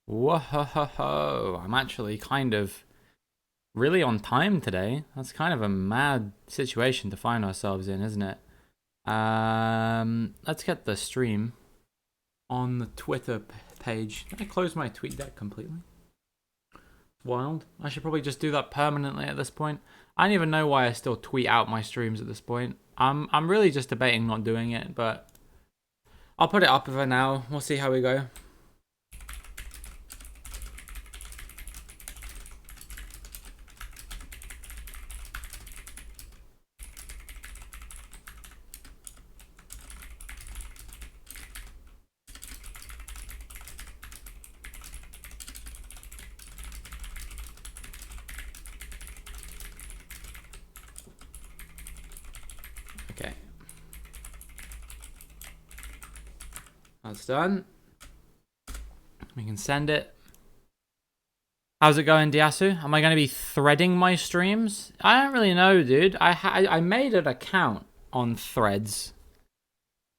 Whoa, I'm actually kind of really on time today. That's kind of a mad situation to find ourselves in, isn't it? Let's get the stream on the Twitter page. Did I close my tweet deck completely? Wild. I should probably just do that permanently at this point. I don't even know why I still tweet out my streams at this point. I'm really just debating not doing it, but I'll put it up for now. We'll see how we go. Okay. That's done. We can send it. How's it going, Diasu? Am I going to be threading my streams? I don't really know, dude. I made an account on Threads,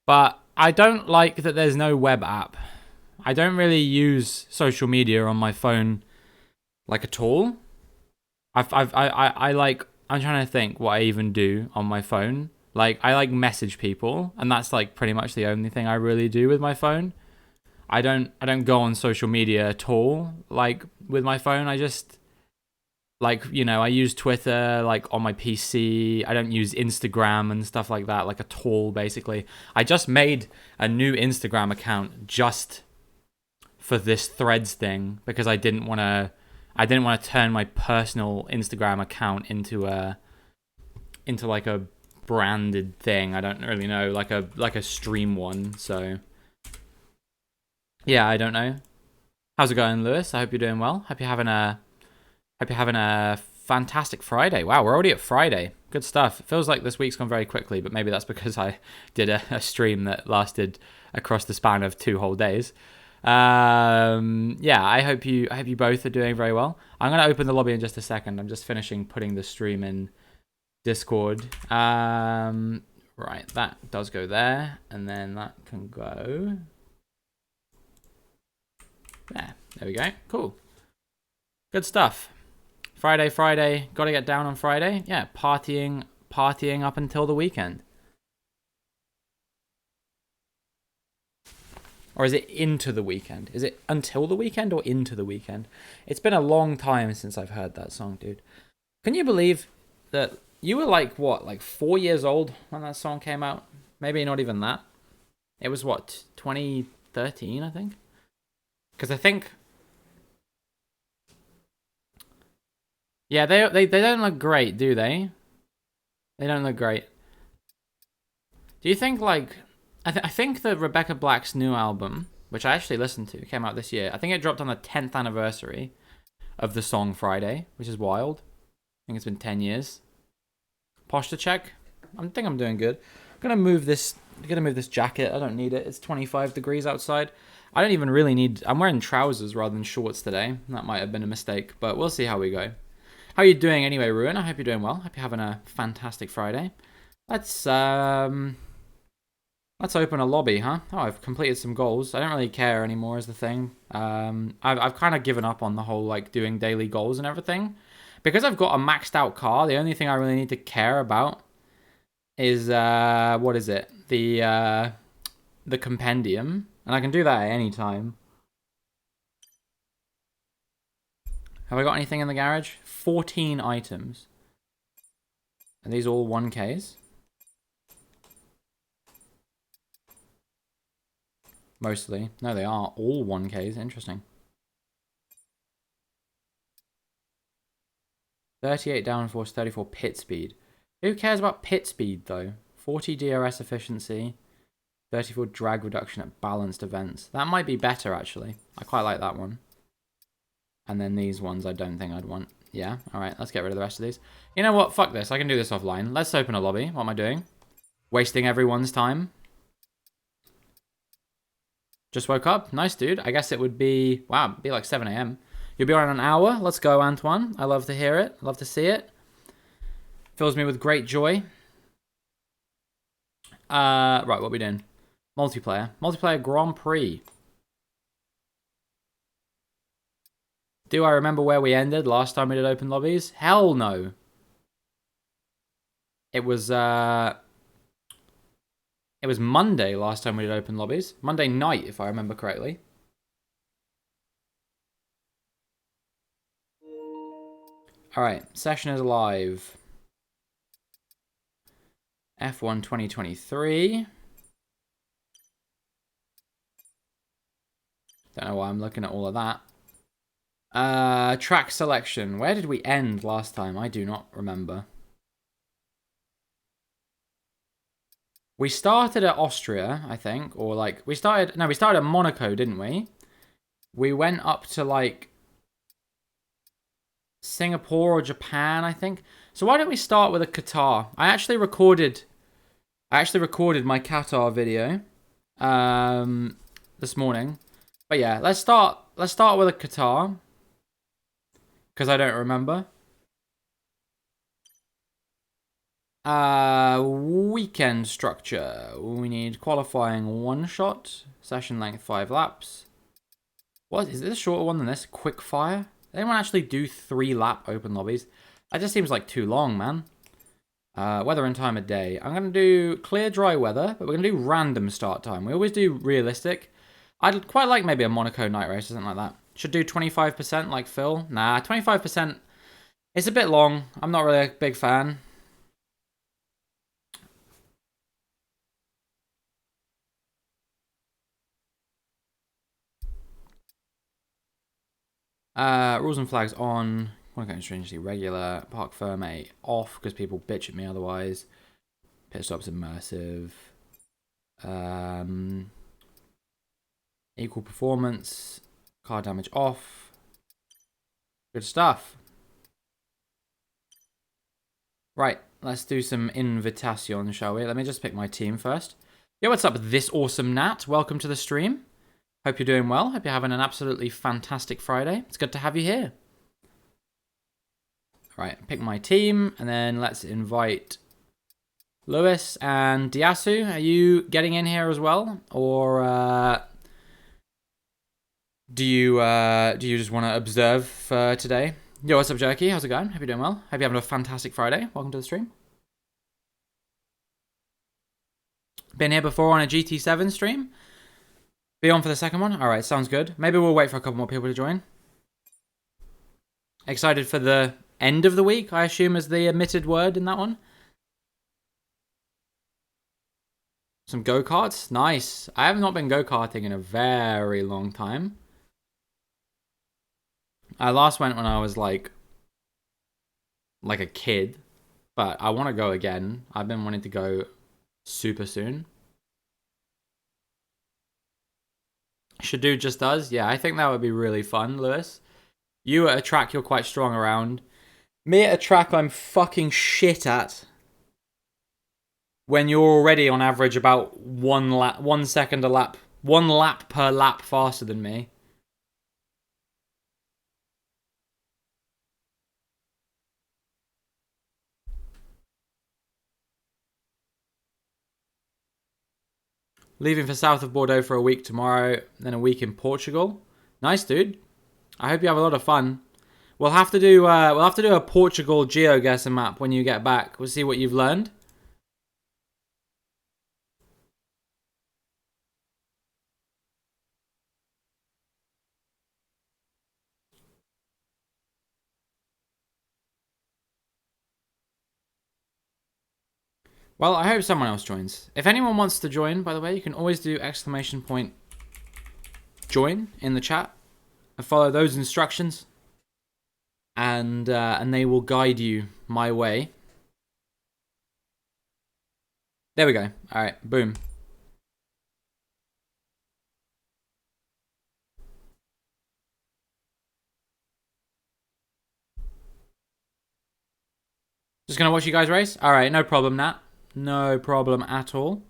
but I don't like that there's no web app. I don't really use social media on my phone like at all. I like, I'm trying to think what I even do on my phone. Like, I like message people, and that's like pretty much the only thing I really do with my phone. I don't go on social media at all. Like with my phone, I just like, I use Twitter like on my PC. I don't use Instagram and stuff like that like at all basically. I just made a new Instagram account just for this Threads thing because I didn't want to turn my personal Instagram account into like a branded thing. I don't really know, like a stream one. So yeah, I don't know. How's it going, Lewis? I hope you're doing well. Hope you're having a fantastic Friday. Wow, we're already at Friday. Good stuff. It feels like this week's gone very quickly, but maybe that's because I did a stream that lasted across the span of 2 whole days. Yeah, I hope you both are doing very well. I'm gonna open the lobby in just a second. I'm just finishing putting the stream in Discord. Right, that does go there, and then that can go there. There we go. Cool. Good stuff. Friday. Gotta get down on Friday. Yeah, partying up until the weekend. Or is it into the weekend? Is it until the weekend or into the weekend? It's been a long time since I've heard that song, dude. Can you believe that you were like, what, like 4 years old when that song came out? Maybe not even that. It was what, 2013, I think? Because I think... Yeah, they don't look great, do they? They don't look great. Do you think, like... I think that Rebecca Black's new album, which I actually listened to, came out this year. I think it dropped on the 10th anniversary of the song Friday, which is wild. I think it's been 10 years. Posture check. I think I'm doing good. I'm gonna move this jacket. I don't need it. It's 25 degrees outside. I don't even really need... I'm wearing trousers rather than shorts today. That might have been a mistake, but we'll see how we go. How are you doing anyway, Ruin? I hope you're doing well. Hope you're having a fantastic Friday. Let's open a lobby, huh? Oh, I've completed some goals. I don't really care anymore is the thing. I've kind of given up on the whole, like, doing daily goals and everything. Because I've got a maxed out car, the only thing I really need to care about is, what is it? The compendium. And I can do that at any time. Have I got anything in the garage? 14 items. Are these all 1Ks? Mostly. No, they are all 1Ks. Interesting. 38 downforce, 34 pit speed. Who cares about pit speed, though? 40 DRS efficiency, 34 drag reduction at balanced events. That might be better, actually. I quite like that one. And then these ones I don't think I'd want. Yeah, alright, let's get rid of the rest of these. You know what? Fuck this. I can do this offline. Let's open a lobby. What am I doing? Wasting everyone's time. Just woke up. Nice, dude. I guess it would be... Wow, it'd be like 7 a.m. You'll be around an hour. Let's go, Antoine. I love to hear it. Love to see it. Fills me with great joy. Right, what are we doing? Multiplayer. Multiplayer Grand Prix. Do I remember where we ended last time we did open lobbies? Hell no. It was Monday last time we did open lobbies. Monday night, if I remember correctly. Alright, session is live. F1 2023. Don't know why I'm looking at all of that. Track selection. Where did we end last time? I do not remember. We started at Austria, I think. Or like, we started at Monaco, didn't we? We went up to like Singapore or Japan, I think. So why don't we start with a Qatar? I actually recorded my Qatar video this morning. But yeah, let's start with a Qatar. Because I don't remember. Weekend structure. We need qualifying 1 shot. Session length 5 laps. What is this a shorter one than this? Quick fire? Does anyone actually do 3 lap open lobbies? That just seems like too long, man. Weather and time of day. I'm going to do clear dry weather, but we're going to do random start time. We always do realistic. I'd quite like maybe a Monaco night race or something like that. Should do 25% like Phil. Nah, 25%. It's a bit long. I'm not really a big fan. Rules and flags on. Qualifying strangely regular. Park firme off because people bitch at me otherwise. Pit stops immersive. Equal performance. Car damage off. Good stuff. Right, let's do some invitation, shall we? Let me just pick my team first. Yo, what's up, this awesome Nat? Welcome to the stream. Hope you're doing well. Hope you're having an absolutely fantastic Friday. It's good to have you here. All right, pick my team, and then let's invite Lewis and Diasu. Are you getting in here as well, or do you just want to observe for today? Yo, what's up, Jerky? How's it going? Hope you're doing well. Hope you're having a fantastic Friday. Welcome to the stream. Been here before on a GT7 stream. Be on for the second one? Alright, sounds good. Maybe we'll wait for a couple more people to join. Excited for the end of the week, I assume is the omitted word in that one. Some go-karts? Nice. I have not been go-karting in a very long time. I last went when I was like a kid. But I want to go again. I've been wanting to go super soon. Shadu just does. Yeah, I think that would be really fun, Lewis. You at a track you're quite strong around. Me at a track I'm fucking shit at. When you're already on average about 1 second a lap. 1 lap per lap faster than me. Leaving for south of Bordeaux for a week tomorrow, then a week in Portugal. Nice, dude. I hope you have a lot of fun. We'll have to do a Portugal GeoGuessr map when you get back. We'll see what you've learned. Well, I hope someone else joins. If anyone wants to join, by the way, you can always do !join in the chat and follow those instructions, and they will guide you my way. There we go. All right, boom. Just gonna watch you guys race. All right, no problem, Nat. No problem at all.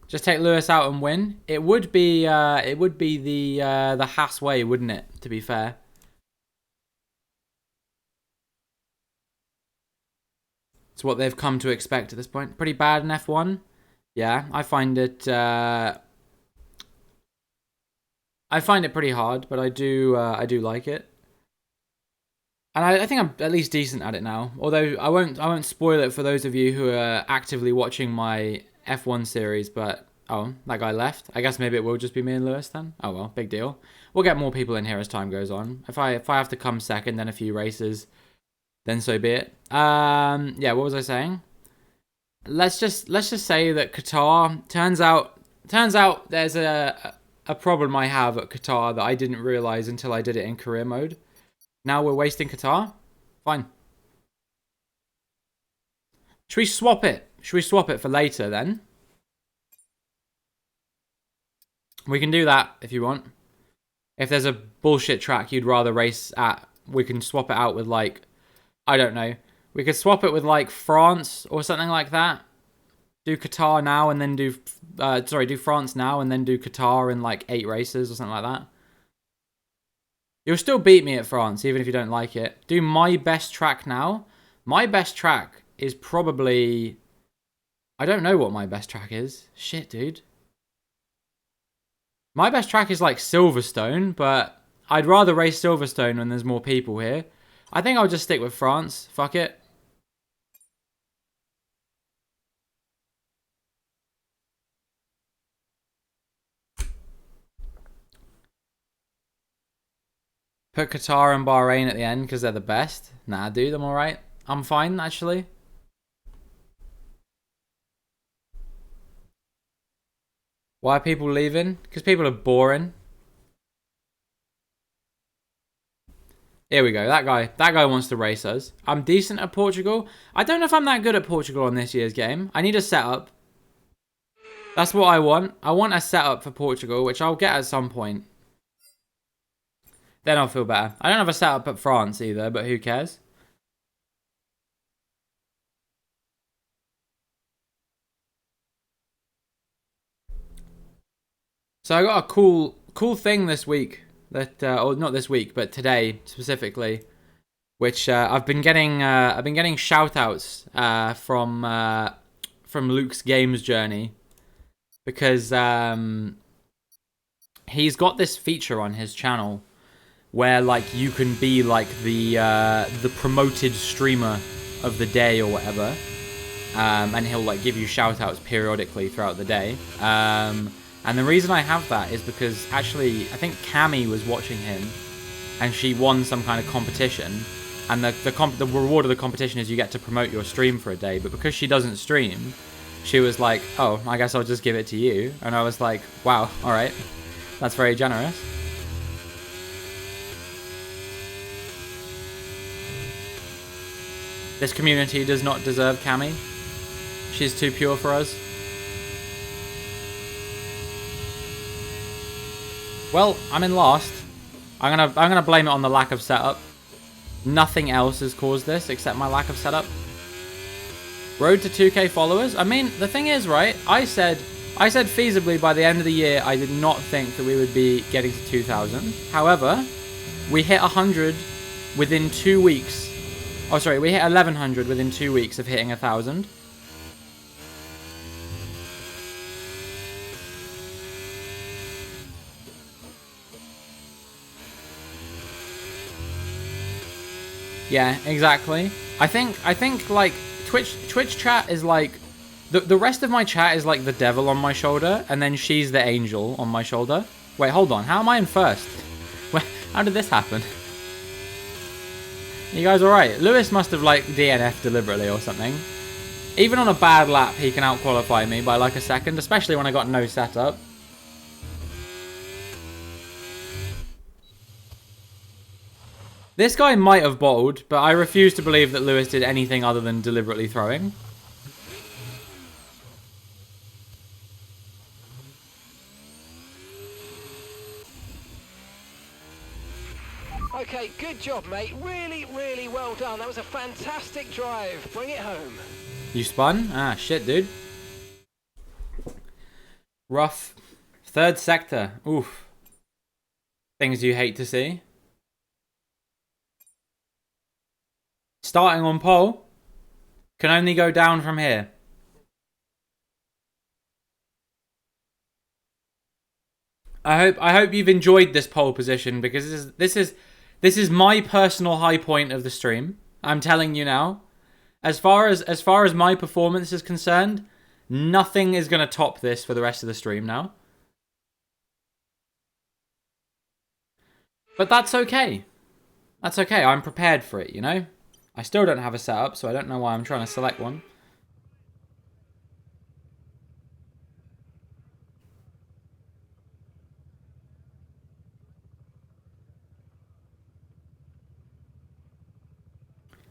Just take Lewis out and win. It would be the Haas way, wouldn't it? To be fair. It's what they've come to expect at this point. Pretty bad in F1. Yeah, I find it I find it pretty hard, but I do like it. And I think I'm at least decent at it now. Although I won't spoil it for those of you who are actively watching my F1 series, but oh, that guy left. I guess maybe it will just be me and Lewis then. Oh well, big deal. We'll get more people in here as time goes on. If I have to come second, then a few races, then so be it. Yeah, what was I saying? Let's just say that Qatar turns out there's a problem I have at Qatar that I didn't realize until I did it in career mode. Now we're wasting Qatar? Fine. Should we swap it? Should we swap it for later then? We can do that if you want. If there's a bullshit track you'd rather race at, we can swap it out with like, I don't know. We could swap it with like France or something like that. Do Qatar now and then do, do France now and then do Qatar in like 8 races or something like that. You'll still beat me at France, even if you don't like it. Do my best track now. My best track is probably... I don't know what my best track is. Shit, dude. My best track is like Silverstone, but I'd rather race Silverstone when there's more people here. I think I'll just stick with France. Fuck it. Put Qatar and Bahrain at the end because they're the best. Nah, dude, I'm alright. I'm fine, actually. Why are people leaving? Because people are boring. Here we go. That guy wants to race us. I'm decent at Portugal. I don't know if I'm that good at Portugal on this year's game. I need a setup. That's what I want. I want a setup for Portugal, which I'll get at some point. Then I'll feel better. I don't have a setup at France either, but who cares? So I got a cool thing this week that, or not this week, but today specifically, which I've been getting shout outs from Luke's Games Journey because he's got this feature on his channel where like you can be like the promoted streamer of the day or whatever, and he'll like give you shout outs periodically throughout the day. And the reason I have that is because actually I think Cammy was watching him and she won some kind of competition, and the reward of the competition is you get to promote your stream for a day. But because she doesn't stream, she was like, oh, I guess I'll just give it to you. And I was like, wow, alright, that's very generous. This community does not deserve Cammy. She's too pure for us. Well, I'm in last. I'm gonna blame it on the lack of setup. Nothing else has caused this except my lack of setup. Road to 2K followers. I mean, the thing is, right? I said feasibly by the end of the year, I did not think that we would be getting to 2,000. However, we hit 100 within 2 weeks. Oh, sorry, we hit 1,100 within 2 weeks of hitting 1,000. Yeah, exactly. I think like Twitch chat is like the rest of my chat is like the devil on my shoulder, and then she's the angel on my shoulder. Wait, hold on. How am I in first? How did this happen? You guys alright? Lewis must have like DNF'd deliberately or something. Even on a bad lap, he can out-qualify me by like a second, especially when I got no setup. This guy might have bottled, but I refuse to believe that Lewis did anything other than deliberately throwing. Okay, good job, mate. Really, really well done. That was a fantastic drive. Bring it home. You spun? Ah, shit, dude. Rough. Third sector. Oof. Things you hate to see. Starting on pole. Can only go down from here. I hope you've enjoyed this pole position, because this is my personal high point of the stream. I'm telling you now. As far as my performance is concerned, nothing is going to top this for the rest of the stream now. But that's okay. That's okay. I'm prepared for it, you know? I still don't have a setup, so I don't know why I'm trying to select one.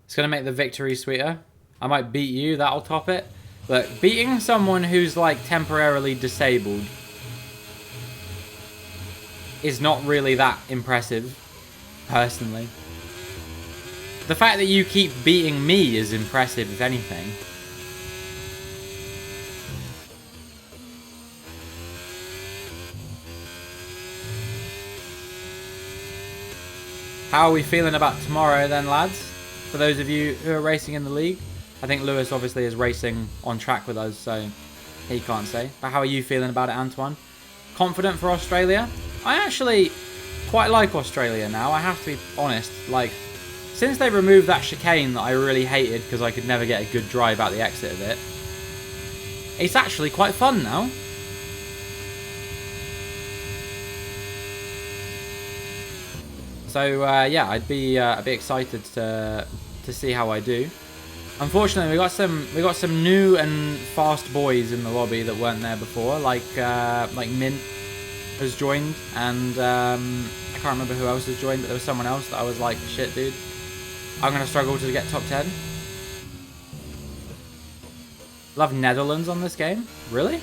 It's going to make the victory sweeter. I might beat you, that'll top it. Look, beating someone who's like temporarily disabled is not really that impressive, personally. The fact that you keep beating me is impressive, if anything. How are we feeling about tomorrow then, lads? For those of you who are racing in the league. I think Lewis obviously is racing on track with us, so he can't say. But how are you feeling about it, Antoine? Confident for Australia? I actually quite like Australia now, I have to be honest. Like, since they removed that chicane that I really hated because I could never get a good drive out the exit of it, it's actually quite fun now. So yeah, I'd be excited to see how I do. Unfortunately, we got some new and fast boys in the lobby that weren't there before, like Mint has joined, and I can't remember who else has joined, but there was someone else that I was like, shit, dude, I'm gonna struggle to get top 10. Love Netherlands on this game, really?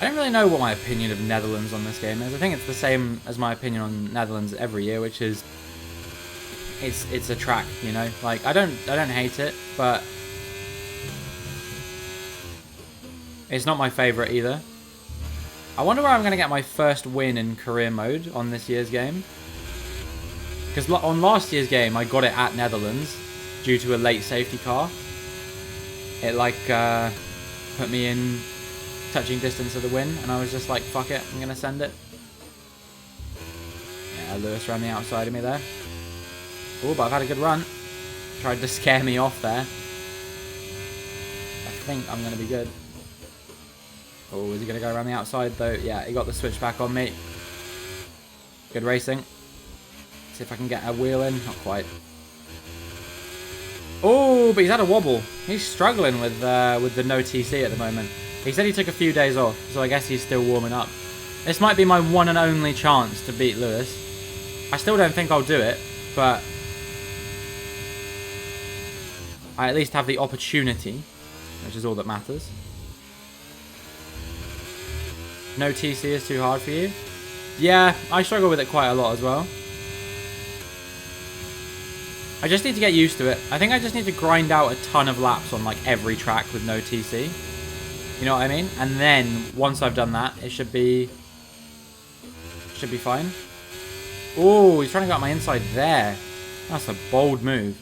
I don't really know what my opinion of Netherlands on this game is. I think it's the same as my opinion on Netherlands every year, which is it's a track, you know. Like I don't hate it, but it's not my favorite either. I wonder where I'm going to get my first win in career mode on this year's game. Because on last year's game, I got it at Netherlands due to a late safety car. It like put me in touching distance of the win, and I was just like, fuck it, I'm gonna send it. Yeah, Lewis ran the outside of me there. Oh, but I've had a good run. Tried to scare me off there. I think I'm gonna be good. Oh, is he gonna go around the outside though? Yeah, he got the switchback on me. Good racing. See if I can get a wheel in. Not quite. Oh, but he's had a wobble. He's struggling with the no TC at the moment. He said he took a few days off, so I guess he's still warming up. This might be my one and only chance to beat Lewis. I still don't think I'll do it, but I at least have the opportunity, which is all that matters. No TC is too hard for you? Yeah, I struggle with it quite a lot as well. I just need to get used to it. I think I just need to grind out a ton of laps on like every track with no TC. You know what I mean? And then once I've done that, it should be fine. Oh, he's trying to get my inside there. That's a bold move.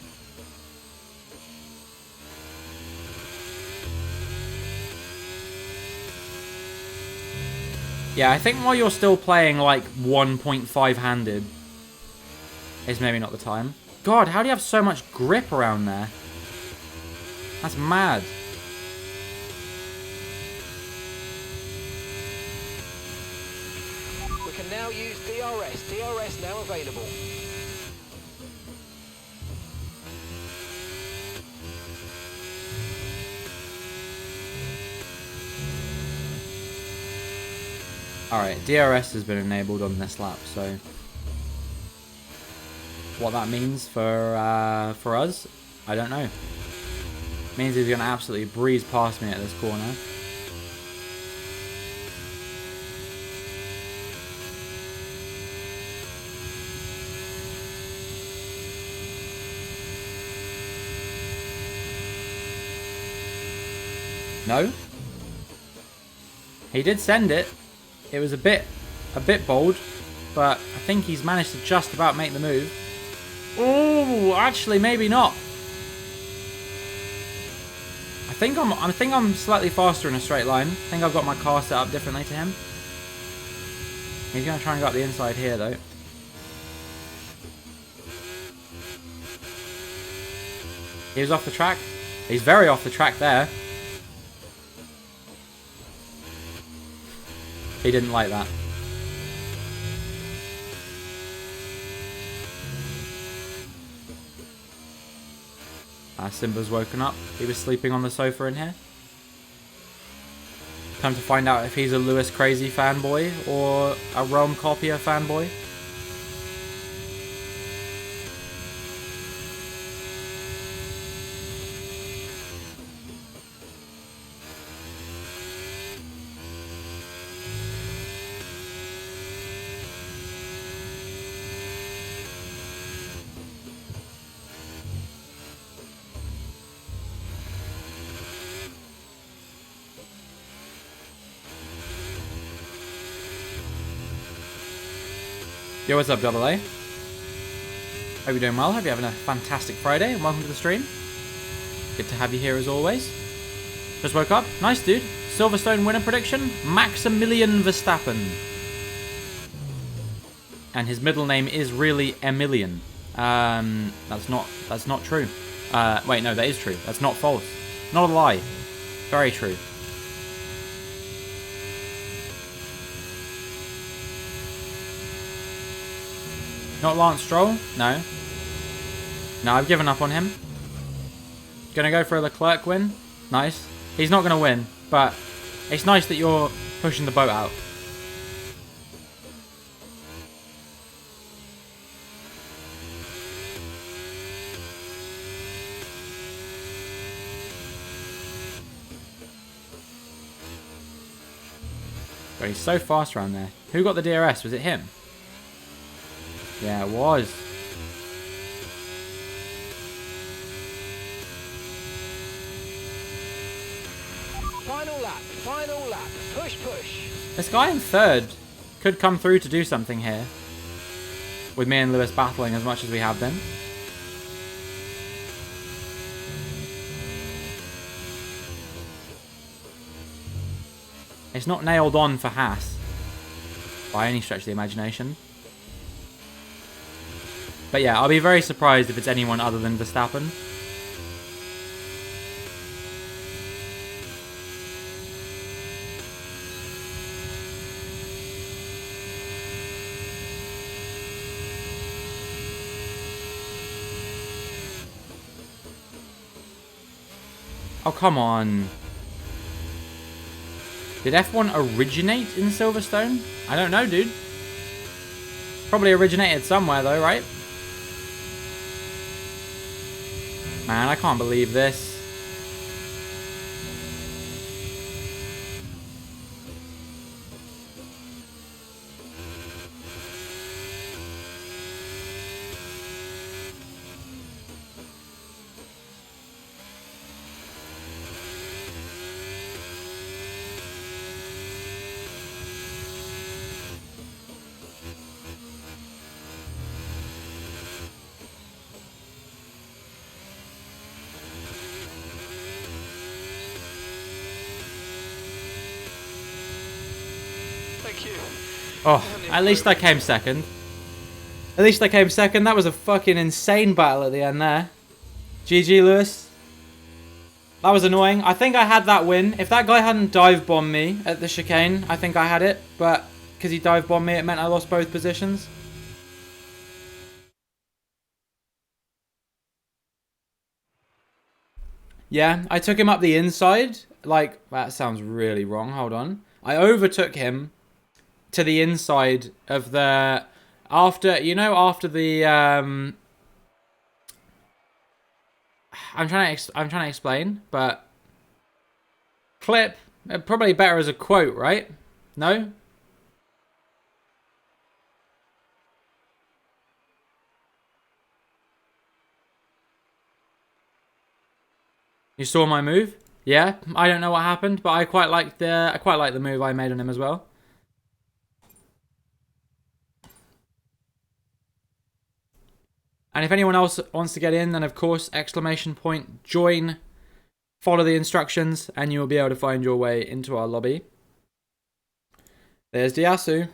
Yeah, I think while you're still playing like 1.5 handed is maybe not the time. God, how do you have so much grip around there? That's mad. We can now use DRS. DRS now available. Alright, DRS has been enabled on this lap, so what that means for us, I don't know. It means he's going to absolutely breeze past me at this corner. No. He did send it. It was a bit bold, but I think he's managed to just about make the move. Oh, actually, maybe not. I think I'm slightly faster in a straight line. I think I've got my car set up differently to him. He's going to try and go up the inside here, though. He was off the track. He's very off the track there. He didn't like that. Simba's woken up. He was sleeping on the sofa in here. Time to find out if he's a Lewis Crazy fanboy or a Realm Copier fanboy. Yo, what's up, Double A? Hope you're doing well. Hope you're having a fantastic Friday, and welcome to the stream. Good to have you here as always. Just woke up. Nice, dude. Silverstone winner prediction: Maximilian Verstappen. And his middle name is really Emilian. That's not true. Wait, no, that is true. That's not false. Not a lie. Very true. Not Lance Stroll? No. No, I've given up on him. Gonna go for a Leclerc win. Nice. He's not gonna win, but it's nice that you're pushing the boat out. But he's so fast around there. Who got the DRS? Was it him? Yeah, it was. Final lap, final lap. Push, push. This guy in third could come through to do something here. With me and Lewis battling as much as we have been. It's not nailed on for Haas. By any stretch of the imagination. But yeah, I'll be very surprised if it's anyone other than Verstappen. Oh, come on. Did F1 originate in Silverstone? I don't know, dude. Probably originated somewhere though, right? Man, I can't believe this. Oh, at least I came second. At least I came second. That was a fucking insane battle at the end there. GG, Lewis. That was annoying. I think I had that win. If that guy hadn't dive bombed me at the chicane, I think I had it. But because he dive bombed me, it meant I lost both positions. Yeah, I took him up the inside. Like, that sounds really wrong. Hold on. I overtook him to the inside of the after the I'm trying to explain, but clip probably better as a quote, right? No? You saw my move? Yeah, I don't know what happened, but I quite like the move I made on him as well. And if anyone else wants to get in, then of course, exclamation point, join, follow the instructions, and you will be able to find your way into our lobby. There's Diasu.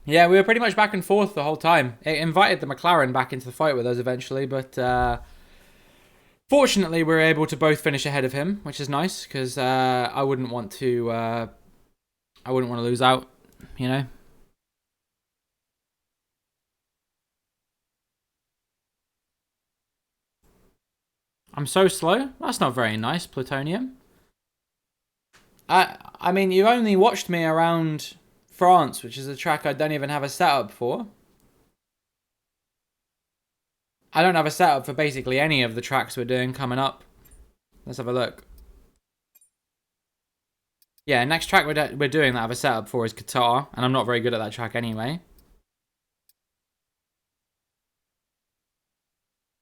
Yeah, we were pretty much back and forth the whole time. It invited the McLaren back into the fight with us eventually, but fortunately we were able to both finish ahead of him, which is nice because I wouldn't want to. I wouldn't want to lose out, you know. I'm so slow. That's not very nice, plutonium. I mean, you only watched me around France, which is a track I don't even have a setup for. I don't have a setup for basically any of the tracks we're doing coming up. Let's have a look. Yeah, next track we're doing that I have a setup for is Qatar, and I'm not very good at that track anyway.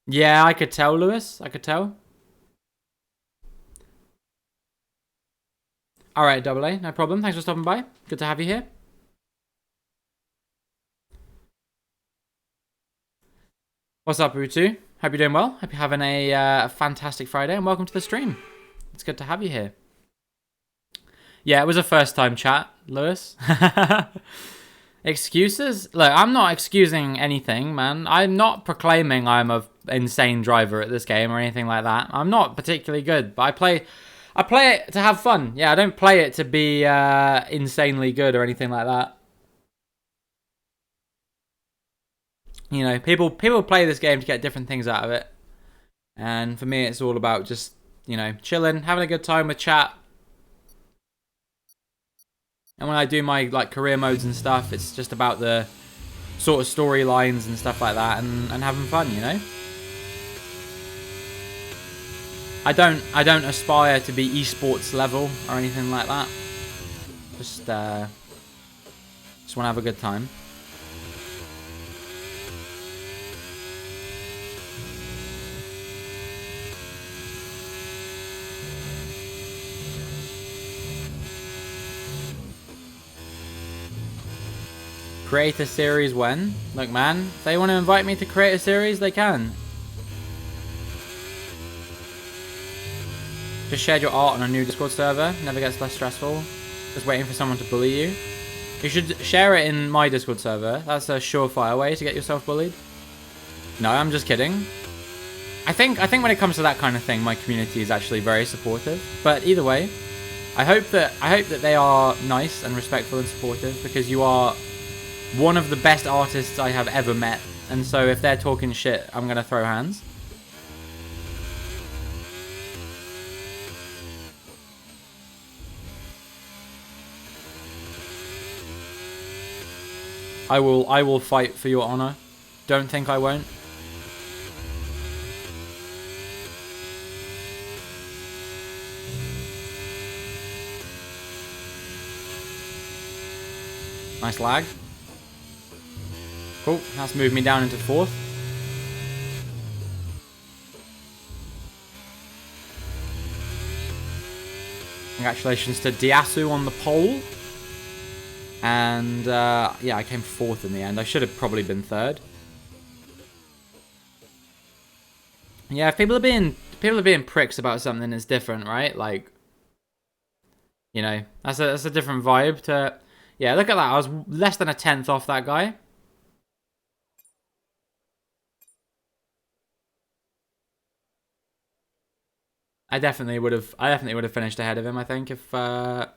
Yeah, I could tell, Lewis. I could tell. Alright, double A, no problem. Thanks for stopping by. Good to have you here. What's up, Utu? Hope you're doing well. Hope you're having a fantastic Friday, and welcome to the stream. It's good to have you here. Yeah, it was a first time chat, Lewis. Excuses? Look, I'm not excusing anything, man. I'm not proclaiming I'm a insane driver at this game or anything like that. I'm not particularly good, but I play it to have fun. Yeah, I don't play it to be insanely good or anything like that. You know, people play this game to get different things out of it. And for me, it's all about just, you know, chilling, having a good time with chat. And when I do my like career modes and stuff, it's just about the sort of storylines and stuff like that, and having fun, you know. I don't aspire to be esports level or anything like that. Just want to have a good time. Create a series when? Look, man, if they want to invite me to create a series, they can. Just shared your art on a new Discord server. Never gets less stressful. Just waiting for someone to bully you. You should share it in my Discord server. That's a surefire way to get yourself bullied. No, I'm just kidding. I think when it comes to that kind of thing, my community is actually very supportive. But either way, I hope that they are nice and respectful and supportive, because you are one of the best artists I have ever met. And so if they're talking shit, I'm gonna throw hands. I will fight for your honor. Don't think I won't. Nice lag. Cool, that's moved me down into 4th. Congratulations to Diasu on the pole. And yeah, I came 4th in the end. I should have probably been 3rd. Yeah, if people are being pricks about something that's different, right? Like, you know, that's a different vibe to. Yeah, look at that. I was less than a 10th off that guy. I definitely would have finished ahead of him, I think, if that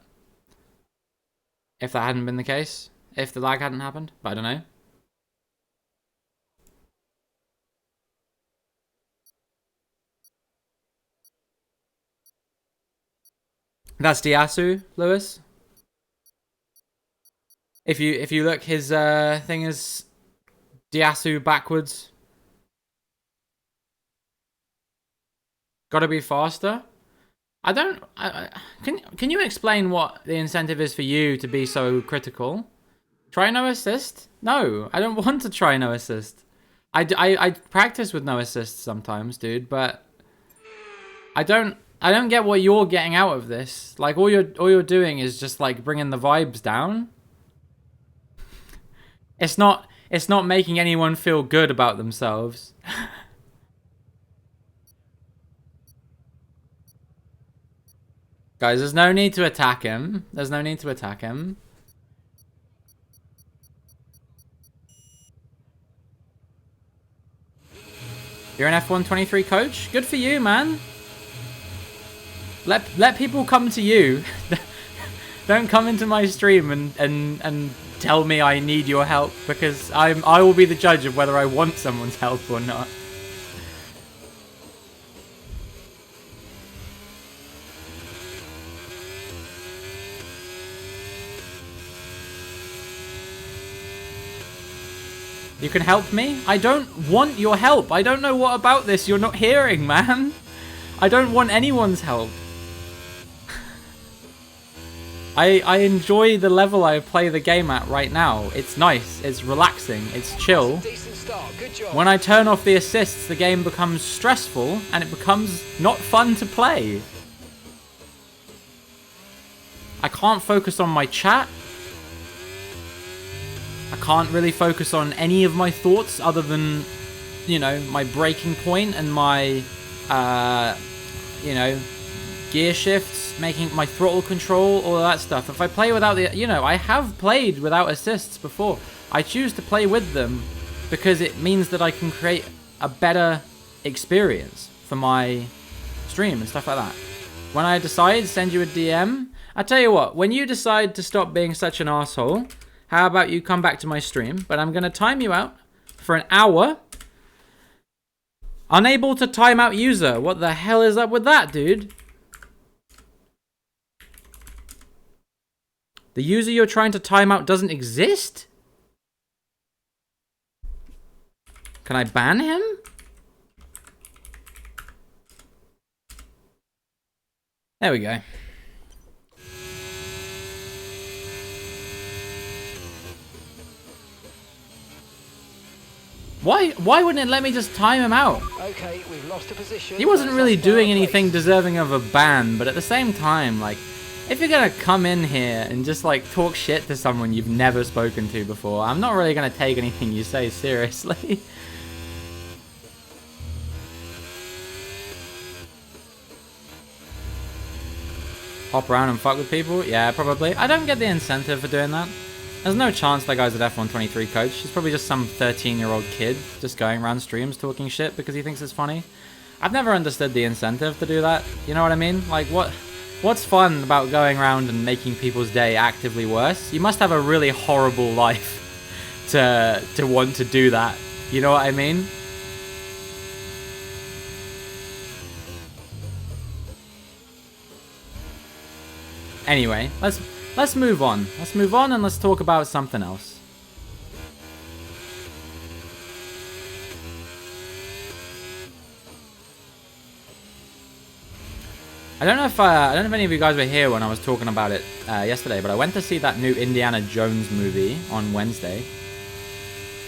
hadn't been the case. If the lag hadn't happened. But I don't know. That's Diasu, Lewis. If you look, his thing is Diasu backwards. Gotta be faster. I don't. Can you explain what the incentive is for you to be so critical? Try no assist? No, I don't want to try no assist. I practice with no assist sometimes, dude, but I don't get what you're getting out of this. Like all you're doing is just like bringing the vibes down. It's not making anyone feel good about themselves. Guys, there's no need to attack him. There's no need to attack him. You're an F123 coach? Good for you, man. Let people come to you. Don't come into my stream and tell me I need your help, because I will be the judge of whether I want someone's help or not. You can help me? I don't want your help. I don't know what about this you're not hearing, man. I don't want anyone's help. I enjoy the level I play the game at right now. It's nice, it's relaxing, it's chill. Decent start. Good job. When I turn off the assists, the game becomes stressful and it becomes not fun to play. I can't focus on my chat. I can't really focus on any of my thoughts other than, you know, my braking point and my, you know, gear shifts, making my throttle control, all of that stuff. If I play without the, you know, I have played without assists before. I choose to play with them because it means that I can create a better experience for my stream and stuff like that. When I decide to send you a DM, I tell you what, when you decide to stop being such an asshole, how about you come back to my stream? But I'm going to time you out for an hour. Unable to time out user. What the hell is up with that, dude? The user you're trying to time out doesn't exist? Can I ban him? There we go. Why wouldn't it let me just time him out? Okay, we've lost a position. He wasn't really doing anything deserving of a ban, but at the same time, like, if you're gonna come in here and just like talk shit to someone you've never spoken to before, I'm not really gonna take anything you say seriously. Hop around and fuck with people? Yeah, probably. I don't get the incentive for doing that. There's no chance that guy's an F123 coach. He's probably just some 13-year-old kid just going around streams talking shit because he thinks it's funny. I've never understood the incentive to do that. You know what I mean? Like, what's fun about going around and making people's day actively worse? You must have a really horrible life to want to do that. You know what I mean? Anyway, let's move on. Let's move on and let's talk about something else. I don't know if any of you guys were here when I was talking about it yesterday, but I went to see that new Indiana Jones movie on Wednesday.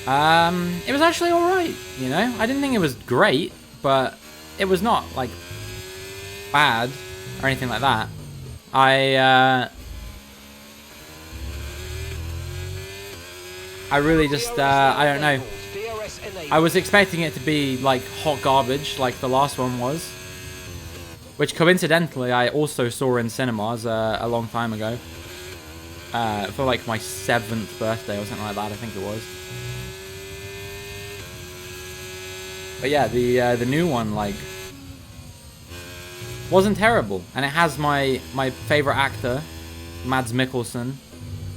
It was actually alright, you know? I didn't think it was great, but it was not, like, bad or anything like that. I really just, I don't know. I was expecting it to be, like, hot garbage, like the last one was. Which, coincidentally, I also saw in cinemas a long time ago. For, like, my 7th birthday or something like that, I think it was. But yeah, the new one, like, wasn't terrible. And it has my favorite actor, Mads Mikkelsen,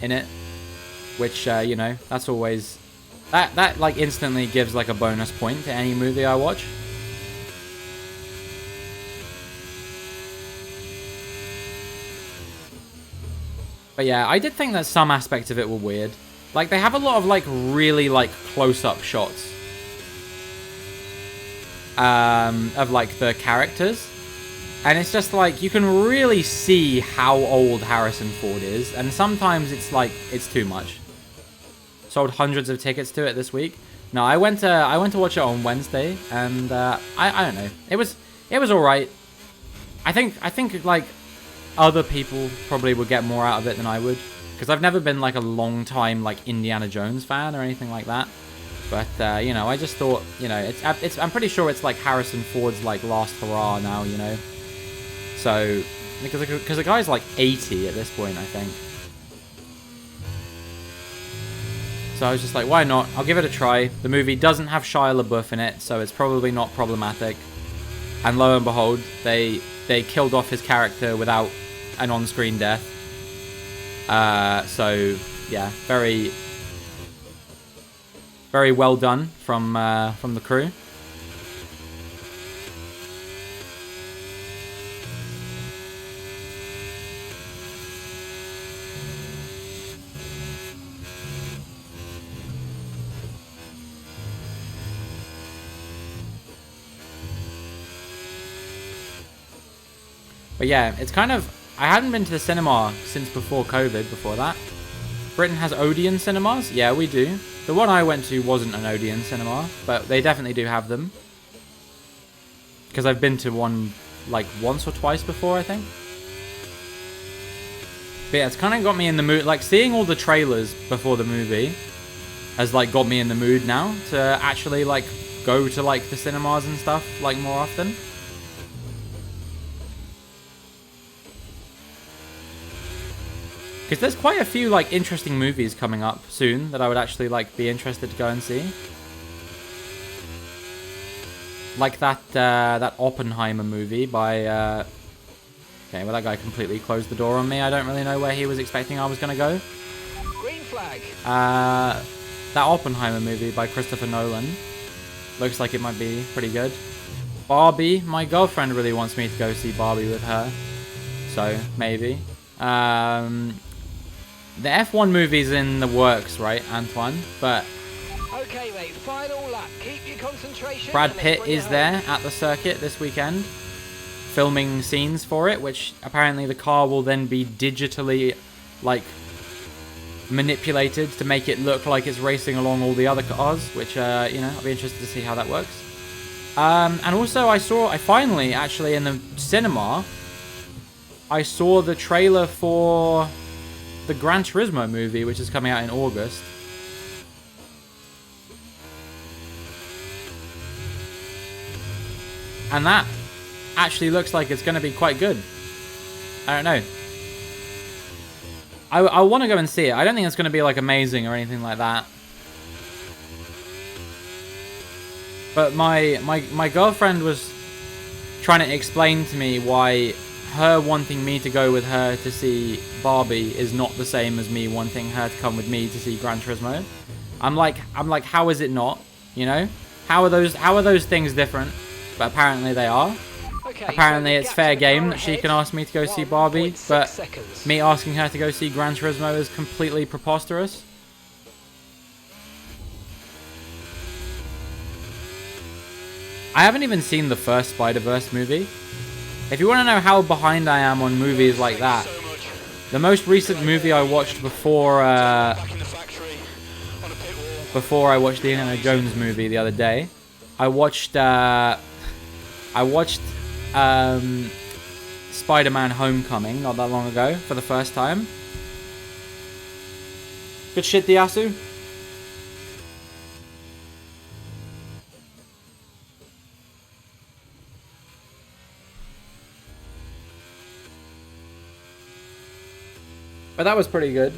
in it. Which, you know, that's always... That, like, instantly gives, like, a bonus point to any movie I watch. But yeah, I did think that some aspects of it were weird. Like, they have a lot of, like, really, like, close-up shots. Of, like, the characters. And it's just, like, you can really see how old Harrison Ford is. And sometimes it's, like, it's too much. Sold hundreds of tickets to it this week. No, I went to watch it on Wednesday. And, I don't know. It was alright. I think, like... other people probably would get more out of it than I would, because I've never been like a long time like Indiana Jones fan or anything like that. But you know, I just thought, you know, it's I'm pretty sure it's like Harrison Ford's like last hurrah now, you know. So because the guy's like 80 at this point, I think. So I was just like, why not? I'll give it a try. The movie doesn't have Shia LaBeouf in it, so it's probably not problematic. And lo and behold, they killed off his character without an on-screen death. So yeah, very well done from the crew. But yeah, it's kind of... I hadn't been to the cinema since before COVID, before that. Britain has Odeon cinemas? Yeah, we do. The one I went to wasn't an Odeon cinema, but they definitely do have them. Because I've been to one, like, once or twice before, I think. But yeah, it's kind of got me in the mood. Like, seeing all the trailers before the movie has, like, got me in the mood now to actually, like, go to, like, the cinemas and stuff, like, more often. Because there's quite a few, like, interesting movies coming up soon that I would actually, like, be interested to go and see. Like that Oppenheimer movie by, okay, well, that guy completely closed the door on me. I don't really know where he was expecting I was going to go. Green flag. That Oppenheimer movie by Christopher Nolan. Looks like it might be pretty good. Barbie. My girlfriend really wants me to go see Barbie with her. So, maybe. The F1 movie's in the works, right, Antoine? But Okay, mate, final lap. Keep your concentration. Brad Pitt is there at the circuit this weekend, filming scenes for it, which apparently the car will then be digitally, like, manipulated to make it look like it's racing along all the other cars, which, you know, I'll be interested to see how that works. And also I finally, actually, in the cinema, I saw the trailer for the Gran Turismo movie, which is coming out in August. And that actually looks like it's going to be quite good. I don't know. I want to go and see it. I don't think it's going to be, like, amazing or anything like that. But my girlfriend was trying to explain to me why her wanting me to go with her to see Barbie is not the same as me wanting her to come with me to see Gran Turismo. I'm like, how is it not? You know? How are those things different? But apparently they are. Okay, apparently it's fair game that she can ask me to go see Barbie, but me asking her to go see Gran Turismo is completely preposterous. I haven't even seen the first Spider-Verse movie. If you want to know how behind I am on movies like that, the most recent movie I watched before I watched the Indiana Jones movie the other day, I watched Spider-Man Homecoming not that long ago for the first time. Good shit, Diasu. But that was pretty good.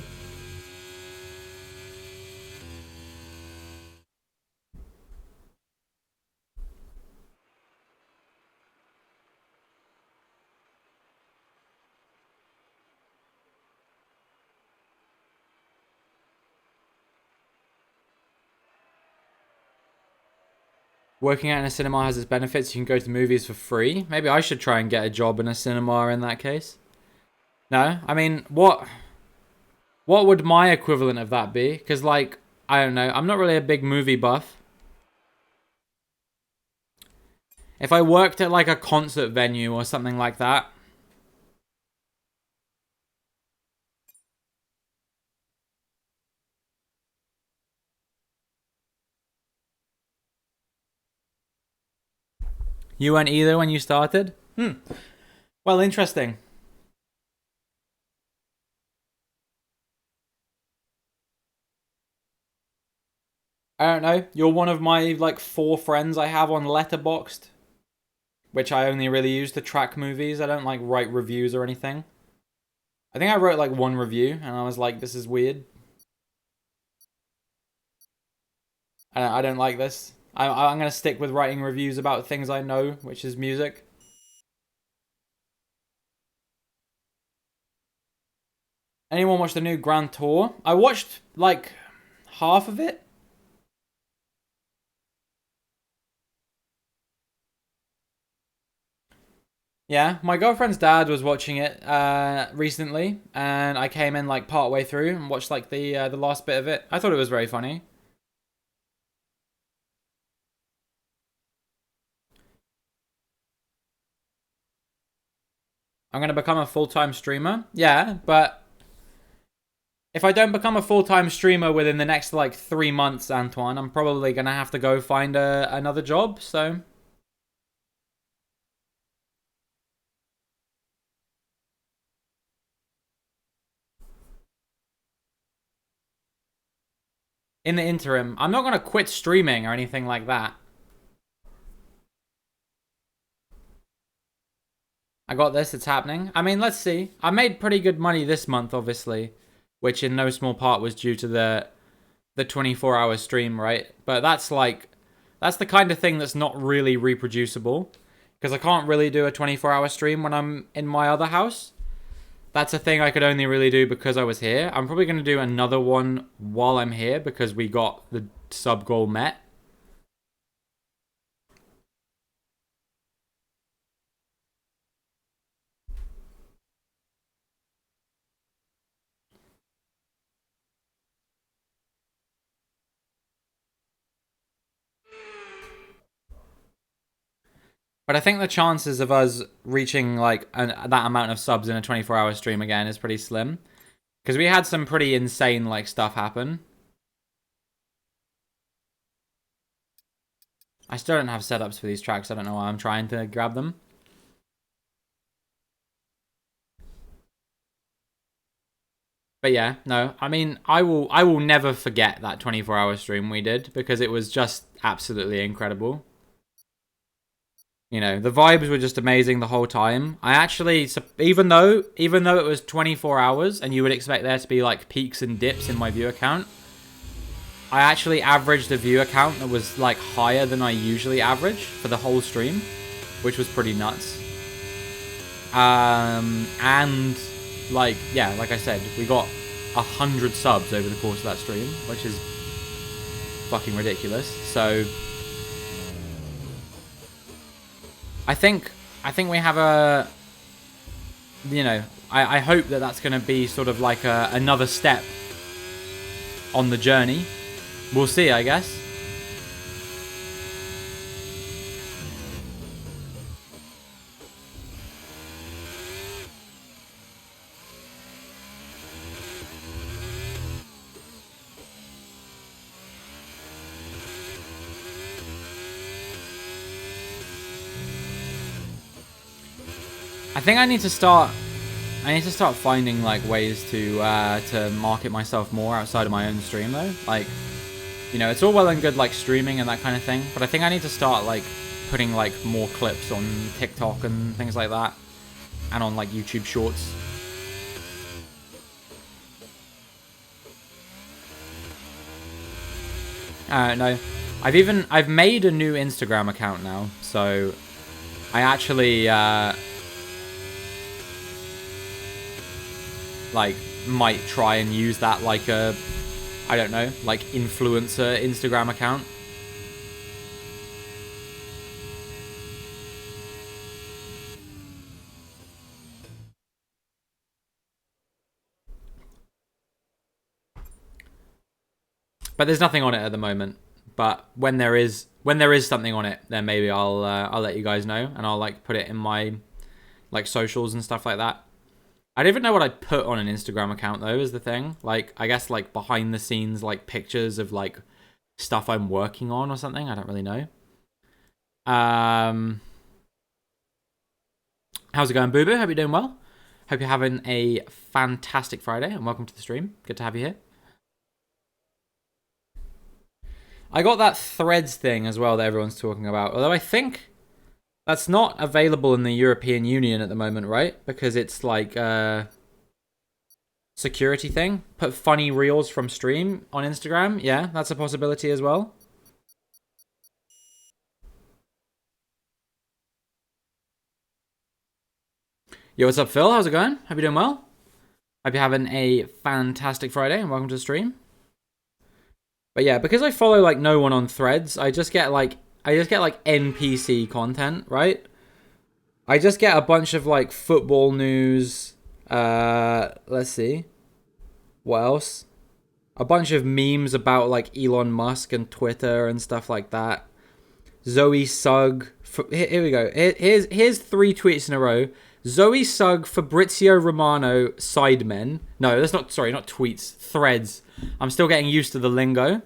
Working out in a cinema has its benefits. You can go to the movies for free. Maybe I should try and get a job in a cinema in that case. No? I mean, what would my equivalent of that be? Because, like, I don't know. I'm not really a big movie buff. If I worked at, like, a concert venue or something like that. You weren't either when you started? Well, interesting. I don't know. You're one of my, like, 4 friends I have on Letterboxd, which I only really use to track movies. I don't, like, write reviews or anything. I think I wrote, like, 1 review, and I was like, this is weird. I don't like this. I'm going to stick with writing reviews about things I know, which is music. Anyone watch the new Grand Tour? I watched, like, half of it. Yeah, my girlfriend's dad was watching it recently, and I came in, like, part way through and watched, like, the last bit of it. I thought it was very funny. I'm going to become a full-time streamer. Yeah, but if I don't become a full-time streamer within the next, like, 3 months, Antoine, I'm probably going to have to go find another job, so... In the interim, I'm not going to quit streaming or anything like that. I got this, it's happening. I mean, let's see. I made pretty good money this month, obviously, which in no small part was due to the 24-hour stream, right? But that's like, that's the kind of thing that's not really reproducible, because I can't really do a 24-hour stream when I'm in my other house. That's a thing I could only really do because I was here. I'm probably going to do another one while I'm here because we got the sub goal met. But I think the chances of us reaching like that amount of subs in a 24-hour stream again is pretty slim. Because we had some pretty insane like stuff happen. I still don't have setups for these tracks. I don't know why I'm trying to grab them. But yeah, no. I mean, I will never forget that 24-hour stream we did because it was just absolutely incredible. You know, the vibes were just amazing the whole time. I actually, even though it was 24 hours and you would expect there to be like peaks and dips in my viewer count, I actually averaged a viewer count that was like higher than I usually average for the whole stream, which was pretty nuts. And like, yeah, like I said, we got 100 subs over the course of that stream, which is fucking ridiculous. So I think we have a, you know, I hope that that's going to be sort of like another step on the journey. We'll see, I guess. I think I need to start finding like ways to market myself more outside of my own stream though. Like, you know, it's all well and good like streaming and that kind of thing, but I think I need to start like putting like more clips on TikTok and things like that, and on like YouTube Shorts. No, I've made a new Instagram account now, so I actually like might try and use that like a, I don't know, like influencer Instagram account. But there's nothing on it at the moment. But when there is something on it, then maybe I'll let you guys know, and I'll like put it in my like socials and stuff like that. I don't even know what I'd put on an Instagram account though, is the thing. Like, I guess like behind the scenes like pictures of like stuff I'm working on or something. I don't really know. How's it going, Boo Boo? Hope you're doing well. Hope you're having a fantastic Friday, and welcome to the stream. Good to have you here. I got that Threads thing as well that everyone's talking about, although I think that's not available in the European Union at the moment, right? Because it's like a security thing. Put funny reels from stream on Instagram. Yeah, that's a possibility as well. Yo, what's up, Phil? How's it going? Hope you're doing well. Hope you're having a fantastic Friday and welcome to the stream. But yeah, because I follow like no one on Threads, I just get like NPC content, right? I just get a bunch of like football news. Let's see. What else? A bunch of memes about like Elon Musk and Twitter and stuff like that. Zoe Sugg. Here we go. Here's 3 tweets in a row. Zoe Sugg, Fabrizio Romano, Sidemen. No, that's not, sorry, not tweets. Threads. I'm still getting used to the lingo.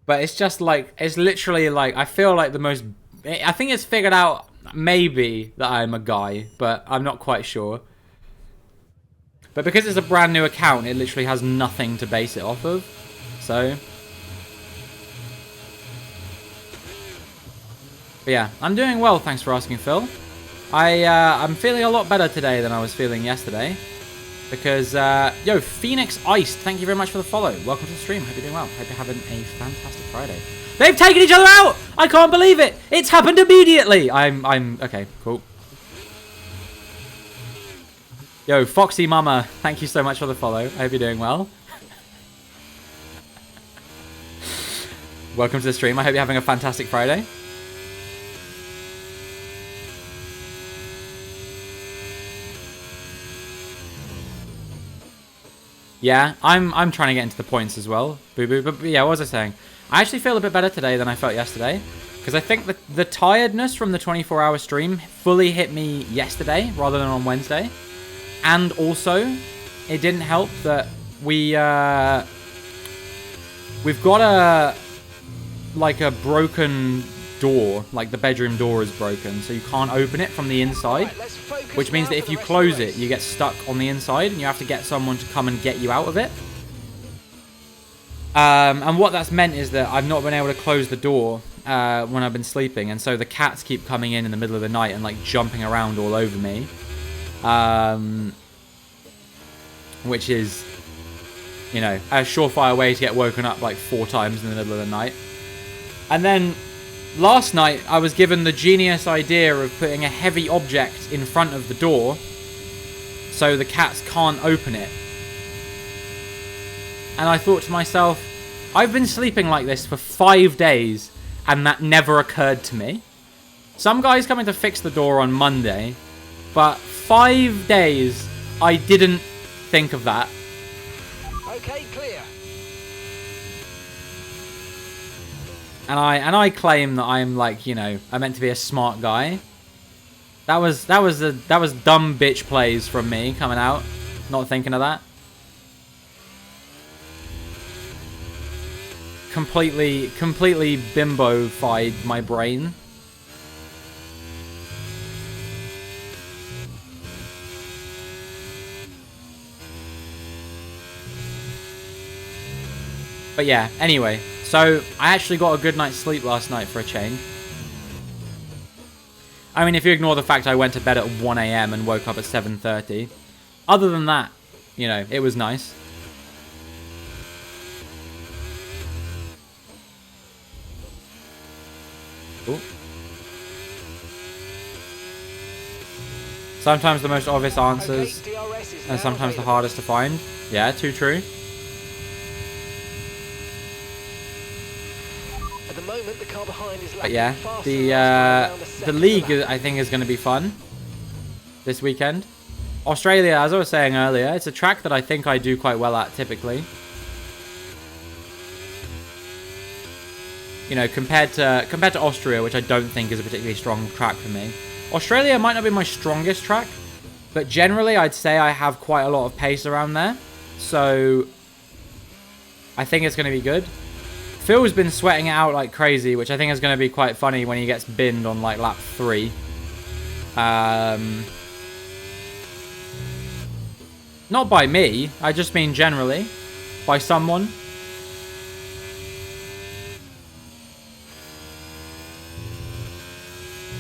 But it's just like, it's literally like, I feel like the most, I think it's figured out maybe that I'm a guy, but I'm not quite sure. But because it's a brand new account, it literally has nothing to base it off of. So... But yeah, I'm doing well, thanks for asking, Phil. I'm feeling a lot better today than I was feeling yesterday. Because, yo, Phoenix Iced, thank you very much for the follow. Welcome to the stream, hope you're doing well. Hope you're having a fantastic Friday. They've taken each other out! I can't believe it! It's happened immediately! Okay, cool. Yo, Foxy Mama, thank you so much for the follow. I hope you're doing well. Welcome to the stream, I hope you're having a fantastic Friday. Yeah, I'm trying to get into the points as well. Boo boo. But yeah, what was I saying? I actually feel a bit better today than I felt yesterday. Because I think the tiredness from the 24-hour stream fully hit me yesterday rather than on Wednesday. And also, it didn't help that we've got a broken door, like the bedroom door is broken, so you can't open it from the inside, which means that if you close it, you get stuck on the inside and you have to get someone to come and get you out of it. And what that's meant is that I've not been able to close the door when I've been sleeping, and so the cats keep coming in the middle of the night and like jumping around all over me, which is, you know, a surefire way to get woken up like 4 times in the middle of the night. And then last night, I was given the genius idea of putting a heavy object in front of the door so the cats can't open it. And I thought to myself, I've been sleeping like this for 5 days and that never occurred to me. Some guy's coming to fix the door on Monday, but 5 days I didn't think of that. Okay, clear. And I claim that I'm like, you know, I'm meant to be a smart guy. That was dumb bitch plays from me coming out, not thinking of that. Completely bimbo-fied my brain. But yeah, anyway. So, I actually got a good night's sleep last night for a change. I mean, if you ignore the fact I went to bed at 1 AM and woke up at 7:30. Other than that, you know, it was nice. Ooh. Sometimes the most obvious answers, and sometimes the hardest to find. Yeah, too true. At the moment, the car behind is but yeah, the league I think is going to be fun this weekend. Australia, as I was saying earlier, it's a track that I think I do quite well at typically. You know, compared to Austria, which I don't think is a particularly strong track for me. Australia might not be my strongest track, but generally I'd say I have quite a lot of pace around there. So I think it's going to be good. Phil's been sweating it out like crazy, which I think is going to be quite funny when he gets binned on like lap 3. Not by me, I just mean generally. By someone.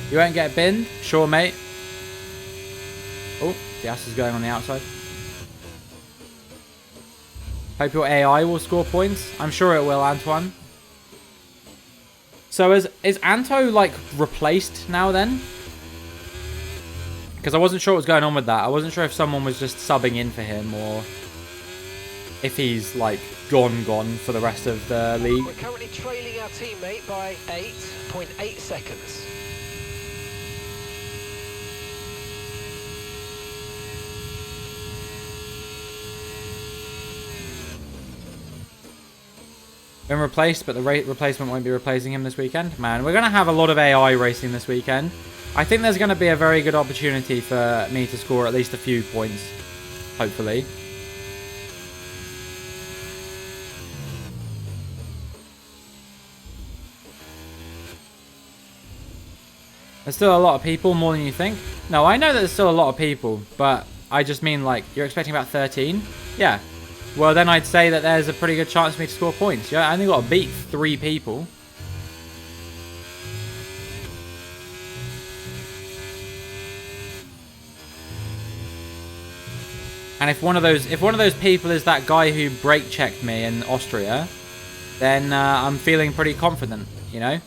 You won't get binned? Sure, mate. Oh, the ass is going on the outside. Hope your AI will score points. I'm sure it will, Antoine. So is Anto, like, replaced now then? Because I wasn't sure what was going on with that. I wasn't sure if someone was just subbing in for him or if he's, like, gone for the rest of the league. We're currently trailing our teammate by 8.8 seconds. Been replaced, but the replacement won't be replacing him this weekend. Man, we're going to have a lot of AI racing this weekend. I think there's going to be a very good opportunity for me to score at least a few points. Hopefully. There's still a lot of people, more than you think. No, I know that there's still a lot of people, but I just mean, like, you're expecting about 13? Yeah. Well, then I'd say that there's a pretty good chance for me to score points. Yeah, I only got to beat 3 people. And if one of those people is that guy who brake checked me in Austria, then I'm feeling pretty confident, you know?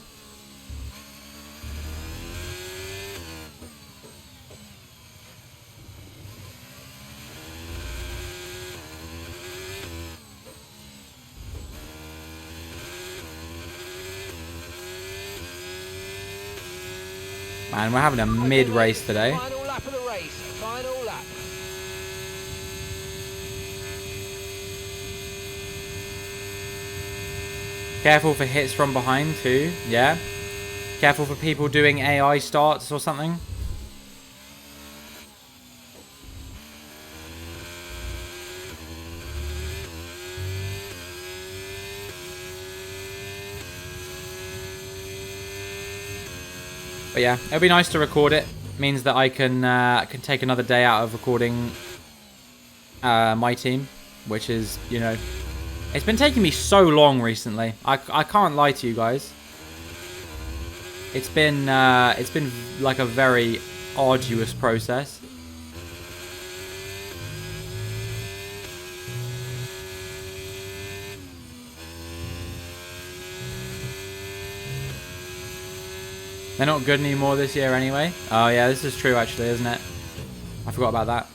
Man, we're having a mid-race today. Final lap of the race. Final lap. Careful for hits from behind too, yeah. Careful for people doing AI starts or something. But yeah, it'll be nice to record it. Means that I can take another day out of recording my team, which is, you know, it's been taking me so long recently. I can't lie to you guys. It's been like a very arduous process. They're not good anymore this year anyway. Oh yeah, this is true actually, isn't it? I forgot about that.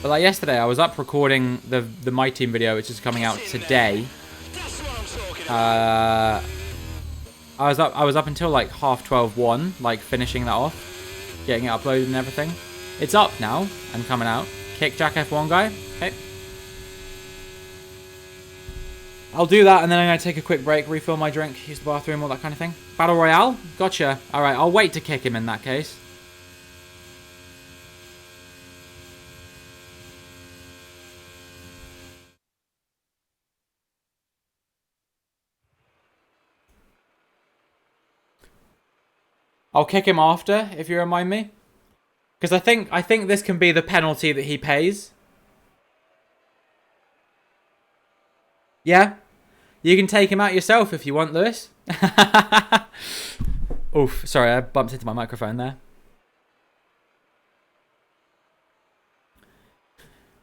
But like yesterday, I was up recording the My Team video, which is coming out today. I was up until like 1:30, like finishing that off, getting it uploaded and everything. It's up now and coming out. Kick Jack F1 guy. Okay. I'll do that, and then I'm going to take a quick break, refill my drink, use the bathroom, all that kind of thing. Battle Royale? Gotcha. Alright, I'll wait to kick him in that case. I'll kick him after, if you remind me. Because I think this can be the penalty that he pays. Yeah? You can take him out yourself if you want, Lewis. Oof, sorry, I bumped into my microphone there.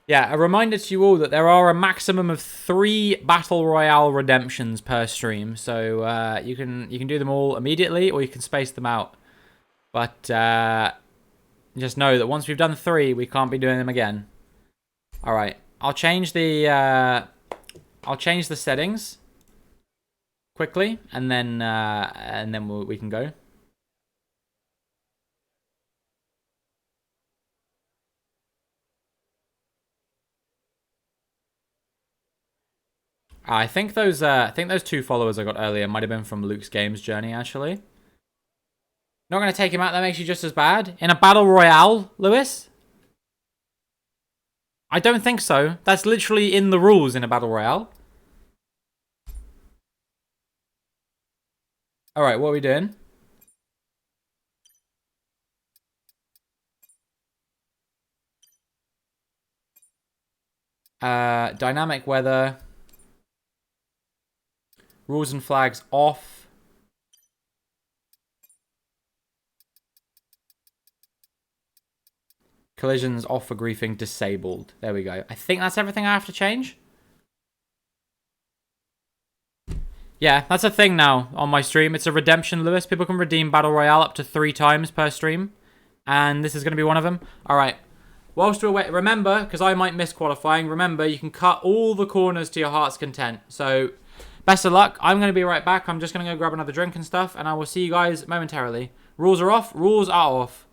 Yeah, a reminder to you all that there are a maximum of 3 Battle Royale redemptions per stream. So you can do them all immediately, or you can space them out. But just know that once we've done 3, we can't be doing them again. Alright, I'll change the settings quickly, and then we can go. I think those 2 followers I got earlier might have been from Luke's Games Journey, actually. Not going to take him out, that makes you just as bad. In a battle royale, Lewis? I don't think so. That's literally in the rules in a battle royale. Alright, what are we doing? Dynamic weather. Rules and flags off. Collisions off for griefing disabled. There we go. I think that's everything I have to change. Yeah, that's a thing now on my stream. It's a redemption, Lewis. People can redeem Battle Royale up to 3 times per stream. And this is going to be one of them. All right. Whilst we're waiting, remember, because I might miss qualifying, remember, you can cut all the corners to your heart's content. So, best of luck. I'm going to be right back. I'm just going to go grab another drink and stuff, and I will see you guys momentarily. Rules are off. Rules are off.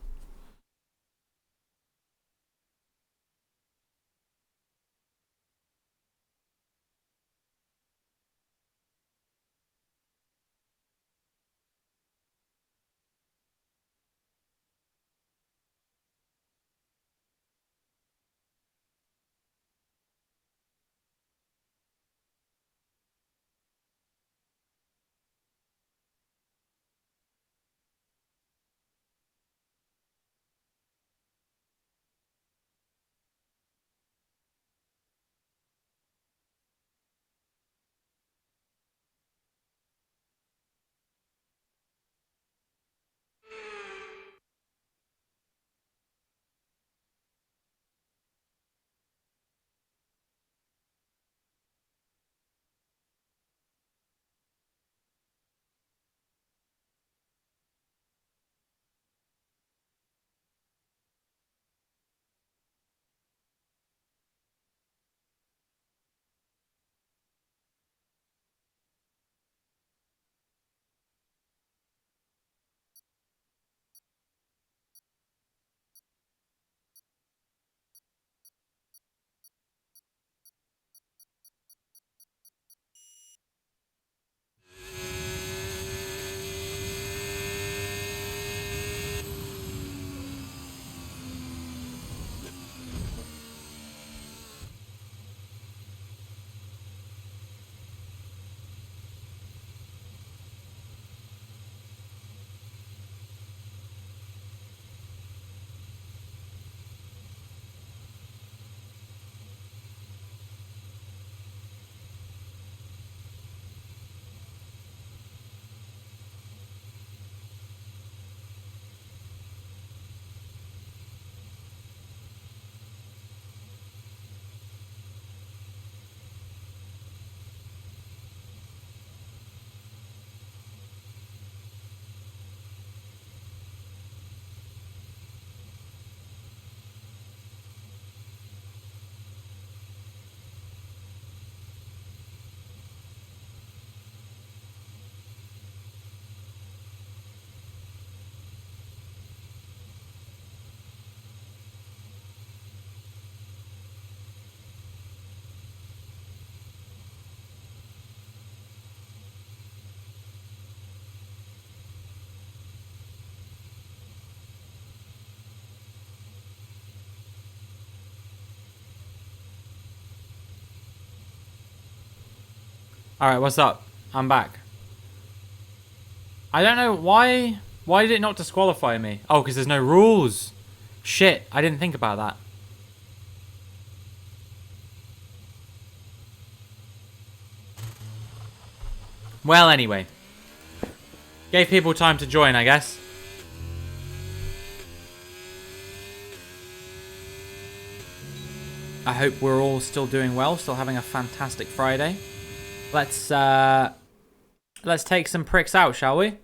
All right, what's up? I'm back. I don't know why. Why did it not disqualify me? Oh, because there's no rules. Shit, I didn't think about that. Well, anyway. Gave people time to join, I guess. I hope we're all still doing well, still having a fantastic Friday. Let's take some pricks out, shall we?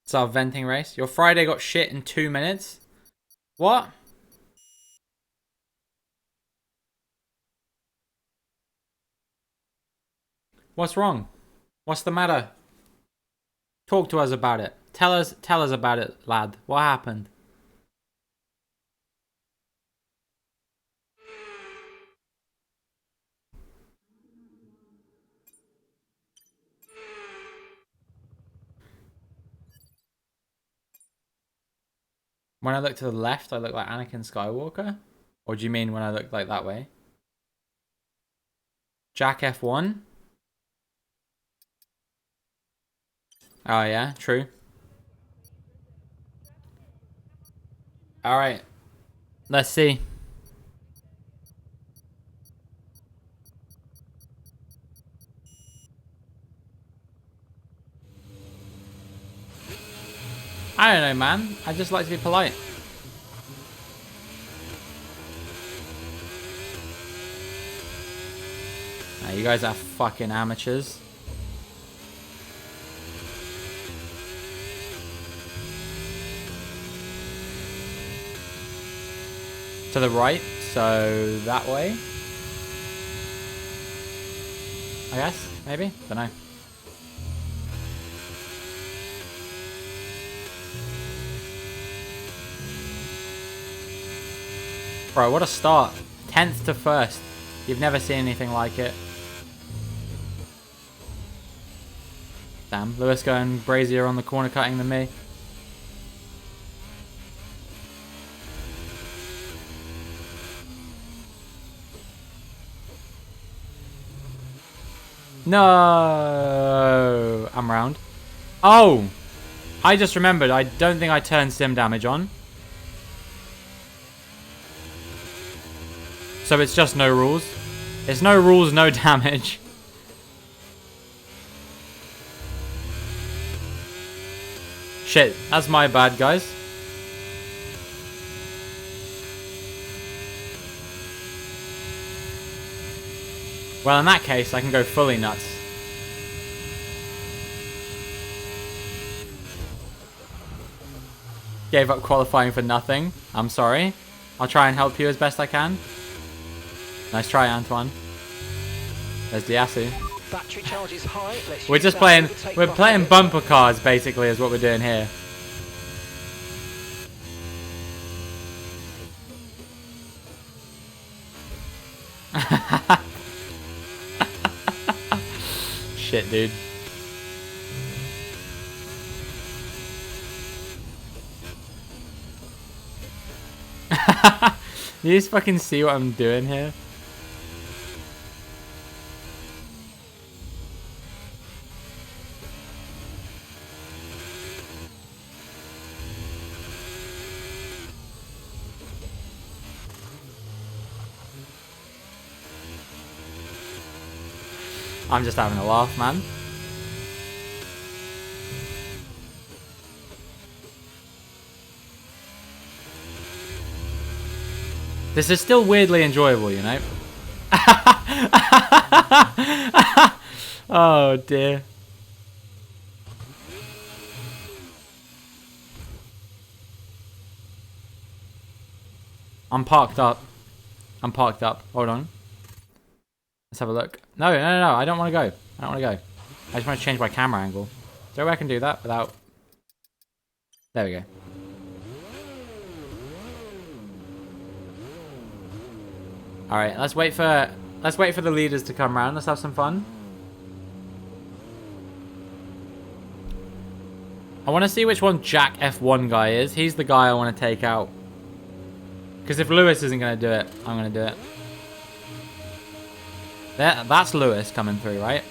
It's our venting race. Your Friday got shit in 2 minutes. What? What's wrong? What's the matter? Talk to us about it. Tell us about it, lad. What happened? When I look to the left, I look like Anakin Skywalker? Or do you mean when I look like that way? Jack F1? Oh yeah, true. Alright. Let's see. I don't know, man. I just like to be polite. Nah, you guys are fucking amateurs. To the right, so that way. I guess, maybe? Don't know. Bro, what a start. 10th to 1st. You've never seen anything like it. Damn, Lewis going brazier on the corner cutting than me. No, I'm round. Oh, I just remembered. I don't think I turned sim damage on. So it's just no rules. It's no rules, no damage. Shit, that's my bad, guys. Well, in that case, I can go fully nuts. Gave up qualifying for nothing. I'm sorry. I'll try and help you as best I can. Nice try, Antoine. There's Diasu. Battery charge is high. We're just playing. We're playing bumper cars, basically, is what we're doing here. Shit, dude. You just fucking see what I'm doing here? I'm just having a laugh, man. This is still weirdly enjoyable, you know? Oh, dear. I'm parked up. I'm parked up. Hold on. Let's have a look. No, no, no, no. I don't want to go. I don't want to go. I just want to change my camera angle. Is there a way I can do that without... There we go. Alright, let's wait for the leaders to come around. Let's have some fun. I want to see which one Jack F1 guy is. He's the guy I want to take out. Because if Lewis isn't going to do it, I'm going to do it. That's Lewis coming through, right?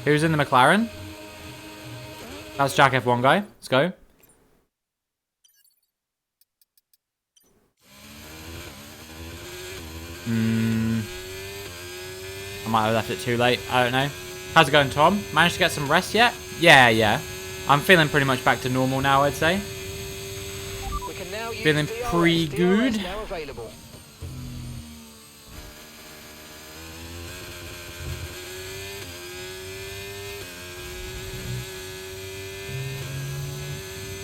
Who's in the McLaren? That's Jack F1 guy. Let's go. I might have left it too late. I don't know. How's it going, Tom? Managed to get some rest yet? Yeah. I'm feeling pretty much back to normal now, I'd say. Feeling pretty good.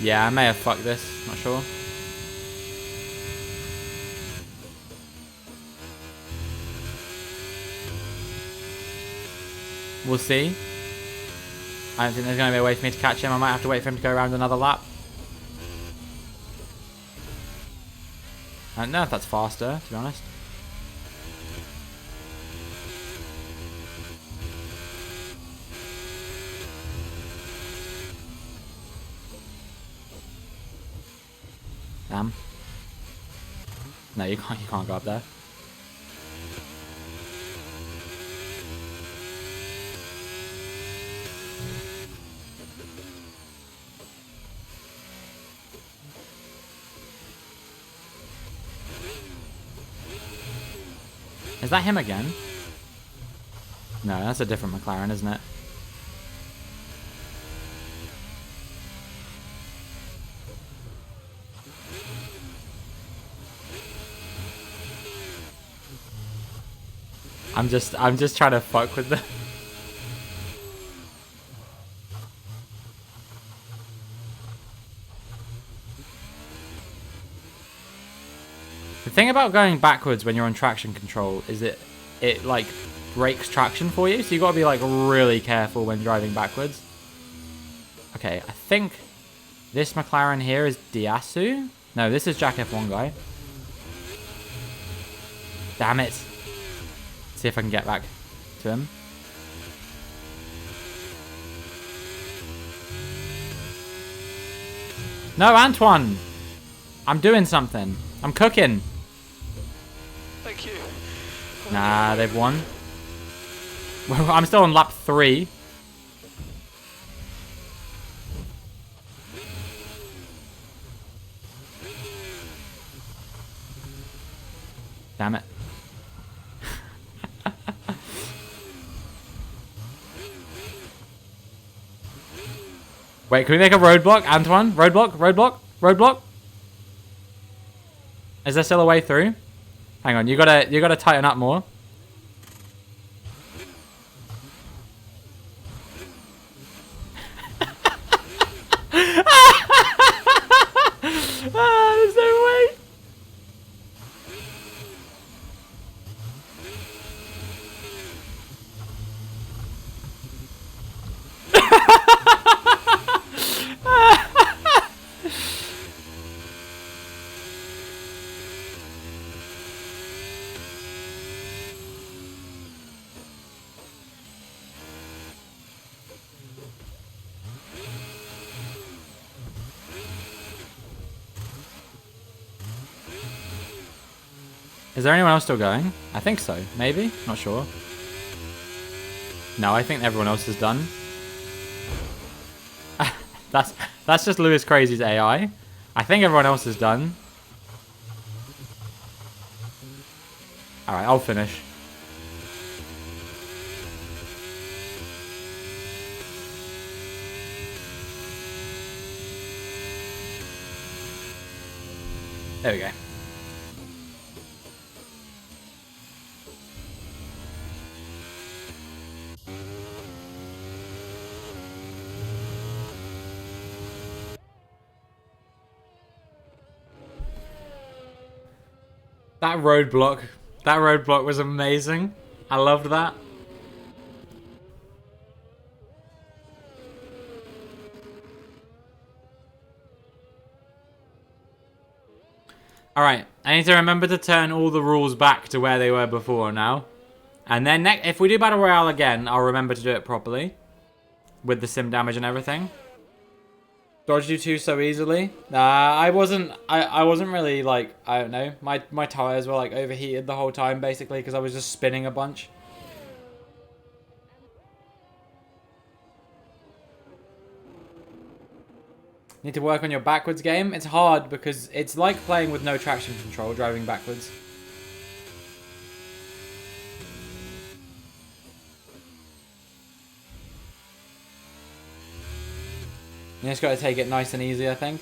Yeah, I may have fucked this. Not sure. We'll see. I don't think there's going to be a way for me to catch him. I might have to wait for him to go around another lap. I don't know if that's faster, to be honest. Damn. No, you can't go up there. Is that him again? No, that's a different McLaren, isn't it? I'm just trying to fuck with them. The thing about going backwards when you're on traction control is it like breaks traction for you, so you got to be like really careful when driving backwards. Okay, I think this McLaren here is Diasu. No, this is Jack F1 guy. Damn it. See if I can get back to him. No, Antoine! I'm doing something. I'm cooking. Thank you. Nah, they've won. Well, I'm still on lap 3. Damn it. Wait, can we make a roadblock, Antoine? Roadblock, roadblock, roadblock. Is there still a way through? Hang on, you gotta tighten up more. There's no way. Is there anyone else still going? I think so. Maybe? Not sure. No, I think everyone else is done. That's just Lewis Crazy's AI. I think everyone else is done. Alright, I'll finish. There we go. That roadblock was amazing. I loved that. Alright, I need to remember to turn all the rules back to where they were before now. And then if we do Battle Royale again, I'll remember to do it properly. With the sim damage and everything. Dodged you two so easily? I wasn't really like, I don't know. My tires were like overheated the whole time basically because I was just spinning a bunch. Need to work on your backwards game. It's hard because it's like playing with no traction control, driving backwards. You just got to take it nice and easy, I think.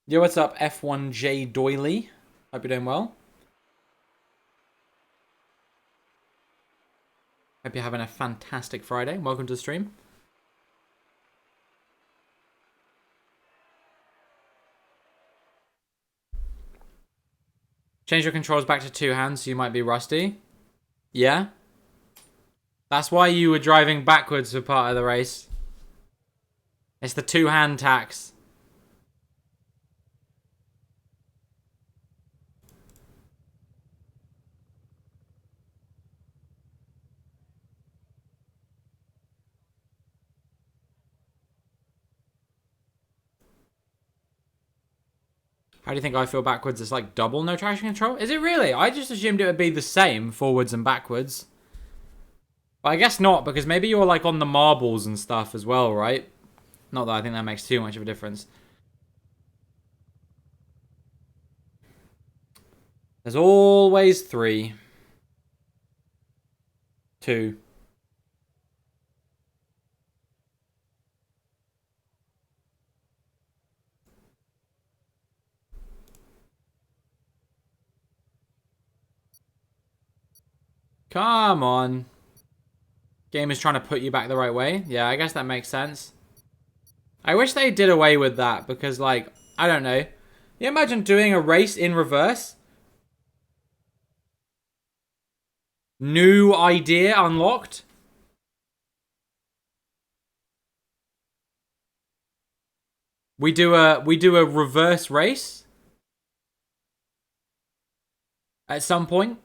Yo, what's up, F1J Doily? Hope you're doing well. Hope you're having a fantastic Friday. Welcome to the stream. Change your controls back to 2 hands so you might be rusty. Yeah? That's why you were driving backwards for part of the race. It's the 2-hand tax. How do you think I feel backwards? It's like double no traction control? Is it really? I just assumed it would be the same forwards and backwards. But I guess not, because maybe you're like on the marbles and stuff as well, right? Not that I think that makes too much of a difference. There's always 3. 2. Come on. Game is trying to put you back the right way. Yeah, I guess that makes sense. I wish they did away with that because, like, I don't know. You imagine doing a race in reverse? New idea unlocked? We do a reverse race at some point.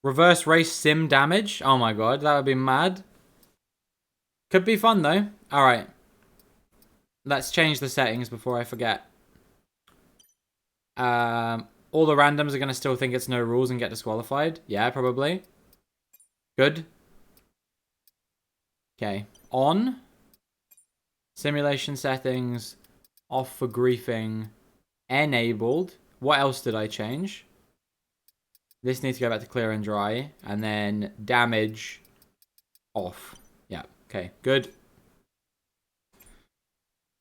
Reverse race sim damage. Oh my god, that would be mad. Could be fun though. Alright. Let's change the settings before I forget. All the randoms are going to still think it's no rules and get disqualified. Yeah, probably. Good. Okay. On. Simulation settings. Off for griefing. Enabled. What else did I change? This needs to go back to clear and dry. And then damage. Off. Yeah. Okay. Good.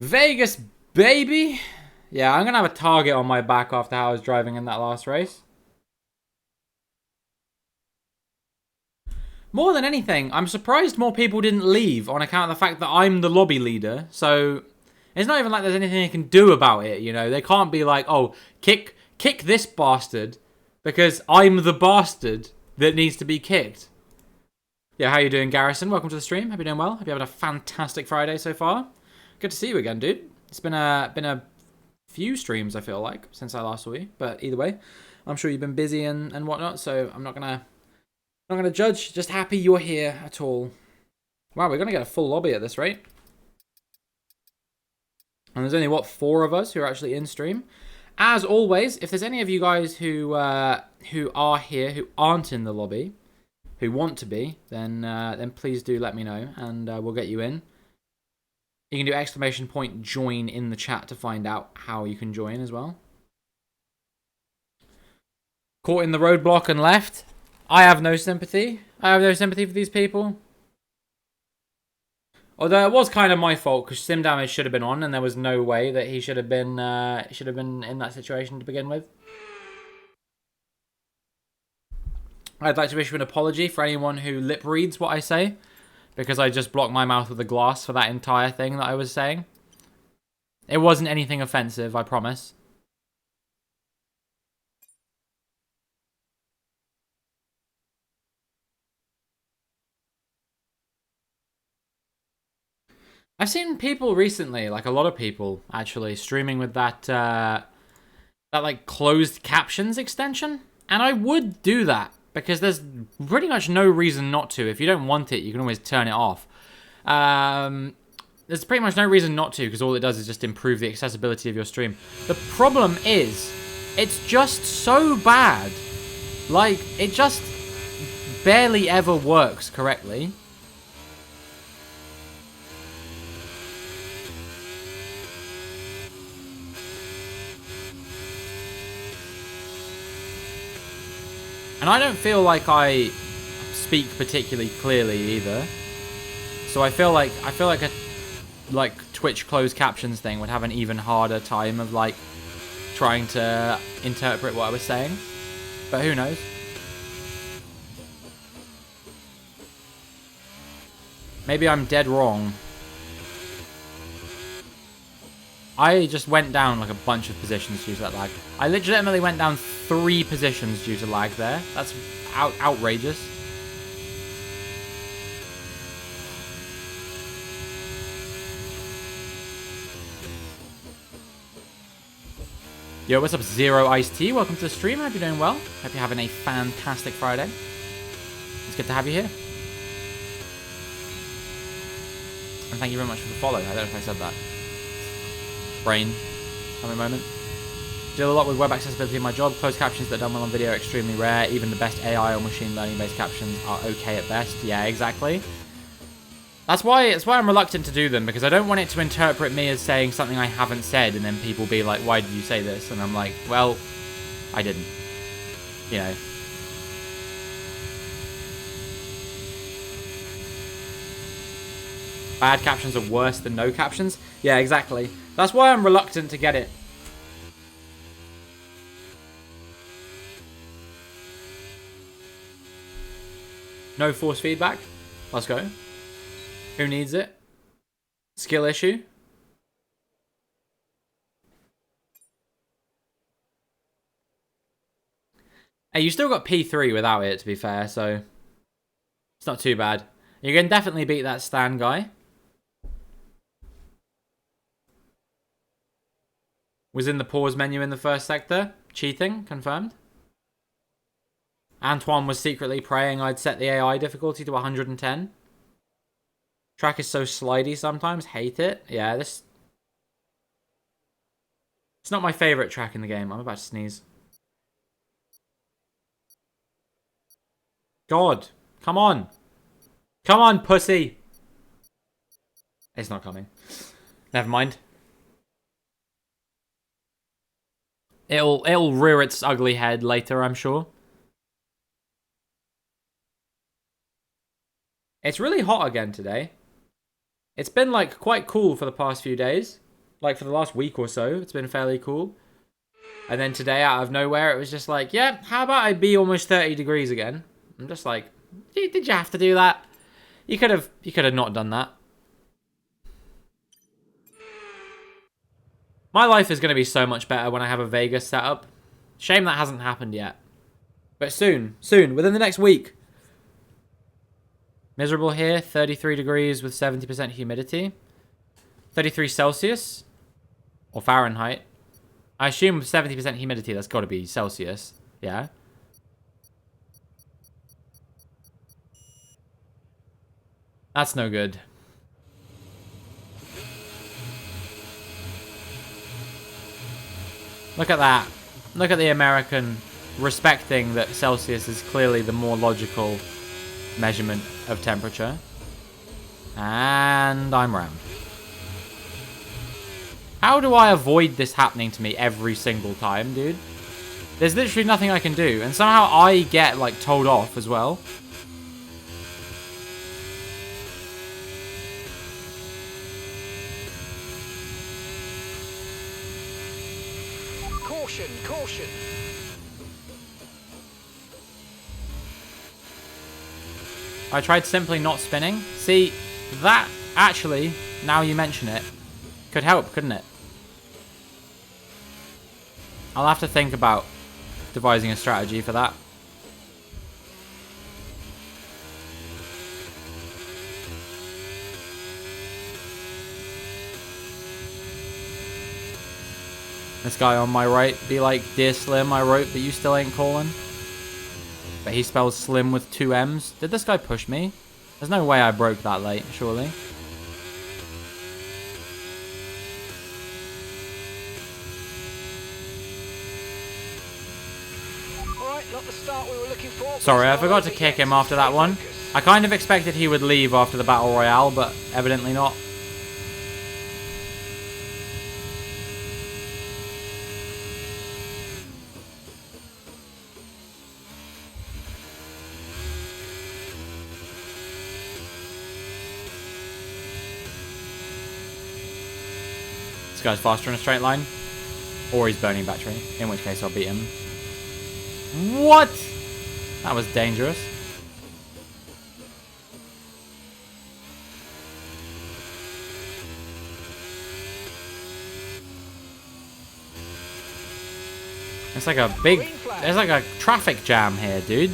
Vegas, baby. Yeah, I'm going to have a target on my back after how I was driving in that last race. More than anything, I'm surprised more people didn't leave on account of the fact that I'm the lobby leader. So, it's not even like there's anything they can do about it, you know? They can't be like, oh, kick this bastard because I'm the bastard that needs to be kicked. Yeah, how you doing, Garrison? Welcome to the stream. Hope you're doing well. Hope you're having a fantastic Friday so far. Good to see you again, dude. It's been a few streams, I feel like, since I last saw you. But either way, I'm sure you've been busy and whatnot, so I'm not gonna judge. Just happy you're here at all. Wow, we're gonna get a full lobby at this rate. And there's only, what, 4 of us who are actually in stream. As always, if there's any of you guys who are here, who aren't in the lobby, who want to be, then please do let me know, and we'll get you in. You can do ! join in the chat to find out how you can join as well. Caught in the roadblock and left. I have no sympathy. I have no sympathy for these people. Although it was kind of my fault because sim damage should have been on, and there was no way that he should have been in that situation to begin with. I'd like to issue an apology for anyone who lip reads what I say, because I just blocked my mouth with a glass for that entire thing that I was saying. It wasn't anything offensive, I promise. I've seen people recently, like a lot of people actually, streaming with that like closed captions extension, and I would do that because there's pretty much no reason not to. If you don't want it, you can always turn it off. There's pretty much no reason not to because all it does is just improve the accessibility of your stream. The problem is, it's just so bad. Like, it just barely ever works correctly. And I don't feel like I speak particularly clearly either. So I feel like a Twitch closed captions thing would have an even harder time of like trying to interpret what I was saying. But who knows? Maybe I'm dead wrong. I just went down like a bunch of positions due to that lag. I legitimately went down 3 positions due to lag there. That's outrageous. Yo, what's up, Zero Iced Tea? Welcome to the stream. Hope you're doing well. Hope you're having a fantastic Friday. It's good to have you here. And thank you very much for the follow. I don't know if I said that. Brain. Have a moment. Deal a lot with web accessibility in my job. Closed captions that are done well on video are extremely rare. Even the best AI or machine learning based captions are okay at best. Yeah, exactly. That's why I'm reluctant to do them, because I don't want it to interpret me as saying something I haven't said, and then people be like, why did you say this? And I'm like, well, I didn't. You know. Bad captions are worse than no captions. Yeah, exactly. That's why I'm reluctant to get it. No force feedback. Let's go. Who needs it? Skill issue. Hey, you still got P3 without it, to be fair, so it's not too bad. You can definitely beat that Stan guy. Was in the pause menu in the first sector. Cheating, confirmed. Antoine was secretly praying I'd set the AI difficulty to 110. Track is so slidey sometimes. Hate it. Yeah, this... It's not my favorite track in the game. I'm about to sneeze. God. Come on. Come on, pussy. It's not coming. Never mind. It'll rear its ugly head later, I'm sure. It's really hot again today. It's been, like, quite cool for the past few days. Like, for the last week or so, it's been fairly cool. And then today, out of nowhere, it was just like, yeah, how about I be almost 30 degrees again? I'm just like, did you have to do that? You could have not done that. My life is going to be so much better when I have a Vegas setup. Shame that hasn't happened yet. But soon, within the next week. Miserable here, 33 degrees with 70% humidity. 33 Celsius. Or Fahrenheit. I assume with 70% humidity, that's got to be Celsius. Yeah. That's no good. Look at that. Look at the American respecting that Celsius is clearly the more logical measurement of temperature. And I'm round. How do I avoid this happening to me every single time, dude? There's literally nothing I can do. And somehow I get, like, told off as well. Caution, caution. I tried simply not spinning. See, that actually, now you mention it, could help, couldn't it? I'll have to think about devising a strategy for that. This guy on my right be like, "Dear Slim, I wrote, but you still ain't calling." But he spells Slim with 2 M's. Did this guy push me? There's no way I broke that late, surely. Alright, not the start we were looking for. Sorry, I forgot to kick him after that one. I kind of expected he would leave after the Battle Royale, but evidently not. This guy's faster in a straight line. Or he's burning battery, in which case I'll beat him. What? That was dangerous. It's like a big... There's like a traffic jam here, dude.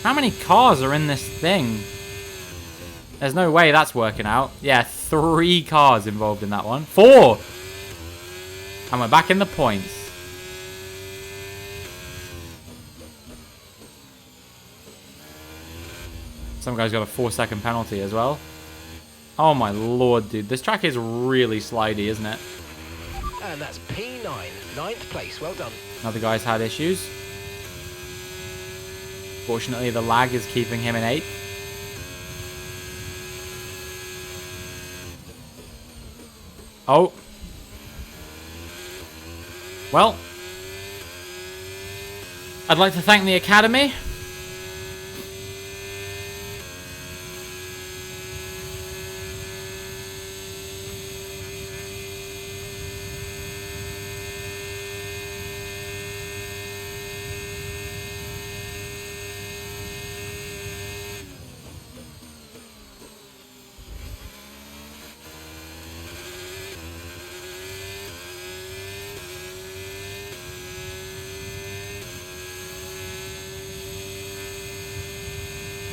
How many cars are in this thing? There's no way that's working out. Yeah, 3 cars involved in that one. 4! And we're back in the points. Some guy's got a 4-second penalty as well. Oh my lord, dude. This track is really slidey, isn't it? And that's P9, ninth place. Well done. Another guy's had issues. Fortunately, the lag is keeping him in 8th. Oh. Well. I'd like to thank the Academy.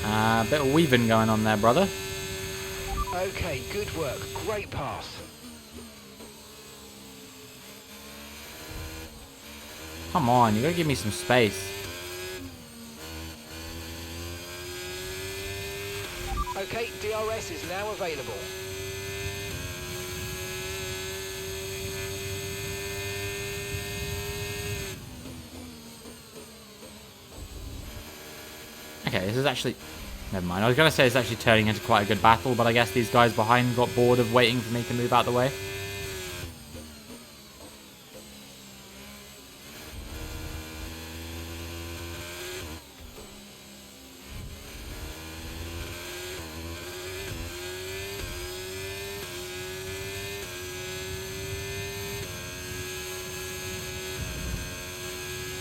A bit of weaving going on there, brother. Okay, good work. Great pass. Come on, you gotta give me some space. Okay, DRS is now available. Okay, this is actually... Never mind. I was going to say it's actually turning into quite a good battle, but I guess these guys behind got bored of waiting for me to move out the way.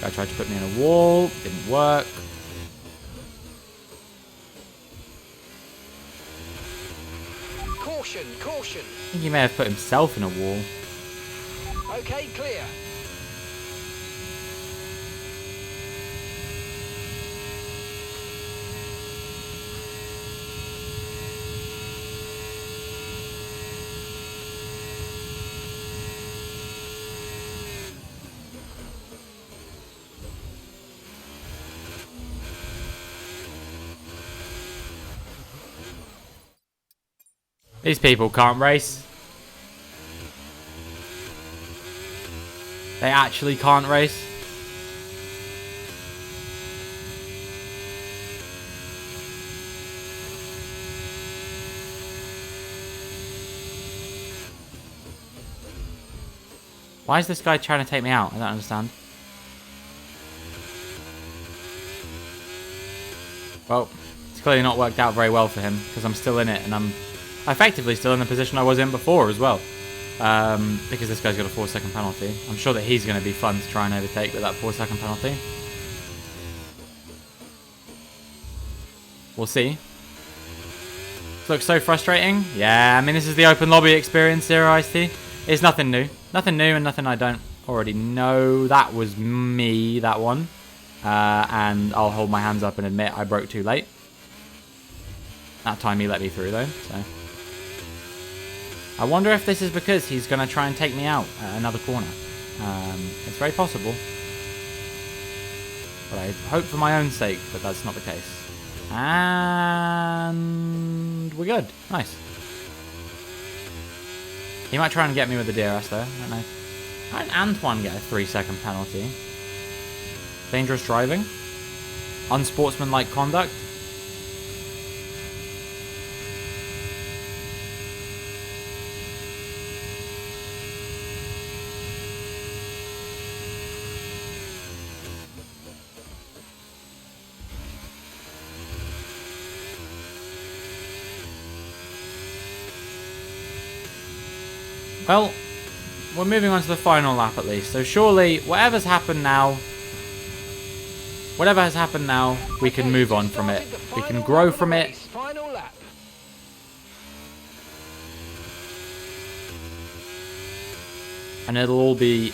Guy tried to put me in a wall. Didn't work. Caution, caution. I think he may have put himself in a wall. Okay, clear. These people can't race. They actually can't race. Why is this guy trying to take me out? I don't understand. Well, it's clearly not worked out very well for him because I'm still in it and I'm effectively still in the position I was in before as well. Because this guy's got a 4-second penalty. I'm sure that he's going to be fun to try and overtake with that 4-second penalty. We'll see. This looks so frustrating. Yeah, I mean, this is the open lobby experience here, Ice-T. It's nothing new. Nothing new and nothing I don't already know. That was me, that one. And I'll hold my hands up and admit I broke too late. That time he let me through, though, so... I wonder if this is because he's going to try and take me out at another corner. It's very possible. But I hope for my own sake that that's not the case. And we're good. Nice. He might try and get me with the DRS though. I don't know. How did Antoine get a 3-second penalty? Dangerous driving? Unsportsmanlike conduct? Well, we're moving on to the final lap at least. So surely, whatever has happened now, we can move on from it. We can grow from it. Final lap. And it'll all be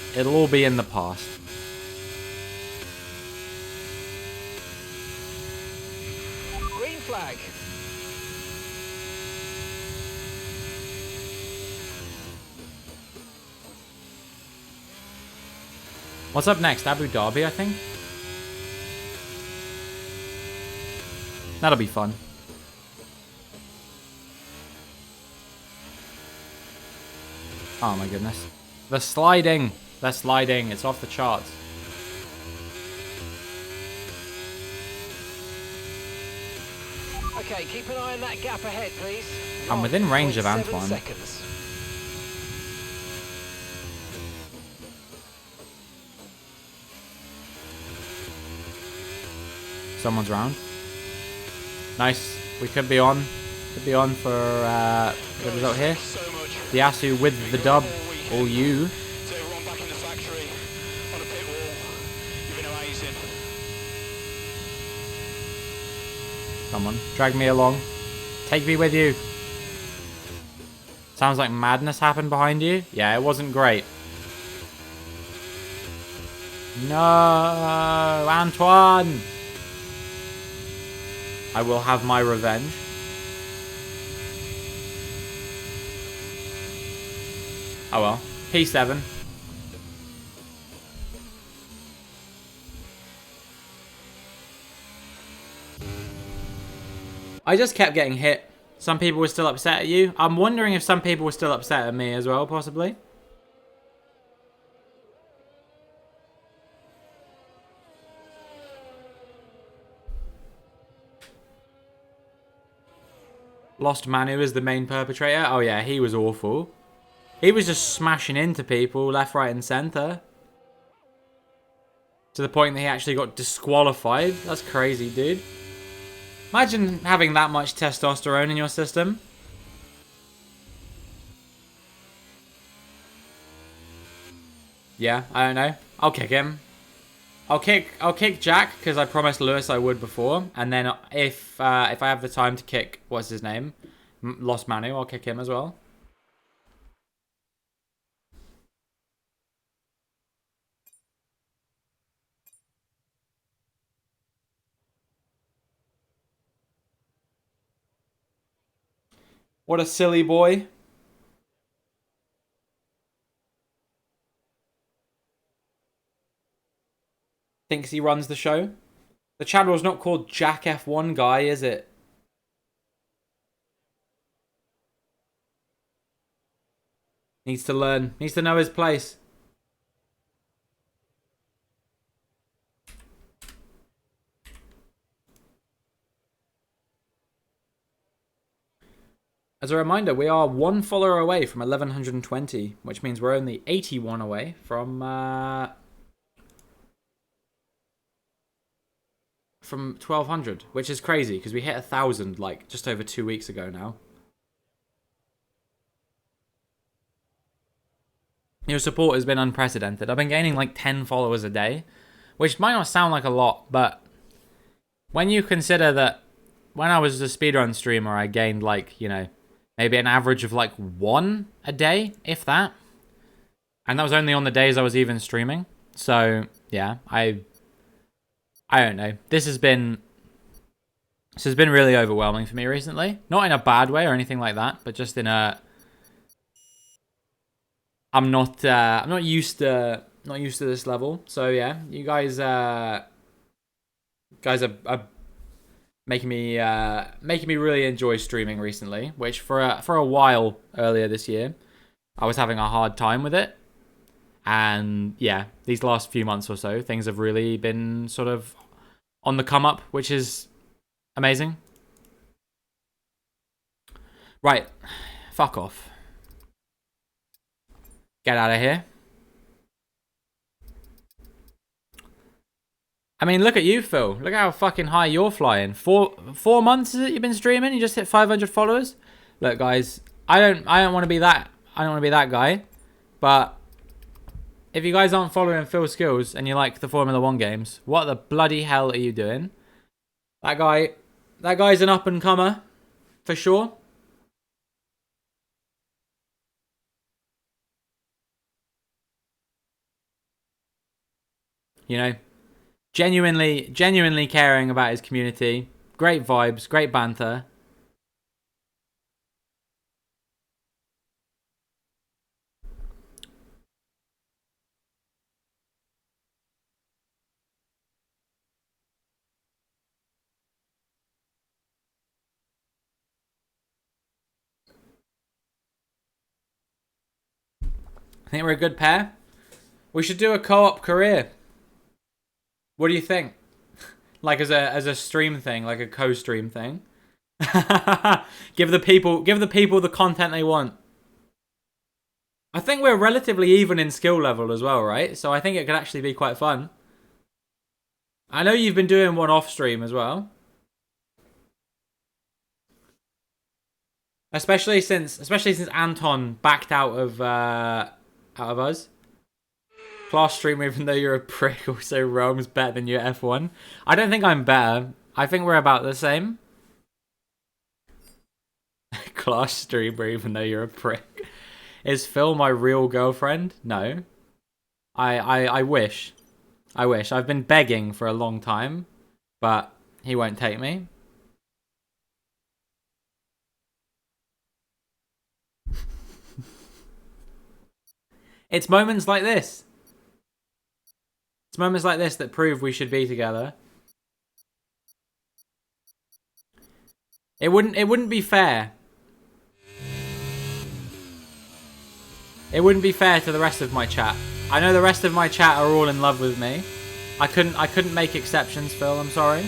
in the past. Green flag. What's up next? Abu Dhabi, I think. That'll be fun. Oh my goodness. The sliding. They're sliding. It's off the charts. Okay, keep an eye on that gap ahead, please. I'm within range of 1.7 Antoine. seconds. Someone's round. Nice. We could be on. Could be on for the result here. So much. The Asu with the dub. All you. To everyone back in the factory on a pit wall. You've been amazing. Come on. Drag me along. Take me with you. Sounds like madness happened behind you. Yeah, it wasn't great. No, Antoine. I will have my revenge. Oh well. P7. I just kept getting hit. Some people were still upset at you. I'm wondering if some people were still upset at me as well, possibly. Lost Manu is the main perpetrator. Oh yeah, he was awful. He was just smashing into people left, right and centre. To the point that he actually got disqualified. That's crazy, dude. Imagine having that much testosterone in your system. Yeah, I don't know. I'll kick him. I'll kick Jack because I promised Lewis I would before, and then if I have the time to kick what's his name, Lost Manu, I'll kick him as well. What a silly boy. Thinks he runs the show. The channel's not called Jack F1 Guy, is it? Needs to learn. Needs to know his place. As a reminder, we are 1 follower away from 1120, which means we're only 81 away from 1200, which is crazy because we hit 1,000 like just over 2 weeks ago now. Your support has been unprecedented. I've been gaining like 10 followers a day, which might not sound like a lot, but when you consider that when I was a speedrun streamer, I gained like, you know, maybe an average of like 1 a day, if that. And that was only on the days I was even streaming. So, yeah, I don't know. This has been really overwhelming for me recently. Not in a bad way or anything like that, but just in a I'm not used to this level. So yeah, you guys are making me really enjoy streaming recently, which for a while earlier this year, I was having a hard time with it. And yeah, these last few months or so, things have really been sort of on the come up, which is amazing. Right, fuck off. Get out of here. I mean, look at you, Phil. Look how fucking high you're flying. Four months is it you've been streaming? You just hit 500 followers. Look, guys, I don't want to be that. I don't want to be that guy. But if you guys aren't following Phil Skills and you like the Formula 1 games, what the bloody hell are you doing? That guy's an up and comer for sure. You know, genuinely caring about his community. Great vibes, great banter. I think we're a good pair. We should do a co-op career. What do you think? Like as a stream thing, like a co-stream thing. Give the people the content they want. I think we're relatively even in skill level as well, right? So I think it could actually be quite fun. I know you've been doing one off stream as well. Especially since Anton backed out of us. Class streamer, even though you're a prick, also roams better than you at F1. I don't think I'm better. I think we're about the same. Class streamer, even though you're a prick. Is Phil my real girlfriend? No. I wish. I wish. I've been begging for a long time, but he won't take me. It's moments like this. It's moments like this that prove we should be together. It wouldn't be fair. It wouldn't be fair to the rest of my chat. I know the rest of my chat are all in love with me. I couldn't make exceptions, Phil, I'm sorry.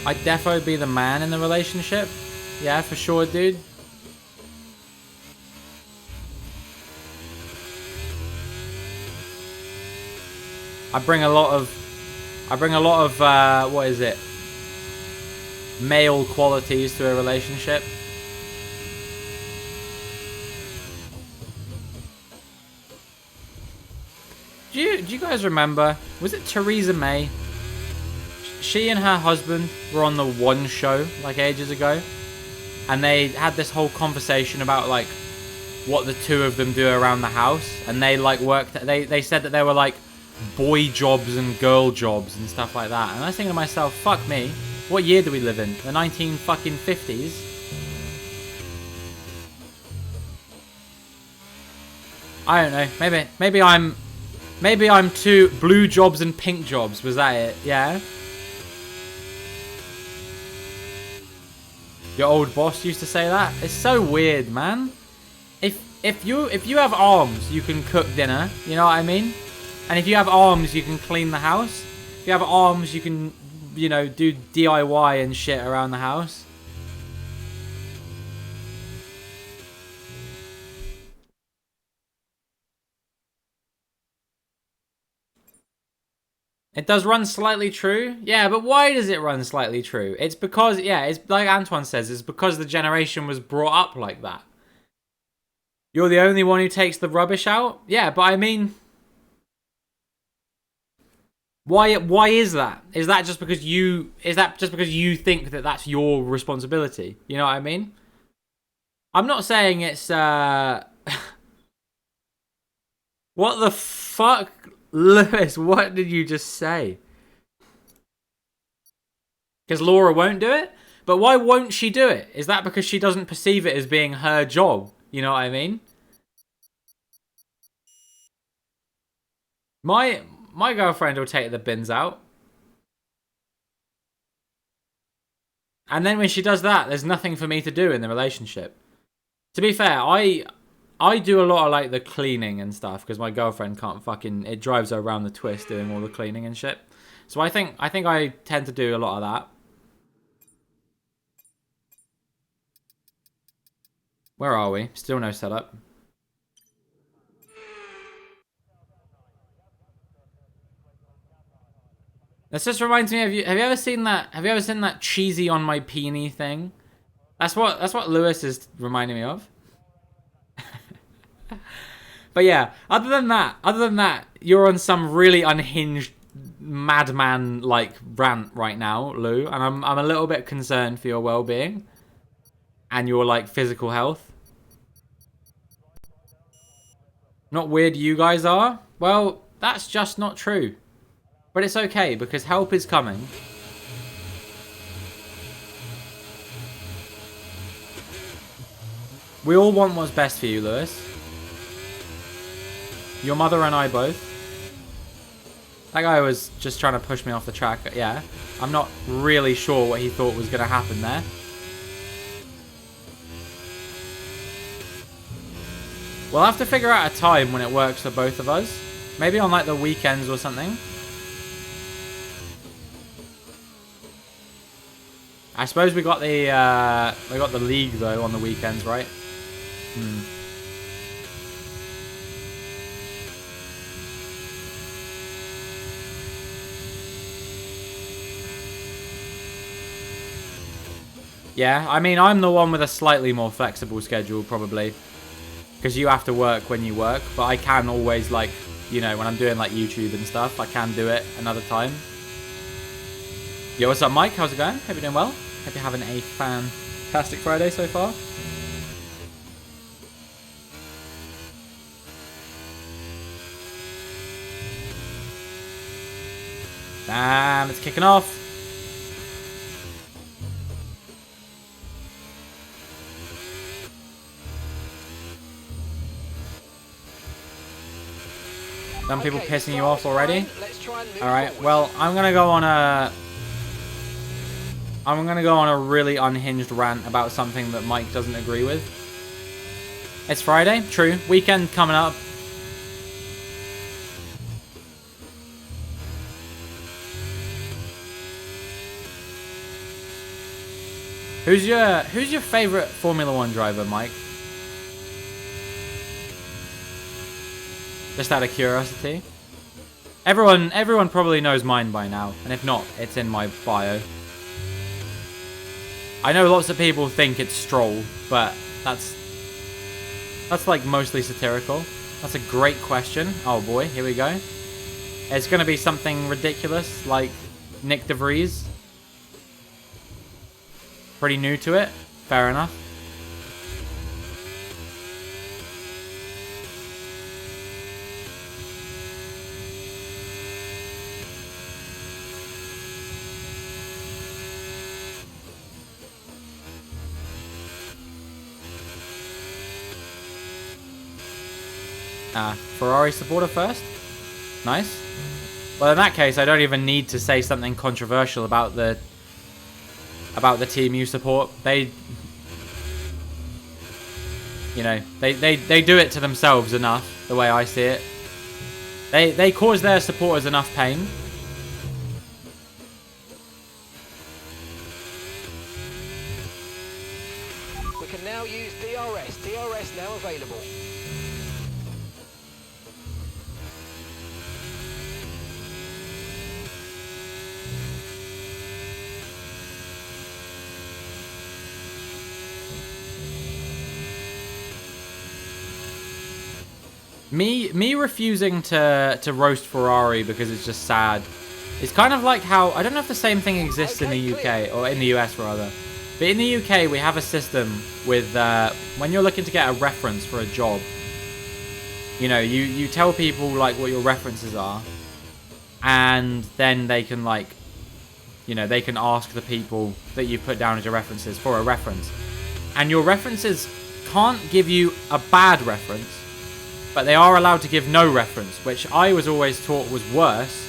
I'd defo be the man in the relationship. Yeah, for sure, dude. I bring a lot of what is it? Male qualities to a relationship. Do you guys remember? Was it Theresa May? She and her husband were on the One show like ages ago, and they had this whole conversation about like what the two of them do around the house, and they like worked. They said that there were like boy jobs and girl jobs and stuff like that, and I was thinking to myself, fuck me, what year do we live in? The 1950s? I don't know. Maybe I'm too blue jobs and pink jobs. Was that it? Yeah. Your old boss used to say that. It's so weird, man. If you have arms, you can cook dinner. You know what I mean? And if you have arms, you can clean the house. If you have arms, you can, you know, do DIY and shit around the house. It does run slightly true. Yeah, but why does it run slightly true? It's because, yeah, it's like Antoine says, it's because the generation was brought up like that. You're the only one who takes the rubbish out? Yeah, but I mean, why is that? Is that just because you think that that's your responsibility? You know what I mean? I'm not saying it's what the fuck? Lewis, what did you just say? Because Laura won't do it? But why won't she do it? Is that because she doesn't perceive it as being her job? You know what I mean? My girlfriend will take the bins out. And then when she does that, there's nothing for me to do in the relationship. To be fair, I do a lot of like the cleaning and stuff because my girlfriend can't fucking, it drives her around the twist doing all the cleaning and shit. So I think I tend to do a lot of that. Where are we? Still no setup. This just reminds me of you. Have you ever seen that? Have you ever seen that cheesy on my peenie thing? That's what Lewis is reminding me of. But yeah, other than that, you're on some really unhinged madman like rant right now, Lou, and I'm a little bit concerned for your well-being and your like physical health. Not weird you guys are? Well, that's just not true. But it's okay because help is coming. We all want what's best for you, Lewis. Your mother and I both. That guy was just trying to push me off the track. Yeah. I'm not really sure what he thought was going to happen there. We'll have to figure out a time when it works for both of us. Maybe on like the weekends or something. I suppose we got the league though on the weekends, right? Yeah, I mean, I'm the one with a slightly more flexible schedule, probably. Because you have to work when you work, but I can always, like, you know, when I'm doing, like, YouTube and stuff, I can do it another time. Yo, what's up, Mike? How's it going? Hope you're doing well. Hope you're having a fantastic Friday so far. Damn, it's kicking off. Some people pissing you off already. All right. Well, I'm gonna go on a really unhinged rant about something that Mike doesn't agree with. It's Friday, true. Weekend coming up. Who's your favorite Formula 1 driver, Mike? Just out of curiosity. Everyone probably knows mine by now, and if not, it's in my bio. I know lots of people think it's Stroll, but that's like mostly satirical. That's a great question. Oh boy, here we go. It's gonna be something ridiculous like Nick De Vries. Pretty new to it. Fair enough. Ferrari supporter first. Nice. Well, in that case, I don't even need to say something controversial about the team you support. They, you know, they do it to themselves enough, the way I see it. They cause their supporters enough pain. We can now use DRS. DRS now available. Me refusing to roast Ferrari because it's just sad. It's kind of like how, I don't know if the same thing exists in the UK, or in the US rather. But in the UK, we have a system with, when you're looking to get a reference for a job, you know, you tell people, like, what your references are, and then they can, like, you know, they can ask the people that you put down as your references for a reference. And your references can't give you a bad reference, but they are allowed to give no reference, which I was always taught was worse,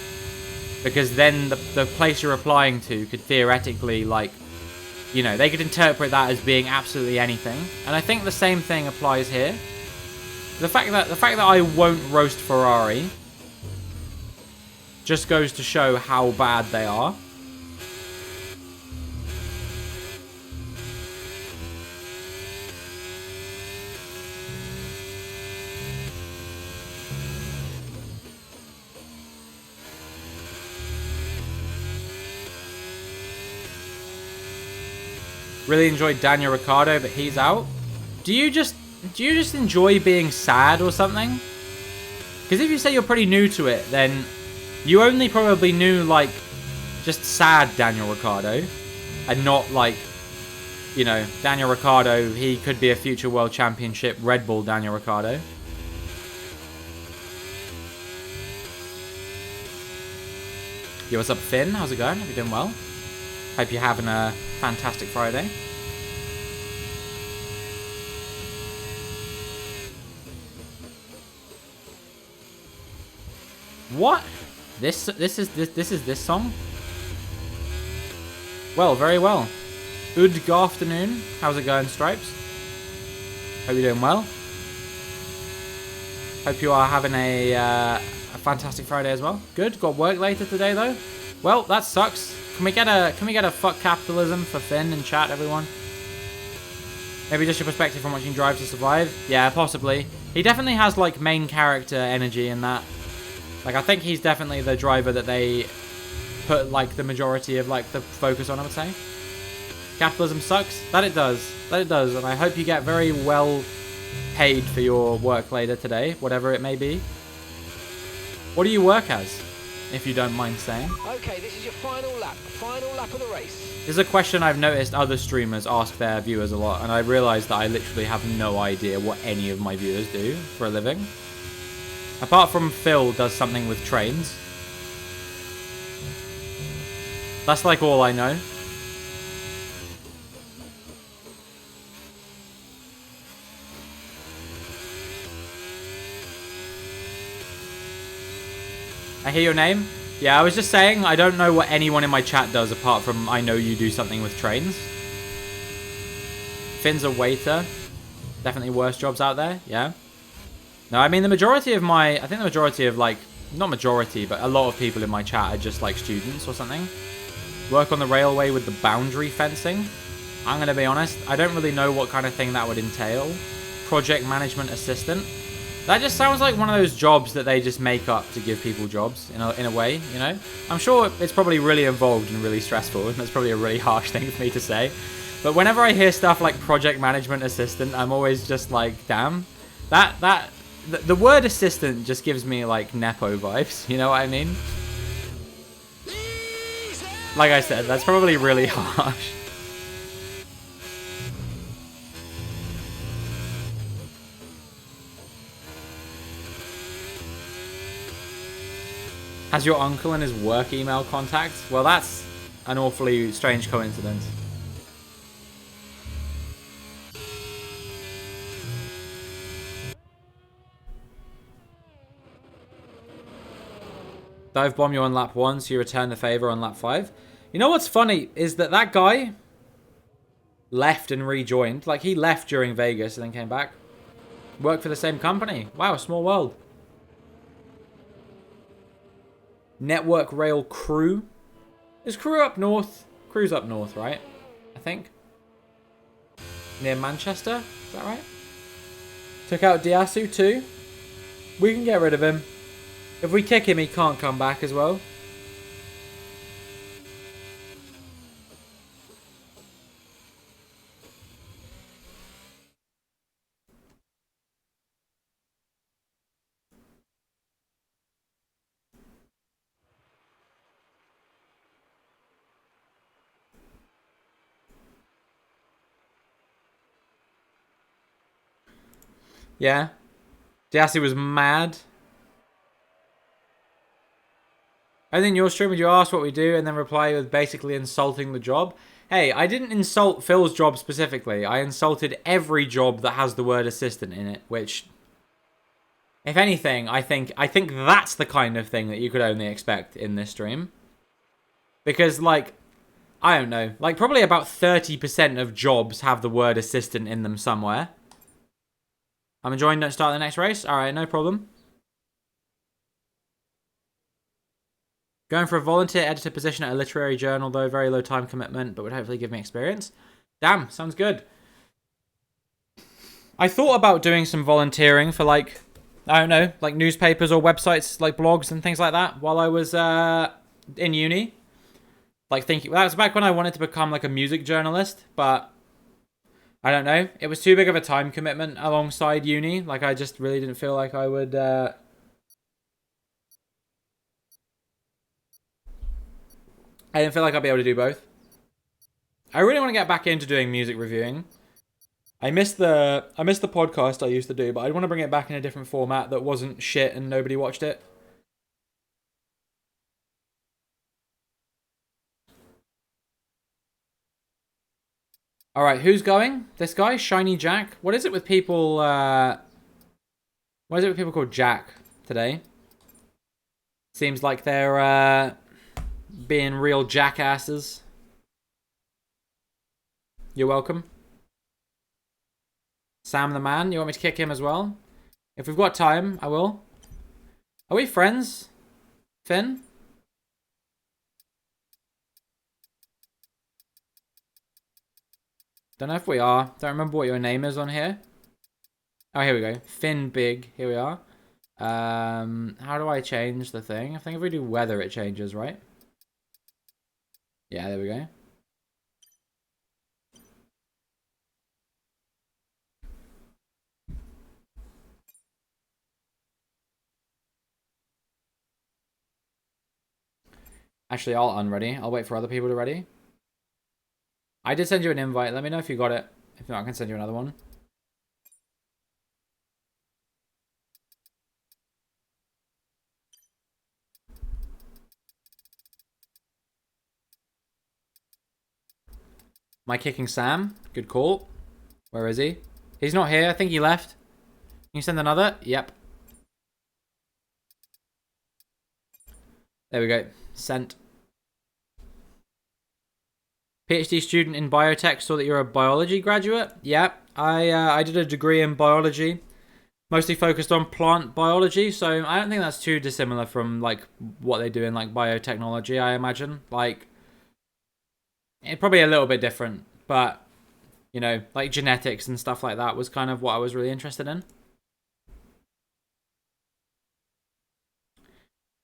because then the place you're applying to could theoretically, like, you know, they could interpret that as being absolutely anything. And I think the same thing applies here. The fact that I won't roast Ferrari just goes to show how bad they are. Really enjoyed Daniel Ricciardo, but he's out. Do you just enjoy being sad or something? Because if you say you're pretty new to it, then you only probably knew, like, just sad Daniel Ricciardo, and not, like, you know, Daniel Ricciardo, he could be a future World Championship Red Bull Daniel Ricciardo. Yo, what's up, Finn? How's it going? Hope you're doing well. Hope you're having a fantastic Friday. What? This is this song? Well, very well. Good afternoon. How's it going, Stripes? Hope you're doing well. Hope you are having a fantastic Friday as well. Good. Got work later today though. Well, that sucks. Can we get a fuck capitalism for Finn in chat, everyone? Maybe just your perspective from watching Drive to Survive. Yeah, possibly. He definitely has like main character energy in that. Like I think he's definitely the driver that they put like the majority of like the focus on, I would say. Capitalism sucks. That it does. That it does. And I hope you get very well paid for your work later today, whatever it may be. What do you work as, if you don't mind saying? Okay, this is your final lap of the race. This is a question I've noticed other streamers ask their viewers a lot, and I realised that I literally have no idea what any of my viewers do for a living. Apart from Phil does something with trains. That's like all I know. I hear your name. Yeah, I was just saying, I don't know what anyone in my chat does apart from I know you do something with trains. Finn's a waiter. Definitely worse jobs out there, yeah. No, I mean, the majority of I think the majority of, like, not majority, but a lot of people in my chat are just, like, students or something. Work on the railway with the boundary fencing. I'm going to be honest, I don't really know what kind of thing that would entail. Project management assistant. That just sounds like one of those jobs that they just make up to give people jobs, in a way, you know? I'm sure it's probably really involved and really stressful, and that's probably a really harsh thing for me to say. But whenever I hear stuff like project management assistant, I'm always just like, damn. The word assistant just gives me, like, Nepo vibes, you know what I mean? Like I said, that's probably really harsh. Has your uncle and his work email contacts? Well, that's an awfully strange coincidence. Dive bomb you on lap 1, so you return the favor on lap 5. You know what's funny is that guy left and rejoined. Like, he left during Vegas and then came back. Worked for the same company. Wow, small world. Network Rail Crew. Is Crew up north? Crew's up north, right? I think. Near Manchester? Is that right? Took out Diasu too. We can get rid of him. If we kick him, he can't come back as well. Yeah. Diasu was mad. I think your stream, would you ask what we do and then reply with basically insulting the job? Hey, I didn't insult Phil's job specifically. I insulted every job that has the word assistant in it, which, if anything, I think that's the kind of thing that you could only expect in this stream. Because, like, I don't know, like probably about 30% of jobs have the word assistant in them somewhere. I'm enjoying Don't Start the next race. All right, no problem. Going for a volunteer editor position at a literary journal, though. Very low time commitment, but would hopefully give me experience. Damn, sounds good. I thought about doing some volunteering for, like, I don't know, like newspapers or websites, like blogs and things like that while I was in uni. Like, thinking, that was back when I wanted to become, like, a music journalist, but I don't know. It was too big of a time commitment alongside uni. Like, I just really didn't feel like I would... I didn't feel like I'd be able to do both. I really want to get back into doing music reviewing. I miss the podcast I used to do, but I want to bring it back in a different format that wasn't shit and nobody watched it. Alright, who's going? This guy, Shiny Jack. What is it with people, what is it with people called Jack today? Seems like they're being real jackasses. You're welcome. Sam the man, you want me to kick him as well? If we've got time, I will. Are we friends, Finn? Don't know if we are. Don't remember what your name is on here. Oh, here we go. Finn Big. Here we are. How do I change the thing? I think if we do weather, it changes, right? Yeah, there we go. Actually, I'll unready. I'll wait for other people to ready. I did send you an invite. Let me know if you got it. If not, I can send you another one. Am I kicking Sam? Good call. Where is he? He's not here. I think he left. Can you send another? Yep. There we go. Sent. PhD student in biotech, saw that you're a biology graduate. Yeah, I did a degree in biology, mostly focused on plant biology. So I don't think that's too dissimilar from like what they do in like biotechnology. I imagine like it's probably a little bit different, but you know, like genetics and stuff like that was kind of what I was really interested in.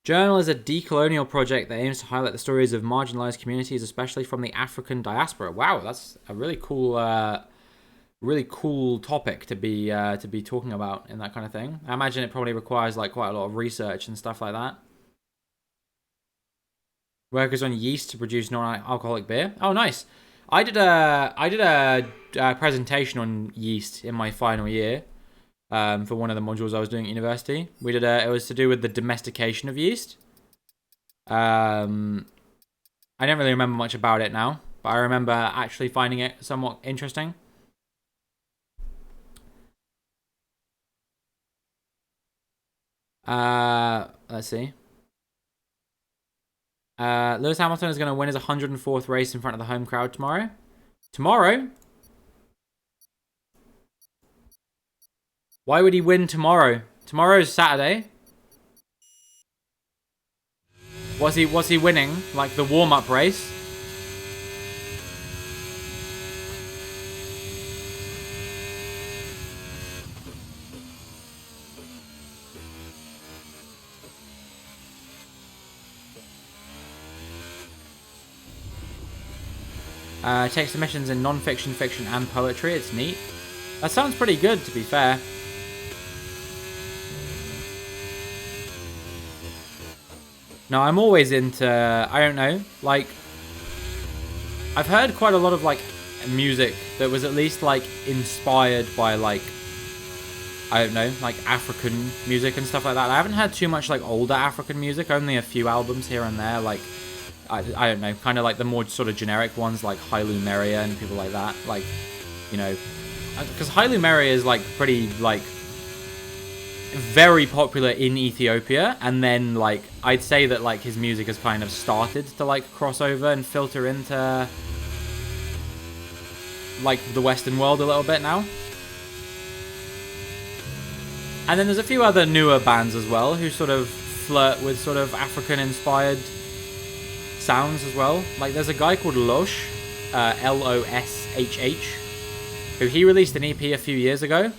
Journal is a decolonial project that aims to highlight the stories of marginalized communities, especially from the African diaspora. Wow, that's a really cool topic to be talking about in that kind of thing. I imagine it probably requires like quite a lot of research and stuff like that. Workers on yeast to produce non-alcoholic beer. Oh, nice. I did a presentation on yeast in my final year. For one of the modules I was doing at university. It was to do with the domestication of yeast. I don't really remember much about it now, but I remember actually finding it somewhat interesting. Let's see. Lewis Hamilton is going to win his 104th race in front of the home crowd tomorrow. Tomorrow? Why would he win tomorrow? Tomorrow's Saturday. Was he winning like the warm-up race? Takes submissions in non-fiction, fiction, and poetry. It's neat. That sounds pretty good, to be fair. No, I'm always into, I don't know, like, I've heard quite a lot of, like, music that was at least, like, inspired by, like, I don't know, like, African music and stuff like that. I haven't heard too much, like, older African music, only a few albums here and there, like, I don't know, kind of like the more sort of generic ones, like Hailu Meria and people like that, like, you know, because Hailu Meria is, like, pretty, like, very popular in Ethiopia, and then like I'd say that like his music has kind of started to like cross over and filter into like the Western world a little bit now. And then there's a few other newer bands as well who sort of flirt with sort of African inspired sounds as well. Like there's a guy called Losh, Loshh, who he released an EP a few years ago,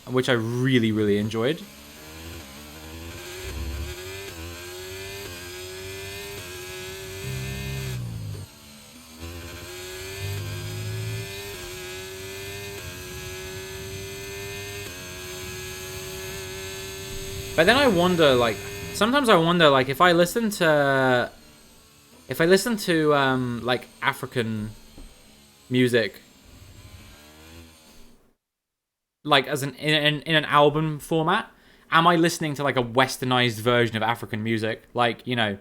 which I really enjoyed. But then I wonder, like, sometimes I wonder, like, if I listen to, like, African music, like, as in an album format, am I listening to, like, a westernized version of African music? Like, you know,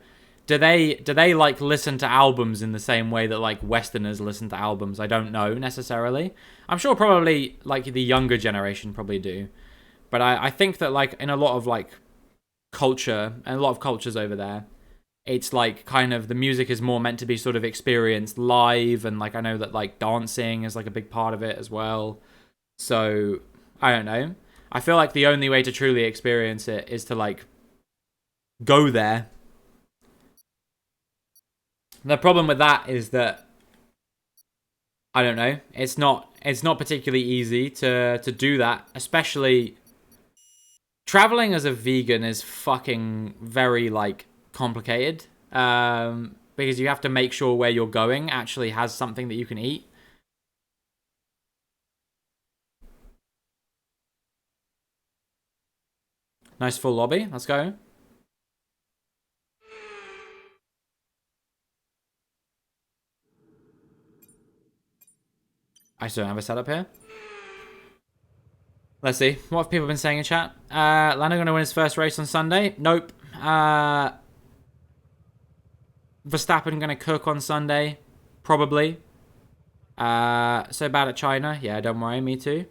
do they, like, listen to albums in the same way that, like, Westerners listen to albums? I don't know, necessarily. I'm sure probably, like, the younger generation probably do. But I think that, like, in a lot of, like, culture, and a lot of cultures over there, it's like kind of the music is more meant to be sort of experienced live, and like I know that like dancing is like a big part of it as well. So I don't know. I feel like the only way to truly experience it is to like go there. The problem with that is that I don't know. It's not particularly easy to do that, especially traveling as a vegan is fucking very like complicated. Because you have to make sure where you're going actually has something that you can eat. Nice full lobby. Let's go. I still don't have a setup here. Let's see. What have people been saying in chat? Lando going to win his first race on Sunday? Nope. Verstappen going to cook on Sunday? Probably. So bad at China? Yeah, don't worry. Me too.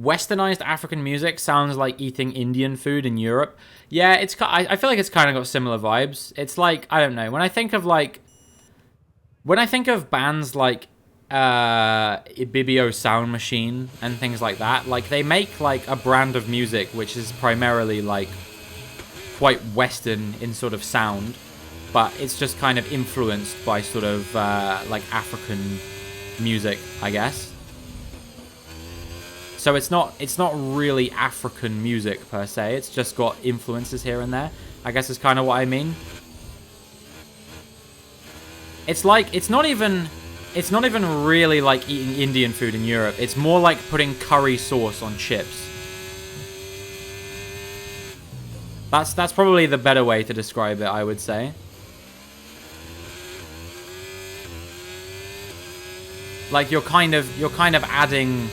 Westernized African music sounds like eating Indian food in Europe. Yeah, I feel like it's kind of got similar vibes. It's like, I don't know. When I think of bands like Ibibio Sound Machine and things like that, like they make like a brand of music which is primarily like quite Western in sort of sound, but it's just kind of influenced by sort of like African music, I guess. So it's not really African music per se. It's just got influences here and there. I guess is kind of what I mean. It's like it's not even really like eating Indian food in Europe. It's more like putting curry sauce on chips. That's probably the better way to describe it, I would say. Like you're kind of adding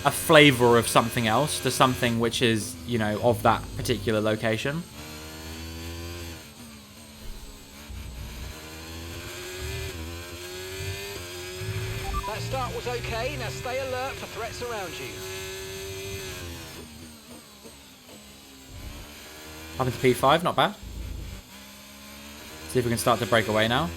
a flavor of something else to something which is, you know, of that particular location. That start was okay. Now stay alert for threats around you. Up into P5, not bad. See if we can start to break away now.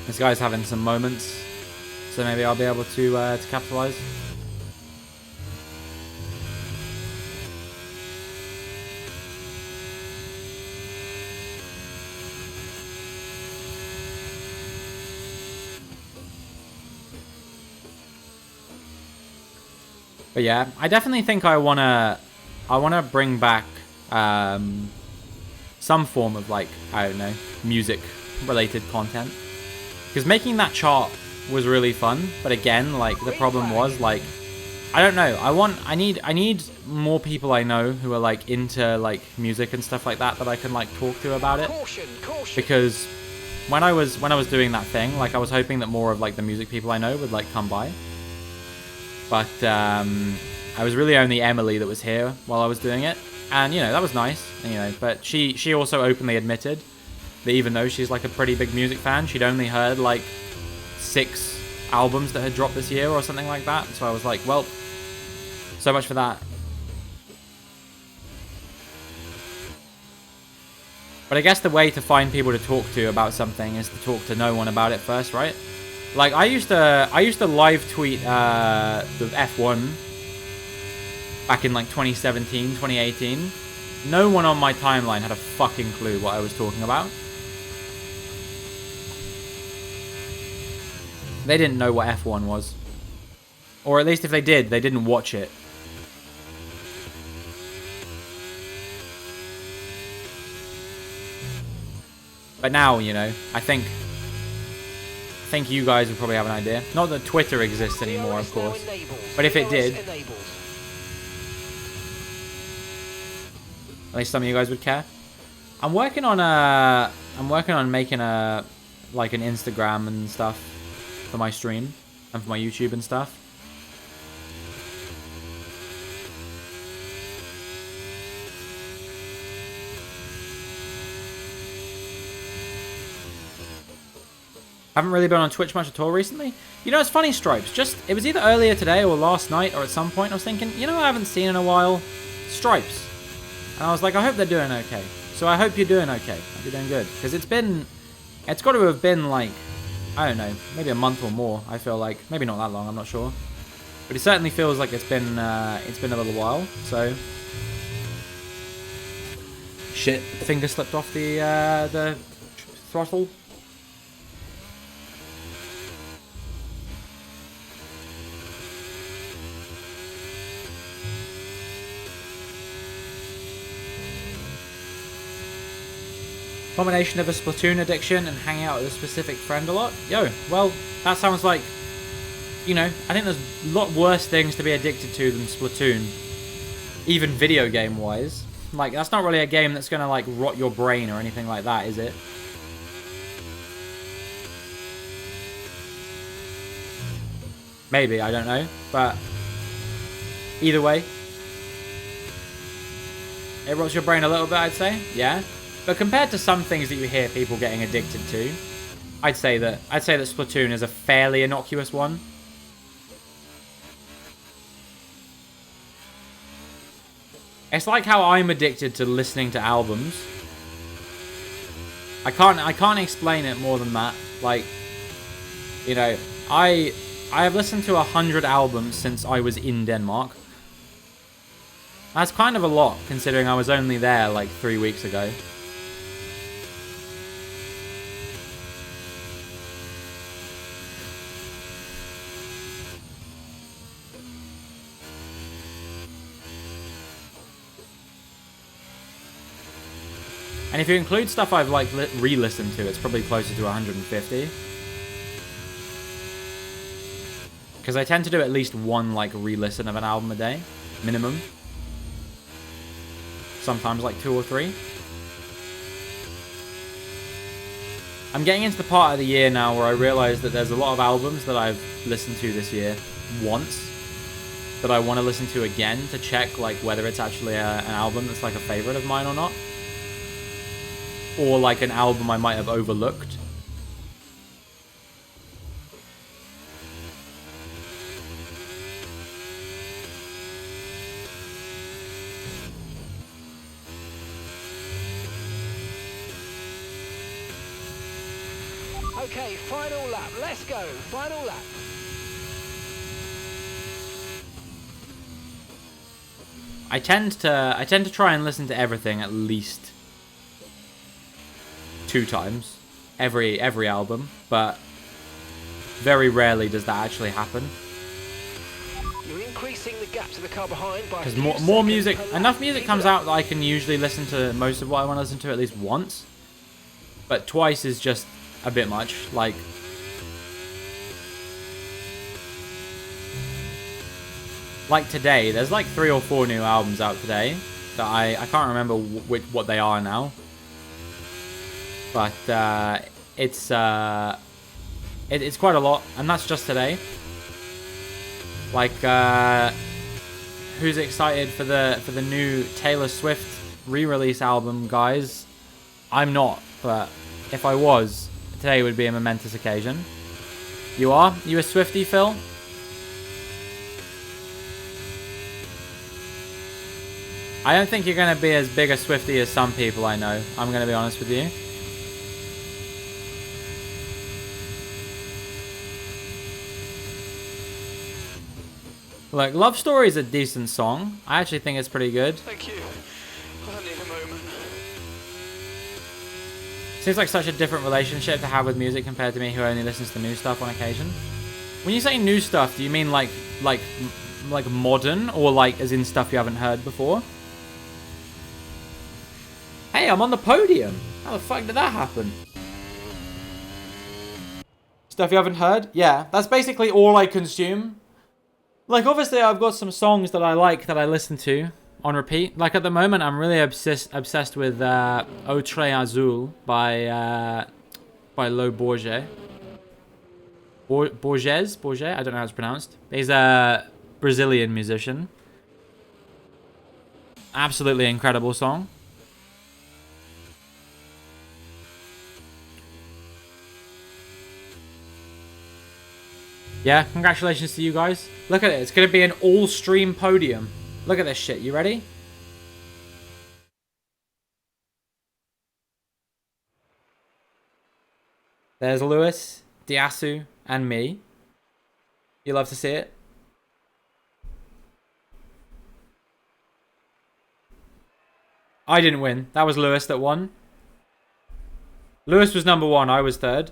This guy's having some moments, so maybe I'll be able to capitalize. But yeah, I definitely think I wanna bring back some form of like, I don't know, music related content. Because making that chart was really fun, but again, like the problem was like, I don't know. I need more people I know who are like into like music and stuff like that I can like talk to about it. Caution. Because when I was doing that thing, like I was hoping that more of like the music people I know would like come by. But I was really only Emily that was here while I was doing it, and you know that was nice, you know. But she also openly admitted that even though she's like a pretty big music fan, she'd only heard like 6 albums that had dropped this year or something like that. So I was like, well, so much for that. But I guess the way to find people to talk to about something is to talk to no one about it first, right? Like I used to live tweet the F1 back in like 2017, 2018. No one on my timeline had a fucking clue what I was talking about. They didn't know what F1 was. Or at least if they did, they didn't watch it. But now, you know, I think you guys will probably have an idea. Not that Twitter exists anymore, of course. But if it did, at least some of you guys would care. I'm working on a I'm working on making a like an Instagram and stuff for my stream and for my YouTube and stuff. Haven't really been on Twitch much at all recently. You know, it's funny, Stripes. It was either earlier today or last night or at some point I was thinking, you know what I haven't seen in a while? Stripes. And I was like, I hope they're doing okay. So I hope you're doing okay. I hope you're doing good. Because it's got to have been like, I don't know, maybe a month or more, I feel like. Maybe not that long, I'm not sure. But it certainly feels like it's been a little while, so... Shit. Finger slipped off the throttle. Combination of a Splatoon addiction and hanging out with a specific friend a lot? Yo, well, that sounds like, you know, I think there's a lot worse things to be addicted to than Splatoon. Even video game-wise. Like, that's not really a game that's gonna, like, rot your brain or anything like that, is it? Maybe, I don't know. But, either way. It rots your brain a little bit, I'd say. Yeah. But compared to some things that you hear people getting addicted to, I'd say that Splatoon is a fairly innocuous one. It's like how I'm addicted to listening to albums. I can't explain it more than that. Like, you know, I have listened to 100 albums since I was in Denmark. That's kind of a lot, considering I was only there like 3 weeks ago. And if you include stuff I've like re-listened to, it's probably closer to 150. Because I tend to do at least one like re-listen of an album a day, minimum. Sometimes like 2 or 3. I'm getting into the part of the year now where I realise that there's a lot of albums that I've listened to this year once that I want to listen to again to check like whether it's actually an album that's like a favourite of mine or not. Or like an album I might have overlooked. Okay, final lap. Let's go. Final lap. I tend to try and listen to everything at least 2 times every album, but very rarely does that actually happen. You're increasing the gap to the car behind by because more music, enough music comes out that I can usually listen to most of what I want to listen to at least once, but twice is just a bit much. Like today, there's like 3 or 4 new albums out today that I can't remember what they are now. But it's quite a lot, and that's just today. Like, who's excited for the new Taylor Swift re-release album, guys? I'm not, but if I was, today would be a momentous occasion. You are? You a Swiftie, Phil? I don't think you're going to be as big a Swiftie as some people I know. I'm going to be honest with you. Look, Love Story is a decent song. I actually think it's pretty good. Thank you. I need a moment. Seems like such a different relationship to have with music compared to me, who only listens to new stuff on occasion. When you say new stuff, do you mean like modern, or like as in stuff you haven't heard before? Hey, I'm on the podium. How the fuck did that happen? Stuff you haven't heard? Yeah, that's basically all I consume. Like, obviously, I've got some songs that I like that I listen to. on repeat. Like at the moment, I'm really obsessed with Outre Azul by Lo Borges. Borges? I don't know how it's pronounced. He's a Brazilian musician. Absolutely incredible song. Yeah, congratulations to you guys. Look at it. It's going to be an all-stream podium. Look at this shit. You ready? There's Lewis, Diasu, and me. You love to see it. I didn't win. That was Lewis that won. Lewis was number 1. I was 3rd.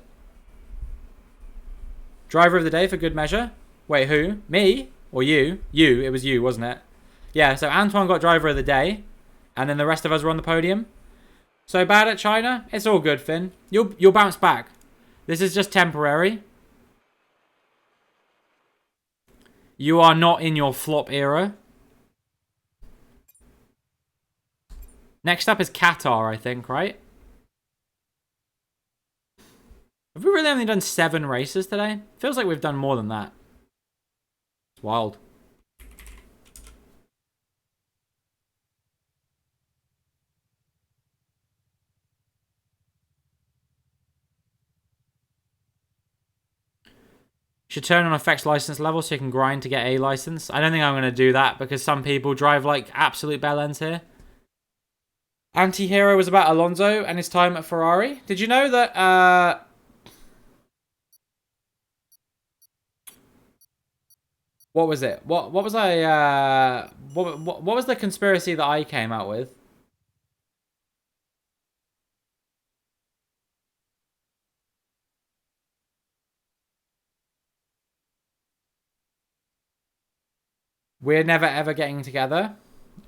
Driver of the day for good measure. Wait, who? Me? Or you? You. It was you, wasn't it? Yeah, so Antoine got driver of the day. And then the rest of us were on the podium. So bad at China? It's all good, Finn. You'll bounce back. This is just temporary. You are not in your flop era. Next up is Qatar, I think, right? Have we really only done 7 races today? Feels like we've done more than that. It's wild. Should turn on effects license level so you can grind to get a license. I don't think I'm going to do that because some people drive like absolute bellends here. Anti-hero was about Alonso and his time at Ferrari. Did you know that what was it? What was I what was the conspiracy that I came out with? We're never ever getting together.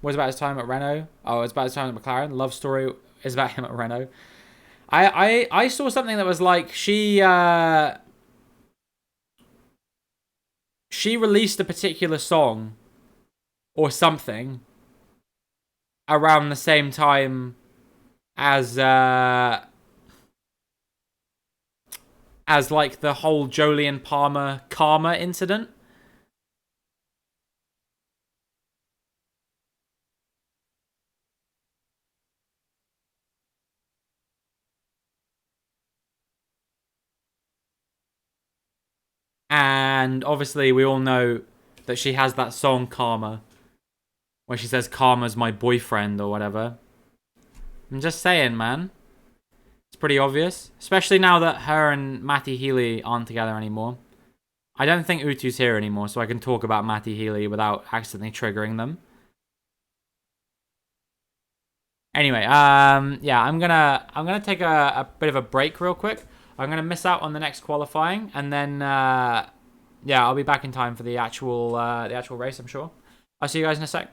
Was about his time at Renault. Oh, it's about his time at McLaren. Love story is about him at Renault. I saw something that was like she released a particular song or something around the same time as like the whole Jolyon Palmer karma incident. And obviously we all know that she has that song Karma where she says Karma's my boyfriend or whatever. I'm just saying, man. It's pretty obvious. Especially now that her and Matty Healy aren't together anymore. I don't think Utu's here anymore, so I can talk about Matty Healy without accidentally triggering them. Anyway, yeah, I'm gonna take a bit of a break real quick. I'm gonna miss out on the next qualifying, and then yeah, I'll be back in time for the actual race, I'm sure. I'll see you guys in a sec.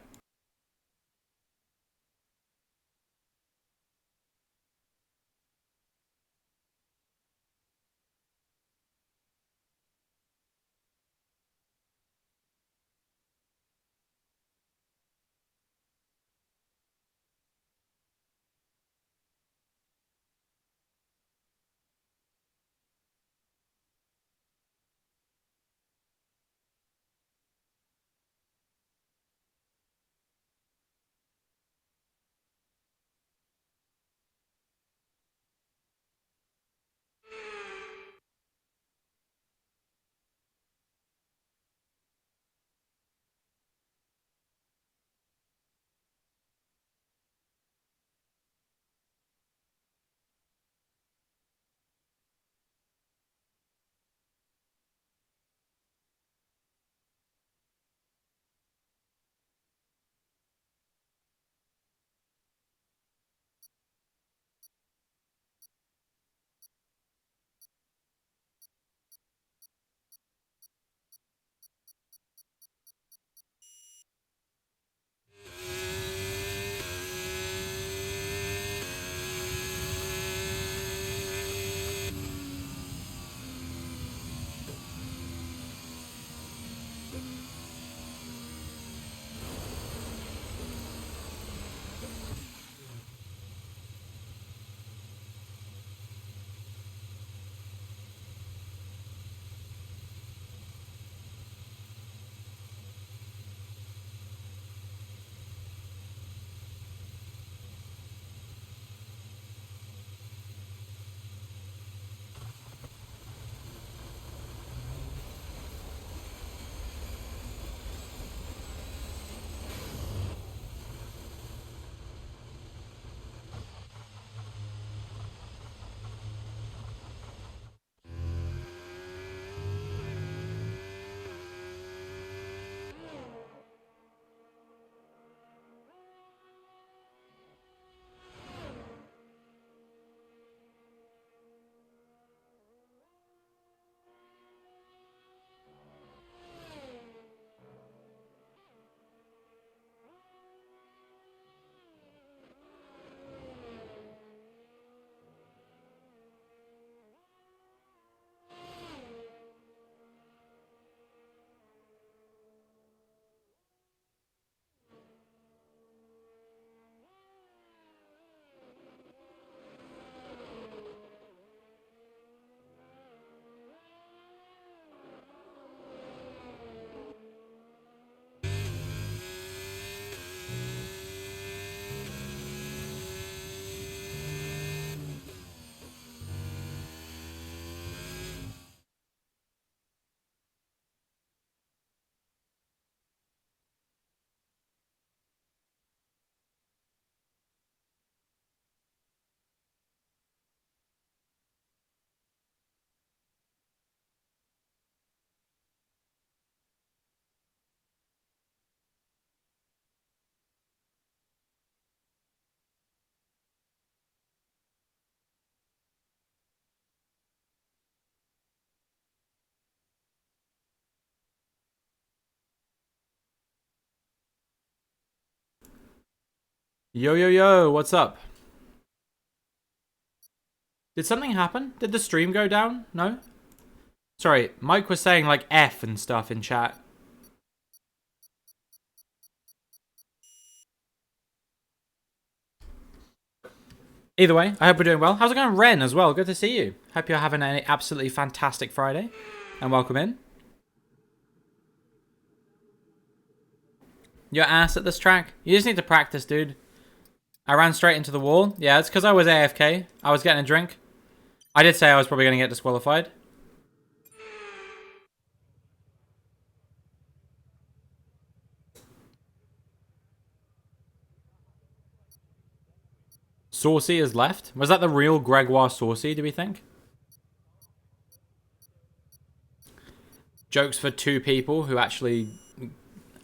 Yo, yo, yo, what's up? Did something happen? Did the stream go down? No? Sorry, Mike was saying like F and stuff in chat. Either way, I hope we're doing well. How's it going, Ren, as well? Good to see you. Hope you're having an absolutely fantastic Friday. And welcome in. Your ass at this track? You just need to practice, dude. I ran straight into the wall. Yeah, it's because I was AFK. I was getting a drink. I did say I was probably going to get disqualified. Saucy is left. Was that the real Gregoire Saucy, do we think? Jokes for two people who actually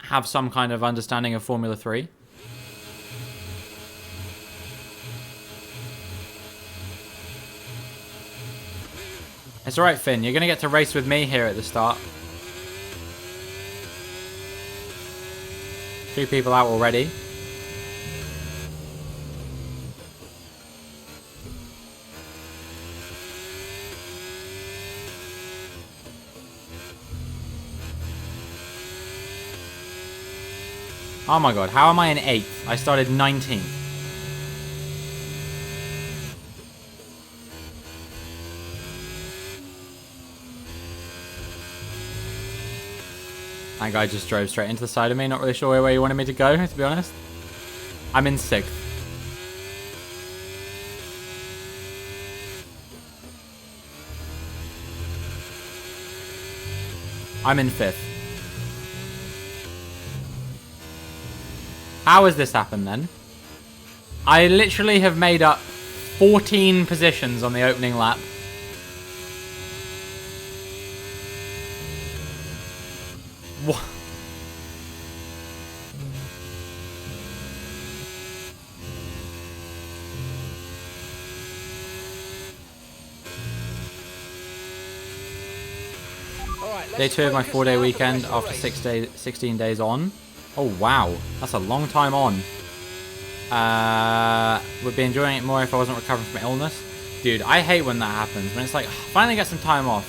have some kind of understanding of Formula 3. It's alright, Finn. You're going to get to race with me here at the start. 2 people out already. Oh my god, how am I in 8th? I started 19th. That guy just drove straight into the side of me. Not really sure where he wanted me to go, to be honest. I'm in 6th. I'm in 5th. How has this happened then? I literally have made up 14 positions on the opening lap. What? Day 2 of my 4-day weekend after 16 days on. Oh wow, that's a long time on. Would be enjoying it more if I wasn't recovering from illness. Dude, I hate when that happens. When it's like, finally get some time off,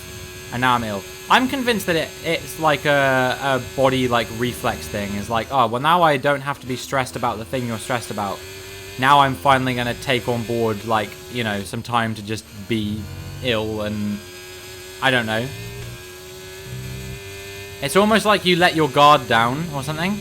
and now I'm ill. I'm convinced that it's like a body like reflex thing. It's like, oh, well now I don't have to be stressed about the thing you're stressed about. Now I'm finally going to take on board, like, you know, some time to just be ill and... I don't know. It's almost like you let your guard down or something.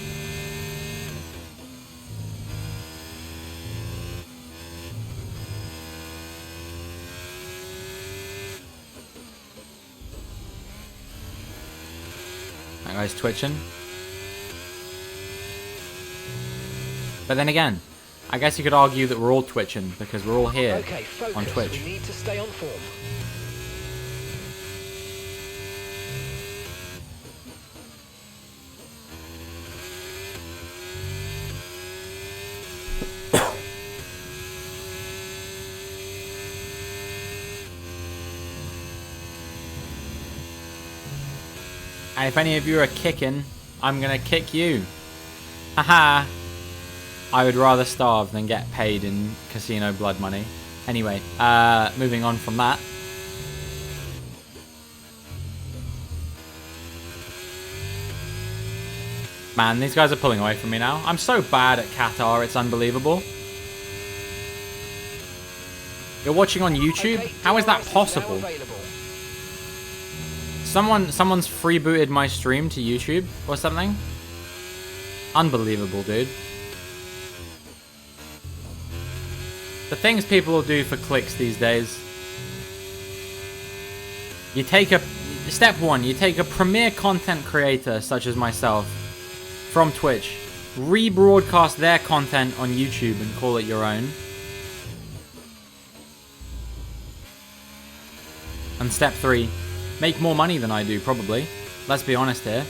That guy's twitching. But then again, I guess you could argue that we're all twitching because we're all here on Twitch. We need to stay on form. And if any of you are kicking, I'm gonna kick you. Haha. I would rather starve than get paid in casino blood money. Anyway, moving on from that. Man, these guys are pulling away from me now. I'm so bad at Qatar, it's unbelievable. You're watching on YouTube? How is that possible? Someone's freebooted my stream to YouTube or something? Unbelievable, dude. The things people will do for clicks these days. You take a... Step 1, you take a premier content creator such as myself from Twitch, rebroadcast their content on YouTube and call it your own. And step 3, make more money than I do, probably. Let's be honest here.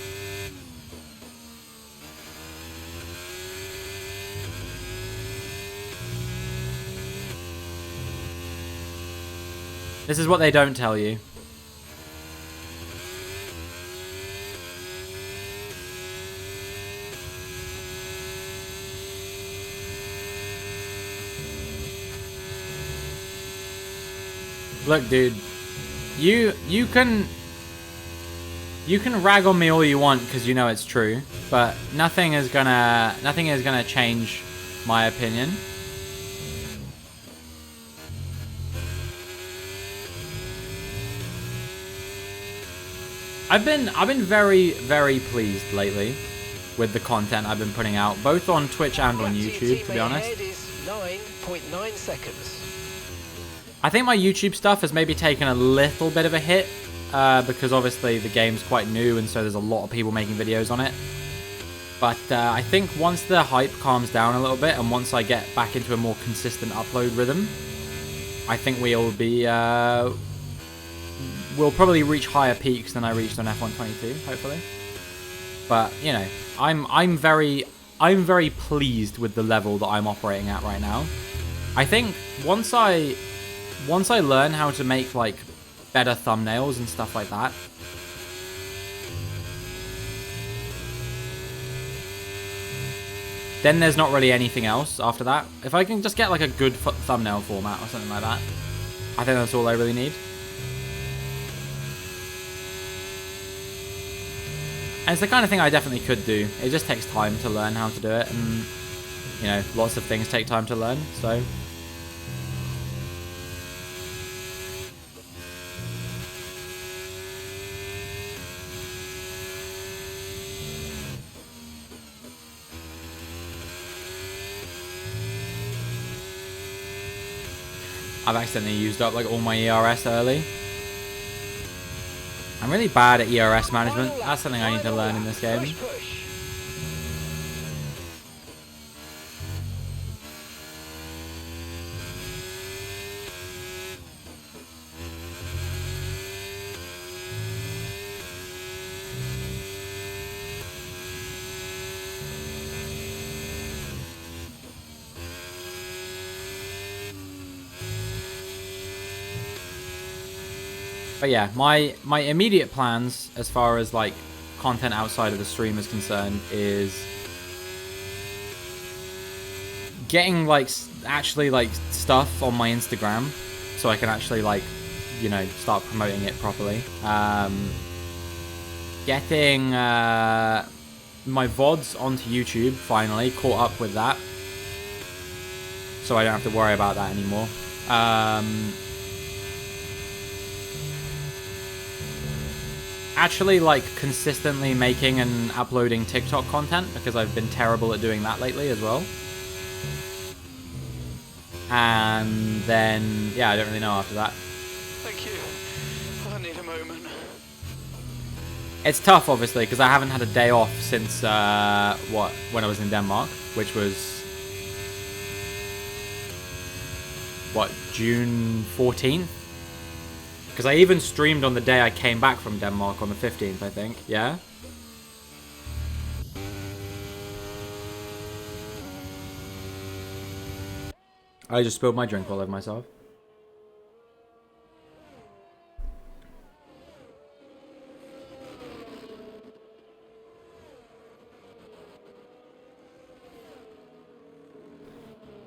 This is what they don't tell you. Look, dude, you can rag on me all you want because you know it's true, but nothing is gonna change my opinion. I've been very, very pleased lately with the content I've been putting out, both on Twitch and on YouTube, to be honest. 9.9 seconds. I think my YouTube stuff has maybe taken a little bit of a hit, because obviously the game's quite new and so there's a lot of people making videos on it. But I think once the hype calms down a little bit and once I get back into a more consistent upload rhythm, I think we'll be... we'll probably reach higher peaks than I reached on F122, hopefully. But, you know, I'm very pleased with the level that I'm operating at right now. I think once I learn how to make like better thumbnails and stuff like that, then there's not really anything else after that. If I can just get like a good thumbnail format or something like that, I think that's all I really need. And it's the kind of thing I definitely could do. It just takes time to learn how to do it, and you know, lots of things take time to learn, so I've accidentally used up like all my ERS early. I'm really bad at ERS management. That's something I need to learn in this game. But yeah, my immediate plans as far as like content outside of the stream is concerned is getting like actually like stuff on my Instagram so I can actually like, you know, start promoting it properly. Getting my VODs onto YouTube finally, caught up with that, so I don't have to worry about that anymore. Actually like consistently making and uploading TikTok content, because I've been terrible at doing that lately as well. And then yeah, I don't really know after that. Thank you. I need a moment. It's tough obviously because I haven't had a day off since when I was in Denmark, which was June 14th. Because I even streamed on the day I came back from Denmark on the 15th, I think. Yeah? I just spilled my drink all over myself.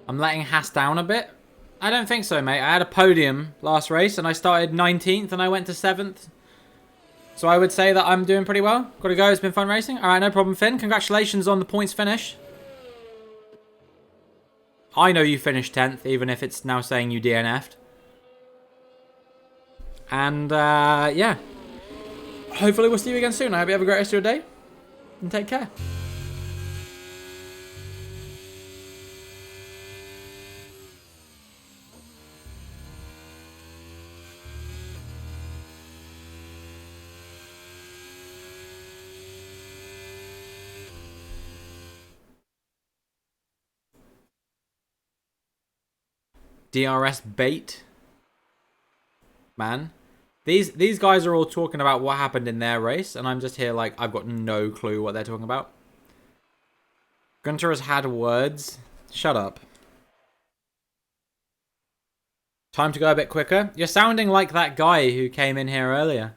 I'm letting Haas down a bit. I don't think so, mate. I had a podium last race and I started 19th and I went to 7th. So I would say that I'm doing pretty well. Gotta go. It's been fun racing. Alright, no problem, Finn. Congratulations on the points finish. I know you finished 10th, even if it's now saying you DNF'd. And, yeah. Hopefully we'll see you again soon. I hope you have a great rest of your day. And take care. DRS bait. Man. These guys are all talking about what happened in their race, and I'm just here like, I've got no clue what they're talking about. Gunter has had words. Shut up. Time to go a bit quicker. You're sounding like that guy who came in here earlier.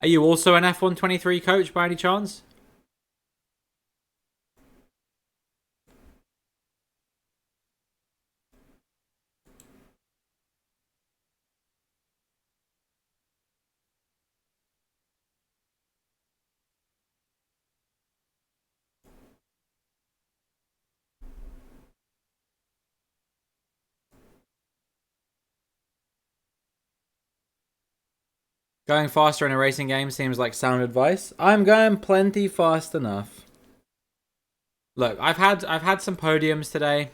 Are you also an F123 coach by any chance? Going faster in a racing game seems like sound advice. I'm going plenty fast enough. Look, I've had some podiums today.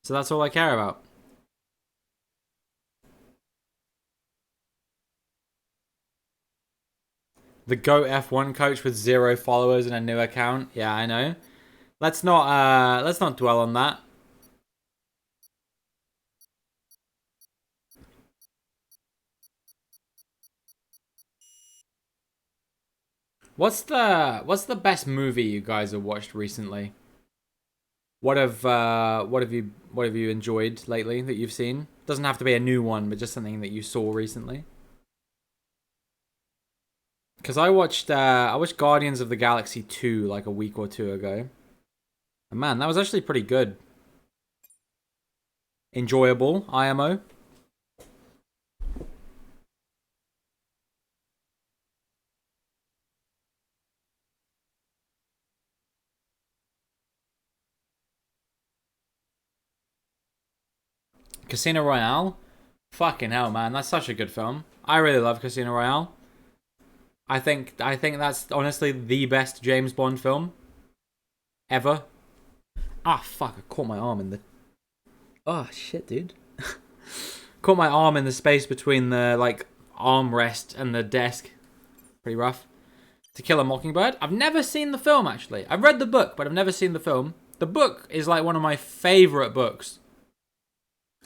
So that's all I care about. The GOAT F1 coach with 0 followers and a new account. Yeah, I know. Let's not dwell on that. What's the best movie you guys have watched recently? What have you enjoyed lately that you've seen? Doesn't have to be a new one, but just something that you saw recently. Because I watched Guardians of the Galaxy 2 like a week or two ago. And man, that was actually pretty good. Enjoyable, IMO. Casino Royale? Fucking hell, man. That's such a good film. I really love Casino Royale. I think that's honestly the best James Bond film ever. Ah, fuck. I caught my arm in the... Oh, shit, dude. Caught my arm in the space between the, like, armrest and the desk. Pretty rough. To Kill a Mockingbird? I've never seen the film, actually. I've read the book, but I've never seen the film. The book is, like, one of my favourite books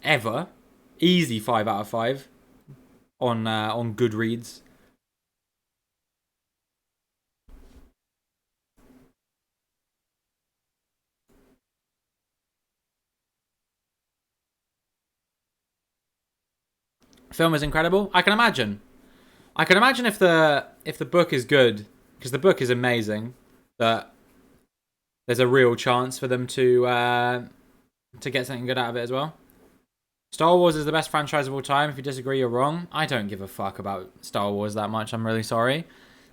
ever. Easy 5 out of 5 on Goodreads. Film is incredible. I can imagine. I can imagine if the book is good, because the book is amazing, that there's a real chance for them to get something good out of it as well. Star Wars is the best franchise of all time. If you disagree, you're wrong. I don't give a fuck about Star Wars that much. I'm really sorry.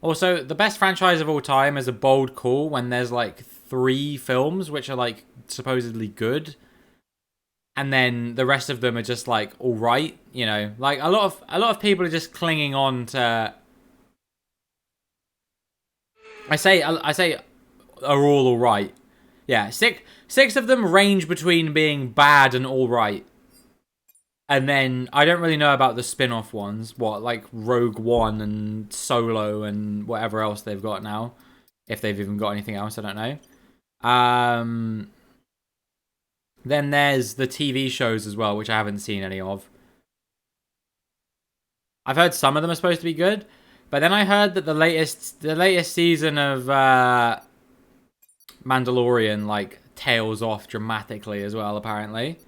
Also, the best franchise of all time is a bold call when there's like 3 films which are like supposedly good, and then the rest of them are just like all right. You know, like a lot of people are just clinging on to. I say are all right. Yeah, six of them range between being bad and all right. And then I don't really know about the spin-off ones. What, like Rogue One and Solo and whatever else they've got now. If they've even got anything else, I don't know. Then there's the TV shows as well, which I haven't seen any of. I've heard some of them are supposed to be good, but then I heard that the latest season of Mandalorian like tails off dramatically as well, apparently.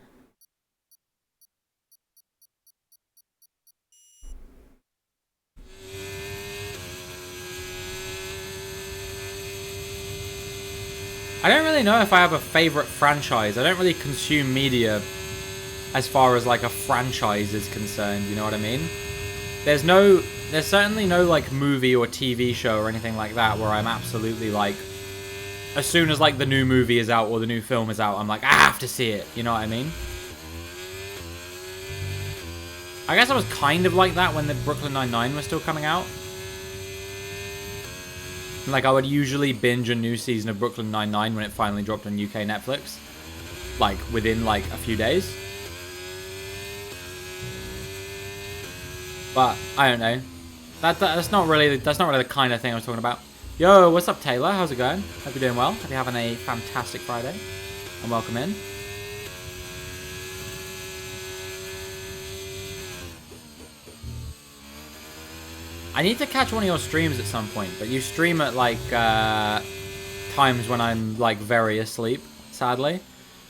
I don't really know if I have a favorite franchise. I don't really consume media as far as like a franchise is concerned, you know what I mean? There's certainly no like movie or TV show or anything like that where I'm absolutely like, as soon as like the new movie is out or the new film is out, I'm like, I have to see it, you know what I mean? I guess I was kind of like that when the Brooklyn Nine-Nine was still coming out. Like, I would usually binge a new season of Brooklyn Nine-Nine when it finally dropped on UK Netflix. Like, within, like, a few days. But, I don't know. That's not really the kind of thing I was talking about. Yo, what's up, Taylor? How's it going? Hope you're doing well. Hope you're having a fantastic Friday. And welcome in. I need to catch one of your streams at some point, but you stream at like times when I'm like very asleep, sadly.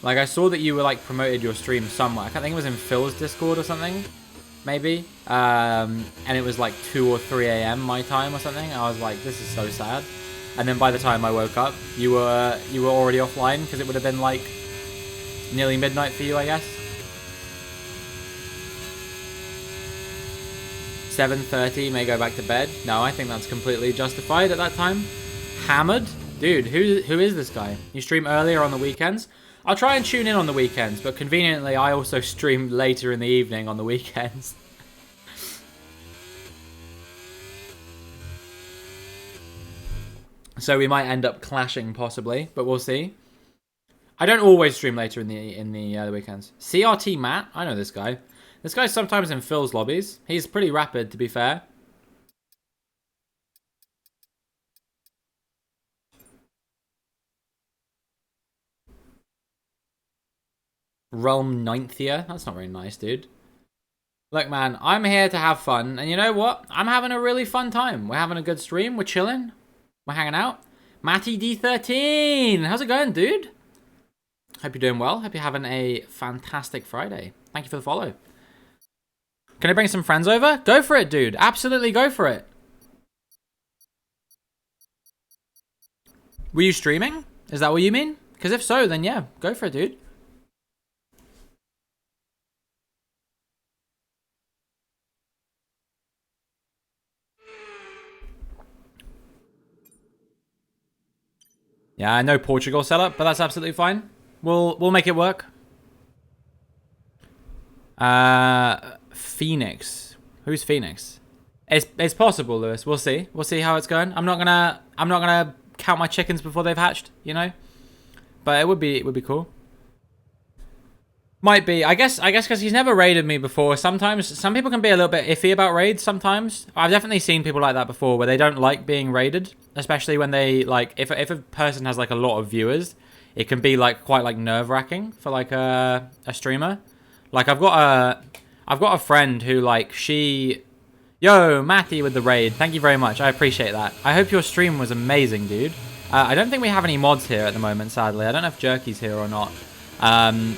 Like I saw that you were like promoted your stream somewhere. I think it was in Phil's Discord or something, maybe. And it was like 2 or 3 a.m. my time or something. I was like, this is so sad. And then by the time I woke up, you were already offline because it would have been like nearly midnight for you, I guess. 7:30, may go back to bed. No, I think that's completely justified at that time. Hammered? Dude, who is this guy? You stream earlier on the weekends? I'll try and tune in on the weekends, but conveniently I also stream later in the evening on the weekends. So we might end up clashing possibly, but we'll see. I don't always stream later in the weekends. CRT Matt, I know this guy. This guy's sometimes in Phil's lobbies. He's pretty rapid, to be fair. Realm 9th. That's not very nice, dude. Look, man, I'm here to have fun. And you know what? I'm having a really fun time. We're having a good stream. We're chilling. We're hanging out. Matty D13. How's it going, dude? Hope you're doing well. Hope you're having a fantastic Friday. Thank you for the follow. Can I bring some friends over? Go for it, dude. Absolutely go for it. Were you streaming? Is that what you mean? Because if so, then yeah, go for it, dude. Yeah, I know Portugal setup, but that's absolutely fine. We'll make it work. Phoenix. Who's Phoenix? It's possible, Lewis. We'll see. We'll see how it's going. I'm not gonna count my chickens before they've hatched, you know? But it would be cool. Might be. I guess because he's never raided me before. Sometimes some people can be a little bit iffy about raids sometimes. I've definitely seen people like that before where they don't like being raided, especially when they like if a person has like a lot of viewers, it can be like quite like nerve-wracking for like a streamer. Like I've got a friend who like yo, Matty with the raid. Thank you very much. I appreciate that. I hope your stream was amazing, dude. I don't think we have any mods here at the moment, sadly. I don't know if Jerky's here or not.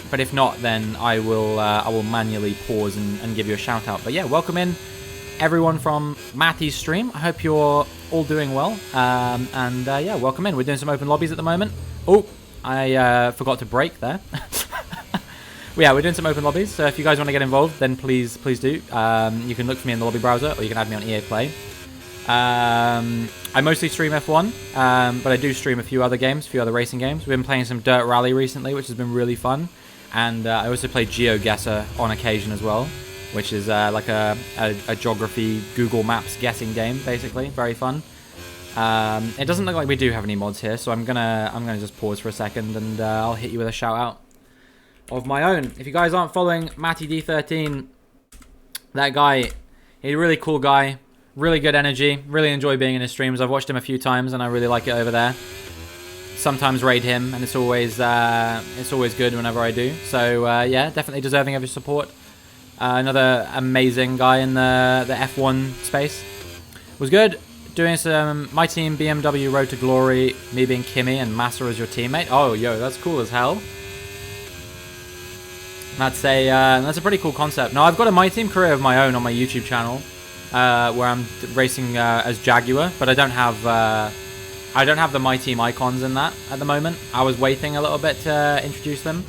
But if not, then I will manually pause and give you a shout out. But yeah, welcome in everyone from Matty's stream. I hope you're all doing well. Yeah, welcome in. We're doing some open lobbies at the moment. Oh, I forgot to break there. Yeah, we're doing some open lobbies. So if you guys want to get involved, then please do. You can look for me in the lobby browser, or you can add me on EA Play. I mostly stream F1, but I do stream a few other games, a few other racing games. We've been playing some Dirt Rally recently, which has been really fun. And I also play GeoGuessr on occasion as well, which is like a geography Google Maps guessing game, basically. Very fun. It doesn't look like we do have any mods here, so I'm gonna just pause for a second, and I'll hit you with a shout out of my own. If you guys aren't following Matty D13, that guy, he's a really cool guy. Really good energy. Really enjoy being in his streams. I've watched him a few times and I really like it over there. Sometimes raid him and it's always good whenever I do. So yeah, definitely deserving of your support. Another amazing guy in the F1 space. Was good. Doing some My Team BMW Road to Glory, me being Kimmy and Massa as your teammate. Oh, yo, that's cool as hell. That's a pretty cool concept. Now I've got a My Team career of my own on my YouTube channel. Where I'm racing as Jaguar, but I don't have the My Team icons in that at the moment. I was waiting a little bit to introduce them,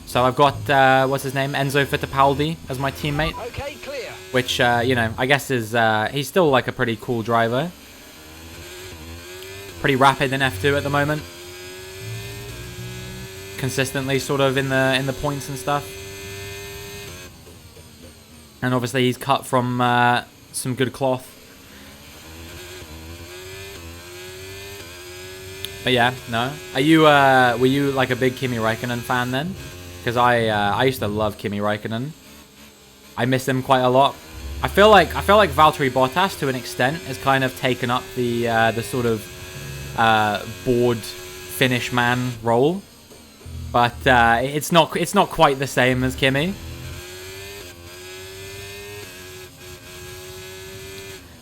so I've got what's his name, Enzo Fittipaldi as my teammate. Okay, clear. Which you know, I guess is he's still like a pretty cool driver, pretty rapid in F2 at the moment, consistently sort of in the points and stuff, and obviously he's cut from some good cloth. But yeah, no. Are you were you like a big Kimi Räikkönen fan then? Because I used to love Kimi Räikkönen. I miss him quite a lot. I feel like Valtteri Bottas to an extent has kind of taken up the sort of bored finish man role, but it's not quite the same as Kimi.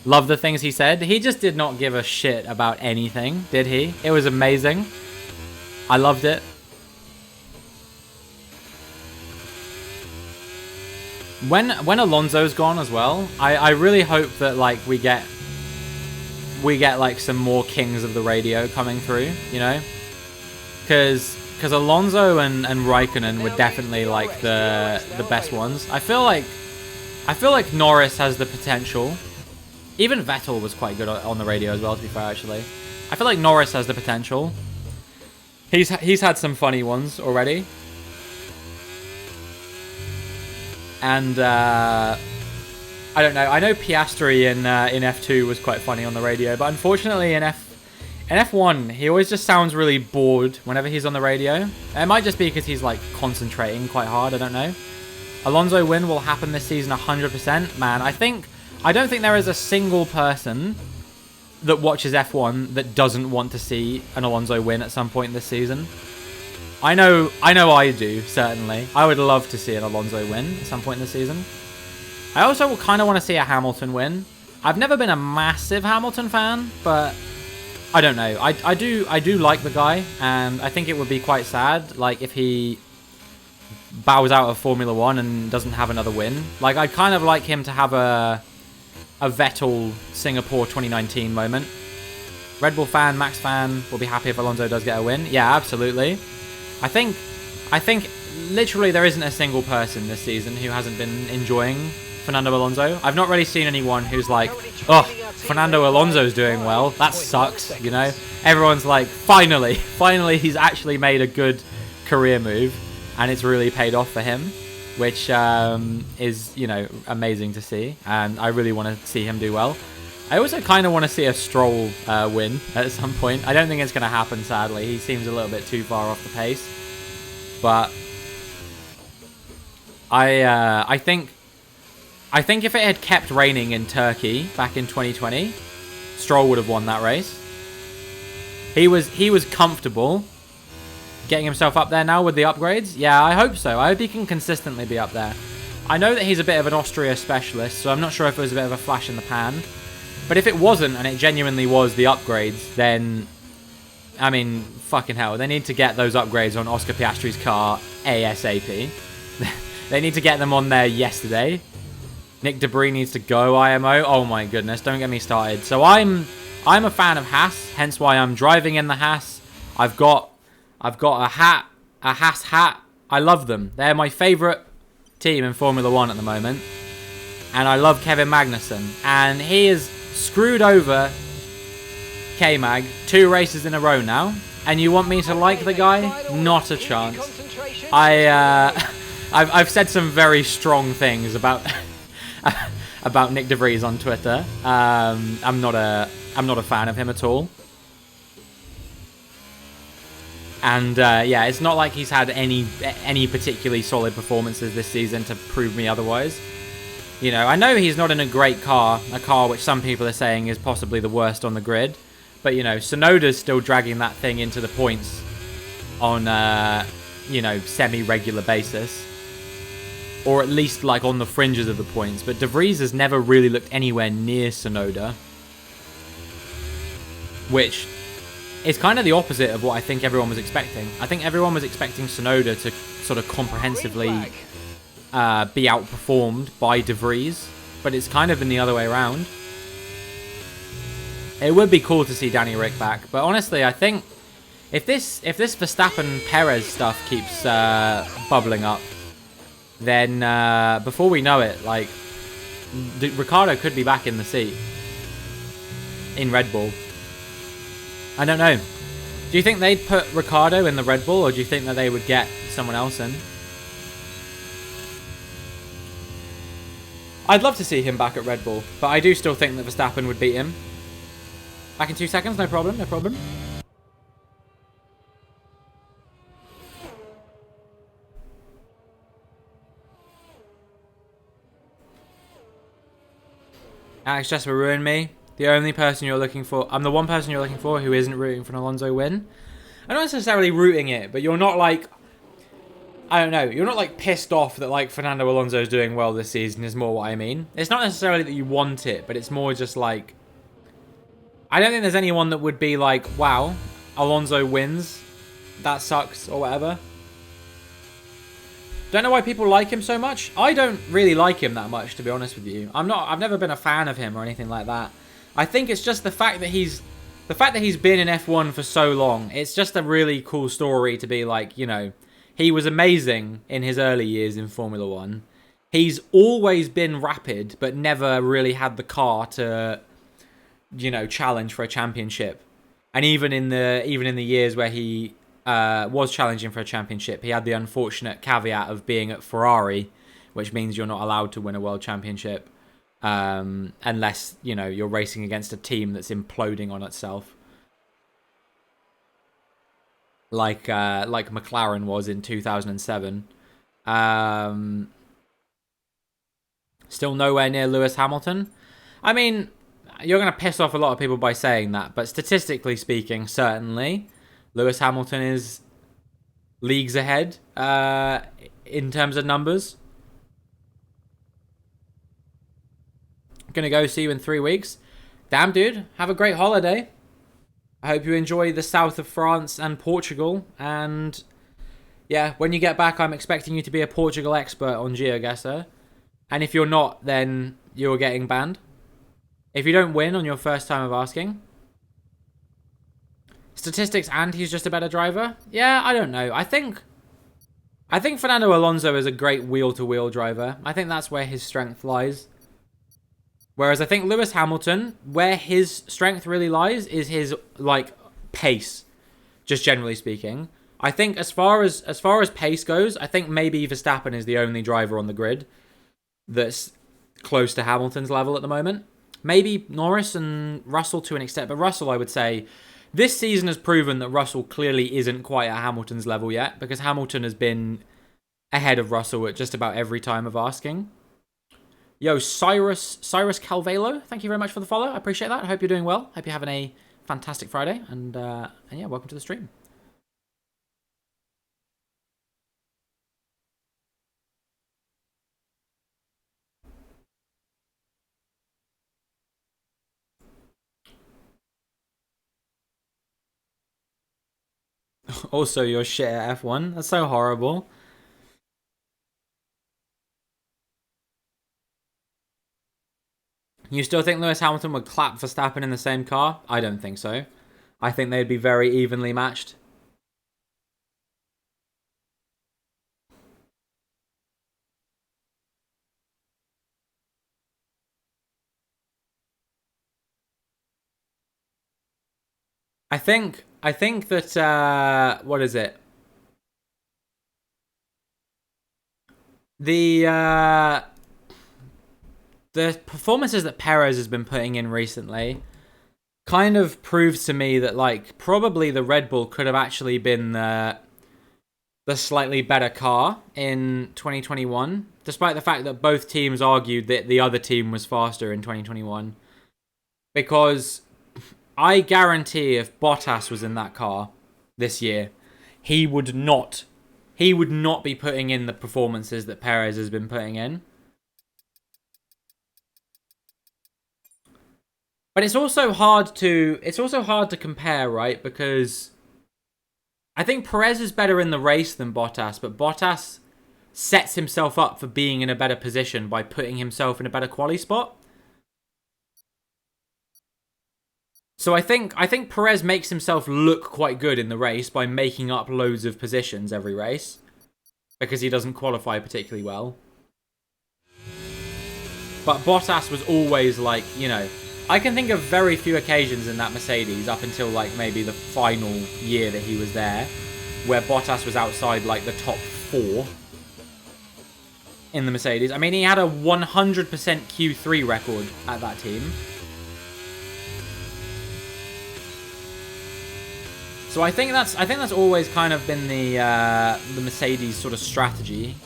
Love the things he said. He just did not give a shit about anything, did he? It was amazing. I loved it. When Alonso's gone as well, I really hope that like we get like some more kings of the radio coming through, you know? Because Alonso and Raikkonen were definitely like the best ones. I feel like Norris has the potential. Even Vettel was quite good on the radio as well, to be fair, actually. I feel like Norris has the potential. He's had some funny ones already. And, I don't know. I know Piastri in F2 was quite funny on the radio, but unfortunately in In F1, he always just sounds really bored whenever he's on the radio. It might just be because he's like concentrating quite hard, I don't know. Alonso win will happen this season 100%. Man, I don't think there is a single person that watches F1 that doesn't want to see an Alonso win at some point this season. I know I do, certainly. I would love to see an Alonso win at some point this season. I also kind of want to see a Hamilton win. I've never been a massive Hamilton fan, but I don't know. I do like the guy, and I think it would be quite sad, like, if he bows out of Formula 1 and doesn't have another win. Like, I'd kind of like him to have a Vettel Singapore 2019 moment. Red Bull fan, Max fan will be happy if Alonso does get a win. Yeah, absolutely. I think literally there isn't a single person this season who hasn't been enjoying Fernando Alonso. I've not really seen anyone who's like, oh, Fernando Alonso's doing well. That sucks, you know? Everyone's like, finally he's actually made a good career move, and it's really paid off for him, which is, you know, amazing to see, and I really want to see him do well. I also kind of want to see a Stroll win at some point. I don't think it's going to happen, sadly. He seems a little bit too far off the pace. But I think if it had kept raining in Turkey back in 2020, Stroll would have won that race. He was comfortable getting himself up there now with the upgrades. Yeah, I hope so. I hope he can consistently be up there. I know that he's a bit of an Austria specialist, so I'm not sure if it was a bit of a flash in the pan. But if it wasn't, and it genuinely was the upgrades, then, I mean, fucking hell. They need to get those upgrades on Oscar Piastri's car ASAP. They need to get them on there yesterday. Nick Debris needs to go, IMO. Oh my goodness, don't get me started. So I'm a fan of Haas, hence why I'm driving in the Haas. I've got a Haas hat. I love them. They're my favourite team in Formula 1 at the moment. And I love Kevin Magnussen. And he is screwed over K-Mag 2 races in a row now, and you want me to like the guy? Not a chance. I've said some very strong things about about Nick DeVries on Twitter. I'm not a fan of him at all, and yeah, it's not like he's had any particularly solid performances this season to prove me otherwise. You know, I know he's not in a great car, a car which some people are saying is possibly the worst on the grid. But, you know, Tsunoda's still dragging that thing into the points on, you know, semi-regular basis. Or at least, like, on the fringes of the points. But De Vries has never really looked anywhere near Tsunoda. Which is kind of the opposite of what I think everyone was expecting. I think everyone was expecting Tsunoda to sort of comprehensively be outperformed by De Vries, but it's kind of been the other way around. It would be cool to see Danny Rick back, but honestly, I think if this Verstappen-Perez stuff keeps bubbling up, then before we know it, like, Ricciardo could be back in the seat in Red Bull. I don't know. Do you think they'd put Ricciardo in the Red Bull, or do you think that they would get someone else in? I'd love to see him back at Red Bull, but I do still think that Verstappen would beat him. Back in 2 seconds, no problem, no problem. Alex Jesper ruined me. The only person you're looking for... I'm the one person you're looking for who isn't rooting for an Alonso win. I'm not necessarily rooting it, but you're not like... I don't know. You're not like pissed off that like Fernando Alonso is doing well this season is more what I mean. It's not necessarily that you want it, but it's more just like... I don't think there's anyone that would be like, wow, Alonso wins. That sucks or whatever. Don't know why people like him so much. I don't really like him that much, to be honest with you. I've never been a fan of him or anything like that. I think it's just the fact that he's been in F1 for so long. It's just a really cool story to be like, you know, he was amazing in his early years in Formula 1. He's always been rapid, but never really had the car to, you know, challenge for a championship. And even in the years where he was challenging for a championship, he had the unfortunate caveat of being at Ferrari, which means you're not allowed to win a world championship unless, you know, you're racing against a team that's imploding on itself. like McLaren was in 2007. Um, Still nowhere near Lewis Hamilton. I mean, you're going to piss off a lot of people by saying that, but statistically speaking, certainly, Lewis Hamilton is leagues ahead in terms of numbers. Gonna go see you in 3 weeks. Damn, dude, have a great holiday. I hope you enjoy the south of France and Portugal. And yeah, when you get back, I'm expecting you to be a Portugal expert on GeoGuessr. And if you're not, then you're getting banned. If you don't win on your first time of asking. Statistics and he's just a better driver? Yeah, I don't know. I think Fernando Alonso is a great wheel-to-wheel driver. I think that's where his strength lies. Whereas I think Lewis Hamilton, where his strength really lies, is his like pace, just generally speaking. I think as far as pace goes, I think maybe Verstappen is the only driver on the grid that's close to Hamilton's level at the moment. Maybe Norris and Russell to an extent, but Russell, I would say, this season has proven that Russell clearly isn't quite at Hamilton's level yet, because Hamilton has been ahead of Russell at just about every time of asking. Yo, Cyrus Calvelo, thank you very much for the follow. I appreciate that. I hope you're doing well. Hope you're having a fantastic Friday. And yeah, welcome to the stream. Also, you're shit at F1. That's so horrible. You still think Lewis Hamilton would clap Verstappen in the same car? I don't think so. I think they'd be very evenly matched. I think that what is it? The performances that Perez has been putting in recently kind of proves to me that like probably the Red Bull could have actually been the slightly better car in 2021, despite the fact that both teams argued that the other team was faster in 2021. Because I guarantee if Bottas was in that car this year, he would not be putting in the performances that Perez has been putting in. But it's also hard to compare, right? Because I think Perez is better in the race than Bottas, but Bottas sets himself up for being in a better position by putting himself in a better quali spot. So I think Perez makes himself look quite good in the race by making up loads of positions every race, because he doesn't qualify particularly well. But Bottas was always like, you know, I can think of very few occasions in that Mercedes up until like maybe the final year that he was there where Bottas was outside like the top 4 in the Mercedes. I mean, he had a 100% Q3 record at that team. So I think that's always kind of been the Mercedes sort of strategy,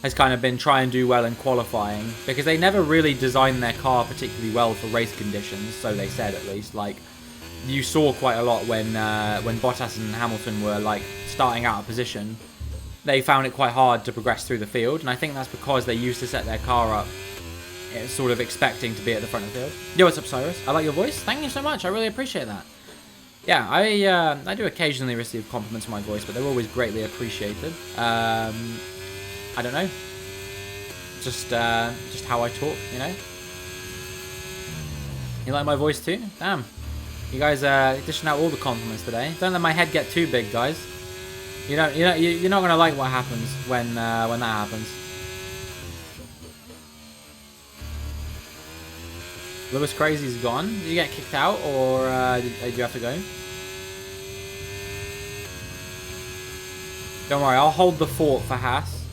has kind of been try and do well in qualifying, because they never really designed their car particularly well for race conditions, so they said at least. Like, you saw quite a lot when Bottas and Hamilton were like starting out of position, they found it quite hard to progress through the field, and I think that's because they used to set their car up sort of expecting to be at the front of the field. Yo, what's up, Cyrus? I like your voice. Thank you so much. I really appreciate that. Yeah, I do occasionally receive compliments on my voice, but they're always greatly appreciated. I don't know. Just how I talk, you know. You like my voice too? Damn. You guys dishing out all the compliments today. Don't let my head get too big, guys. You're not gonna like what happens when that happens. Lewis Crazy's gone. Did you get kicked out, or did you have to go? Don't worry, I'll hold the fort for Haas.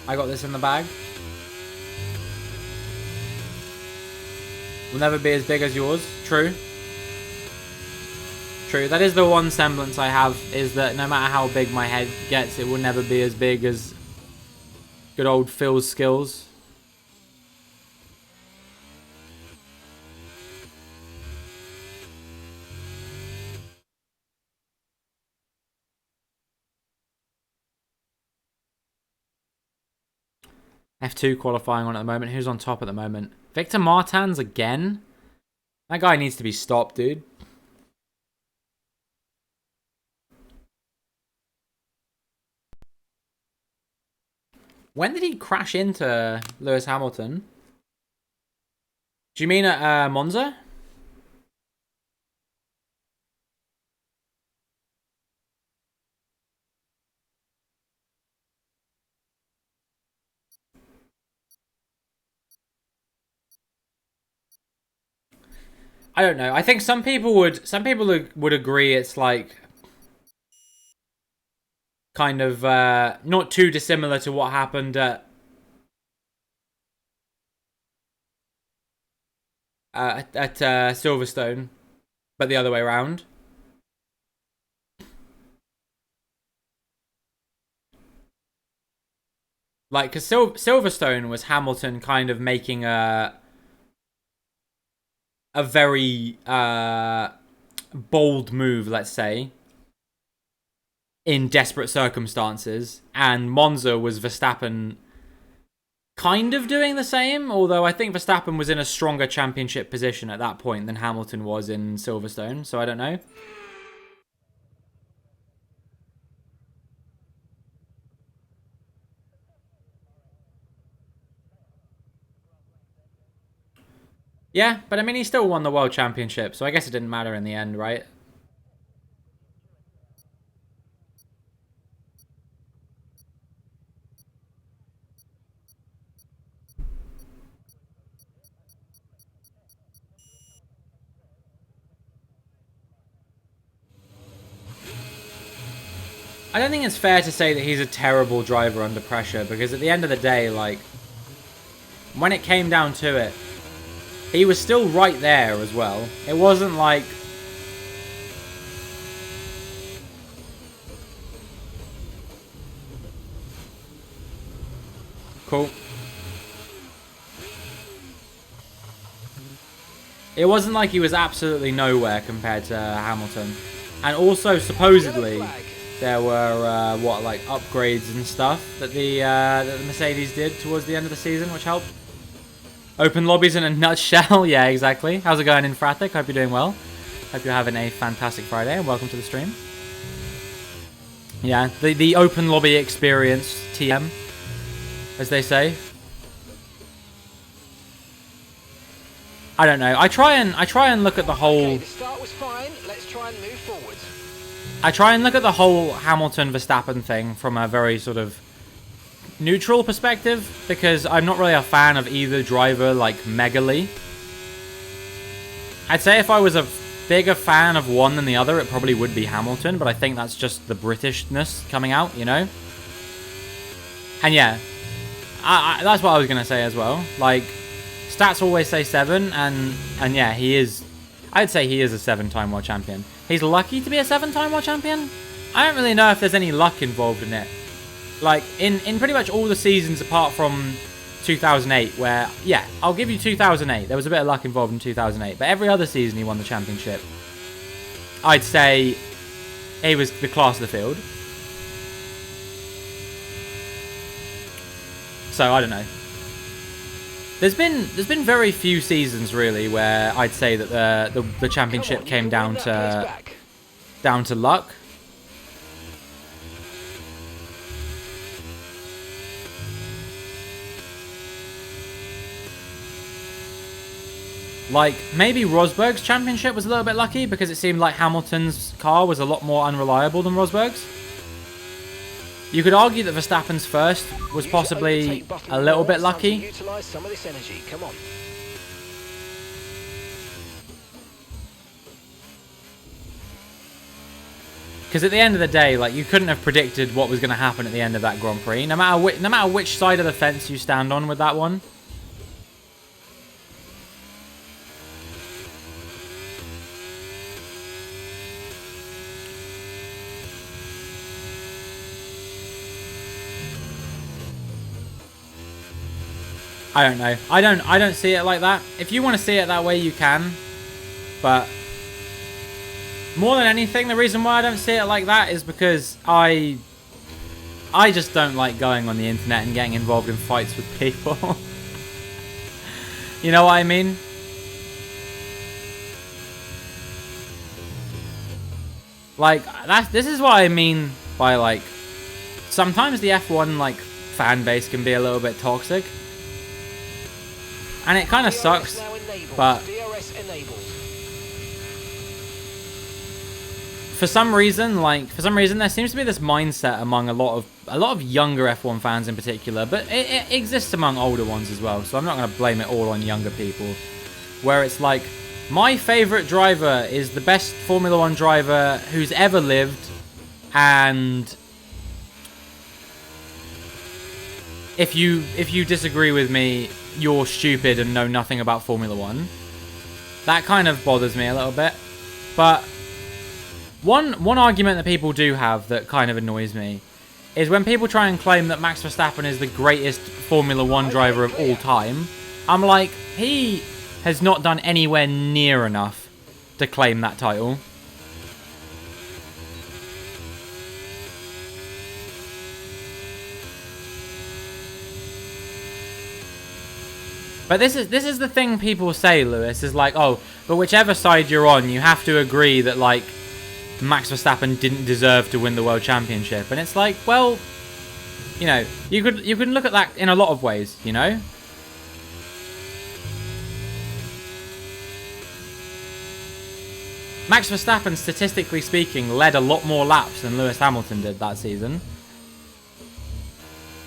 I got this in the bag. Will never be as big as yours. True. true. That is the one semblance I have, is that no matter how big my head gets, it will never be as big as good old Phil's skills. F2 qualifying on at the moment. Who's on top at the moment? Victor Martins again? That guy needs to be stopped, dude. When did he crash into Lewis Hamilton? Do you mean at Monza? I don't know. I think some people would agree it's like kind of not too dissimilar to what happened at Silverstone, but the other way around. Like, because Silverstone was Hamilton kind of making a very bold move, let's say, in desperate circumstances, and Monza was Verstappen kind of doing the same, although I think Verstappen was in a stronger championship position at that point than Hamilton was in Silverstone, so I don't know. Yeah, but I mean, he still won the World Championship, so I guess it didn't matter in the end, right? I don't think it's fair to say that he's a terrible driver under pressure, because at the end of the day, like, when it came down to it, he was still right there as well. It wasn't like... Cool. It wasn't like he was absolutely nowhere compared to Hamilton. And also, supposedly, there were, what, like, upgrades and stuff that the Mercedes did towards the end of the season, which helped. Open lobbies in a nutshell. Yeah, exactly. How's it going, Infrathic? Hope you're doing well. Hope you're having a fantastic Friday, and welcome to the stream. Yeah, the open lobby experience, TM, as they say. I don't know. I try and look at the whole... Okay, the start was fine. Let's try and move forward. I try and look at the whole Hamilton-Verstappen thing from a very sort of neutral perspective, because I'm not really a fan of either driver, like, megally. I'd say if I was a bigger fan of one than the other, it probably would be Hamilton, but I think that's just the Britishness coming out, you know? And yeah, that's what I was going to say as well. Like, stats always say 7, and yeah, he is... I'd say he is a 7-time world champion. He's lucky to be a 7-time world champion? I don't really know if there's any luck involved in it. Like, in pretty much all the seasons apart from 2008, where, yeah, I'll give you 2008. There was a bit of luck involved in 2008. But every other season he won the championship. I'd say he was the class of the field. So, I don't know. There's been very few seasons, really, where I'd say that the championship came down to luck. Like, maybe Rosberg's championship was a little bit lucky because it seemed like Hamilton's car was a lot more unreliable than Rosberg's. You could argue that Verstappen's first was possibly a little bit lucky. Because at the end of the day, like, you couldn't have predicted what was going to happen at the end of that Grand Prix, no matter which side of the fence you stand on with that one. I don't know. I don't see it like that. If you want to see it that way, you can. But more than anything, the reason why I don't see it like that is because I just don't like going on the internet and getting involved in fights with people. You know what I mean? Like, this is what I mean by, like, sometimes the F1, like, fan base can be a little bit toxic. And it kind of sucks, but for some reason there seems to be this mindset among a lot of younger F1 fans in particular, but it exists among older ones as well, so I'm not going to blame it all on younger people, where it's like, my favorite driver is the best Formula 1 driver who's ever lived, and if you disagree with me, you're stupid and know nothing about Formula 1. That kind of bothers me a little bit. But one argument that people do have that kind of annoys me is when people try and claim that Max Verstappen is the greatest Formula 1 driver of all time. I'm like, he has not done anywhere near enough to claim that title. But this is the thing people say, Lewis, is like, oh, but whichever side you're on, you have to agree that, like, Max Verstappen didn't deserve to win the World Championship. And it's like, well, you know, you can look at that in a lot of ways, you know? Max Verstappen, statistically speaking, led a lot more laps than Lewis Hamilton did that season.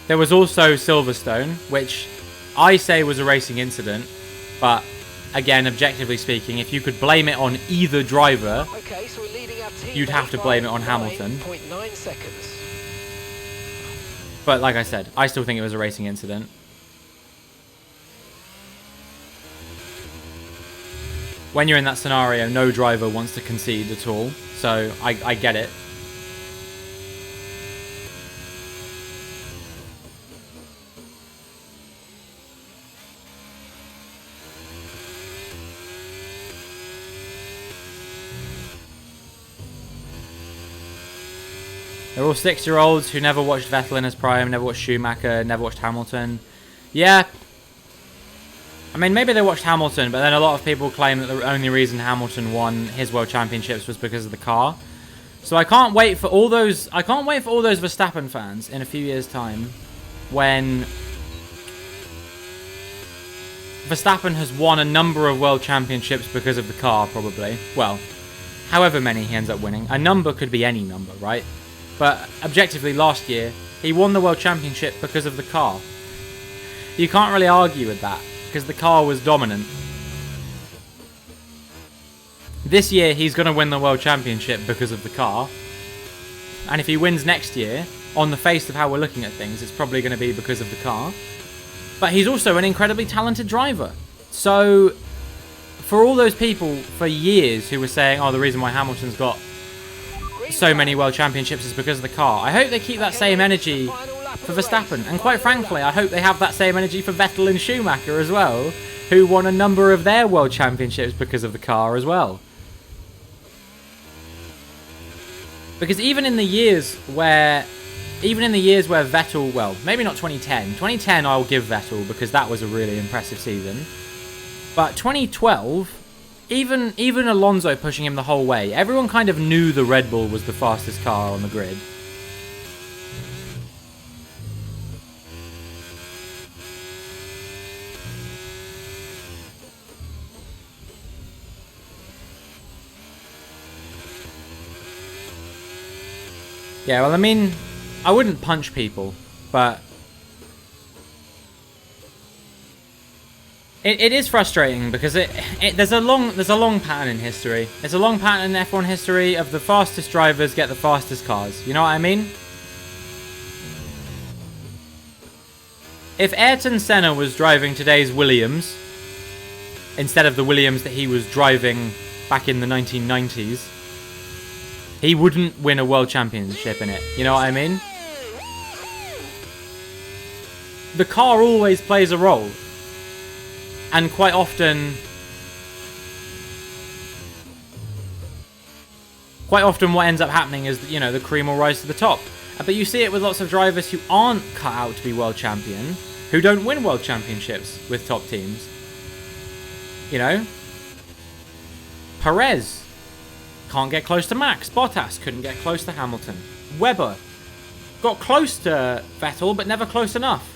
There was also Silverstone, which I say was a racing incident, but again, objectively speaking, if you could blame it on either driver, okay, so we're leading our team you'd have to blame it on Hamilton. 9.9 seconds. But like I said, I still think it was a racing incident. When you're in that scenario, no driver wants to concede at all, so I get it. They're all 6-year-olds who never watched Vettel in his prime, never watched Schumacher, never watched Hamilton. Yeah. I mean, maybe they watched Hamilton, but then a lot of people claim that the only reason Hamilton won his World Championships was because of the car. So I can't wait for all those Verstappen fans in a few years' time when Verstappen has won a number of World Championships because of the car, probably. Well, however many he ends up winning. A number could be any number, right? But objectively, last year, he won the World Championship because of the car. You can't really argue with that, because the car was dominant. This year, he's going to win the World Championship because of the car. And if he wins next year, on the face of how we're looking at things, it's probably going to be because of the car. But he's also an incredibly talented driver. So, for all those people for years who were saying, oh, the reason why Hamilton's got so many World Championships is because of the car, I hope they keep that same energy for Verstappen. And quite frankly, I hope they have that same energy for Vettel and Schumacher as well, who won a number of their World Championships because of the car as well. Because even in the years where Vettel, well, maybe not 2010. 2010 I'll give Vettel because that was a really impressive season. But 2012, even Alonso pushing him the whole way, everyone kind of knew the Red Bull was the fastest car on the grid. Yeah, well, I mean, I wouldn't punch people, but it is frustrating because there's a long pattern in history. There's a long pattern in F1 history of the fastest drivers get the fastest cars. You know what I mean? If Ayrton Senna was driving today's Williams instead of the Williams that he was driving back in the 1990s, he wouldn't win a world championship in it. You know what I mean? The car always plays a role. And quite often what ends up happening is that, you know, the cream will rise to the top. But you see it with lots of drivers who aren't cut out to be world champion, who don't win world championships with top teams. You know? Perez can't get close to Max. Bottas couldn't get close to Hamilton. Webber got close to Vettel, but never close enough.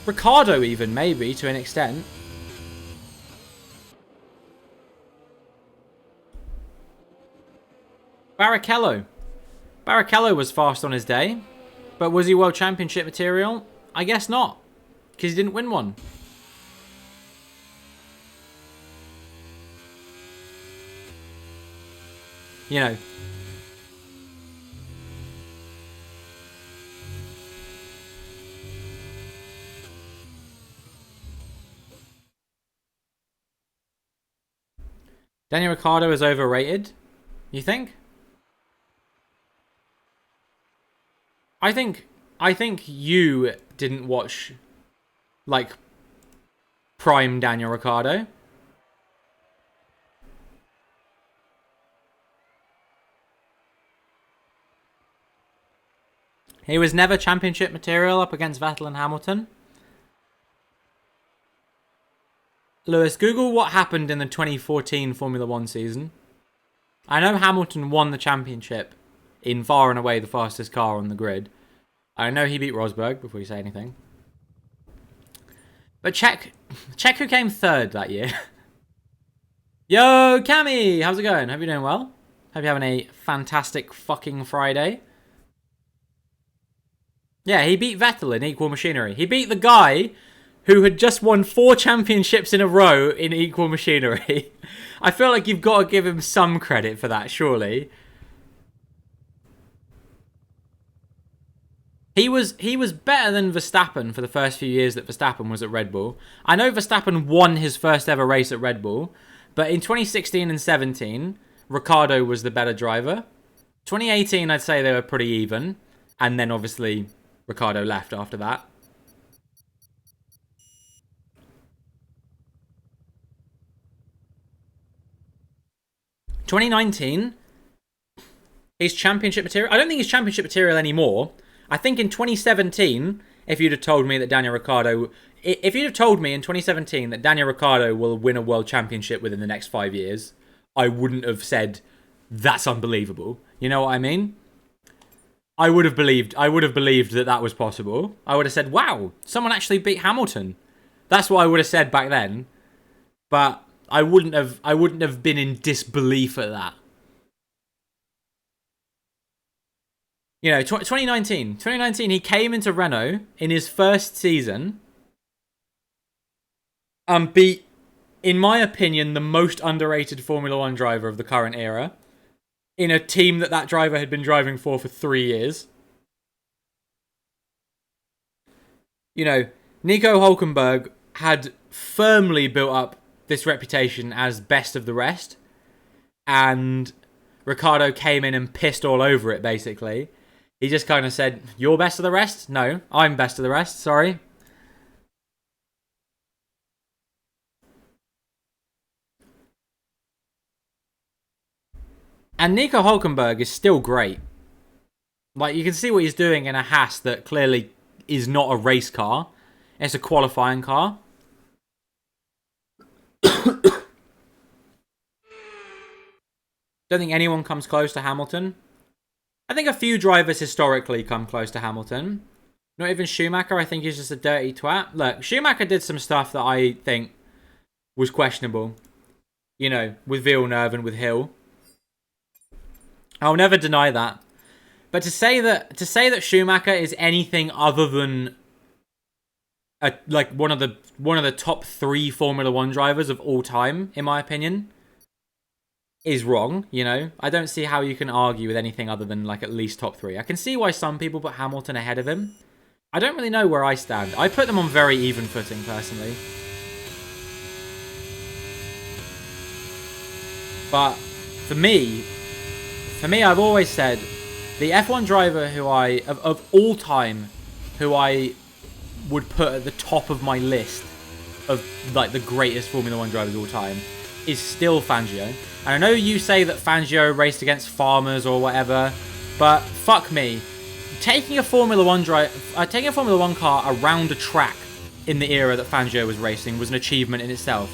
Ricciardo even, maybe, to an extent. Barrichello. Barrichello was fast on his day, but was he world championship material? I guess not, because he didn't win one. You know. Daniel Ricciardo is overrated, you think? I think you didn't watch, like, prime Daniel Ricciardo. He was never championship material up against Vettel and Hamilton. Lewis, Google what happened in the 2014 Formula 1 season. I know Hamilton won the championship in far and away the fastest car on the grid. I know he beat Rosberg before you say anything. But check who came third that year. Yo, Cammy! How's it going? Hope you're doing well. Hope you're having a fantastic fucking Friday. Yeah, he beat Vettel in equal machinery. He beat the guy who had just won 4 championships in a row in equal machinery. I feel like you've got to give him some credit for that, surely. He was better than Verstappen for the first few years that Verstappen was at Red Bull. I know Verstappen won his first ever race at Red Bull, but in 2016 and 17, Ricciardo was the better driver. 2018, I'd say they were pretty even, and then obviously Ricciardo left after that. ...2019... he's championship material. I don't think he's championship material anymore. I think in 2017, if you'd have told me that Daniel Ricciardo... If you'd have told me in 2017 that Daniel Ricciardo will win a world championship within the next 5 years, I wouldn't have said, that's unbelievable. You know what I mean? I would have believed that that was possible. I would have said, wow, someone actually beat Hamilton. That's what I would have said back then. But I wouldn't have been in disbelief at that. You know, 2019, he came into Renault in his first season and beat, in my opinion, the most underrated Formula 1 driver of the current era in a team that driver had been driving for 3 years. You know, Nico Hülkenberg had firmly built up this reputation as best of the rest, and Ricciardo came in and pissed all over it, basically. He just kind of said, you're best of the rest? No, I'm best of the rest, sorry. And Nico Hülkenberg is still great. Like, you can see what he's doing in a Haas that clearly is not a race car. It's a qualifying car. Don't think anyone comes close to Hamilton. I think a few drivers historically come close to Hamilton. Not even Schumacher. I think he's just a dirty twat. Look, Schumacher did some stuff that I think was questionable. You know, with Villeneuve and with Hill. I'll never deny that. But to say that Schumacher is anything other than like one of the top 3 Formula 1 drivers of all time, in my opinion, is wrong, you know? I don't see how you can argue with anything other than, like, at least top 3. I can see why some people put Hamilton ahead of him. I don't really know where I stand. I put them on very even footing, personally. But, for me, I've always said, the F1 driver of all time, who I would put at the top of my list of like the greatest Formula 1 drivers of all time is still Fangio. And I know you say that Fangio raced against farmers or whatever, but fuck me. Taking a Formula 1 car around a track in the era that Fangio was racing was an achievement in itself.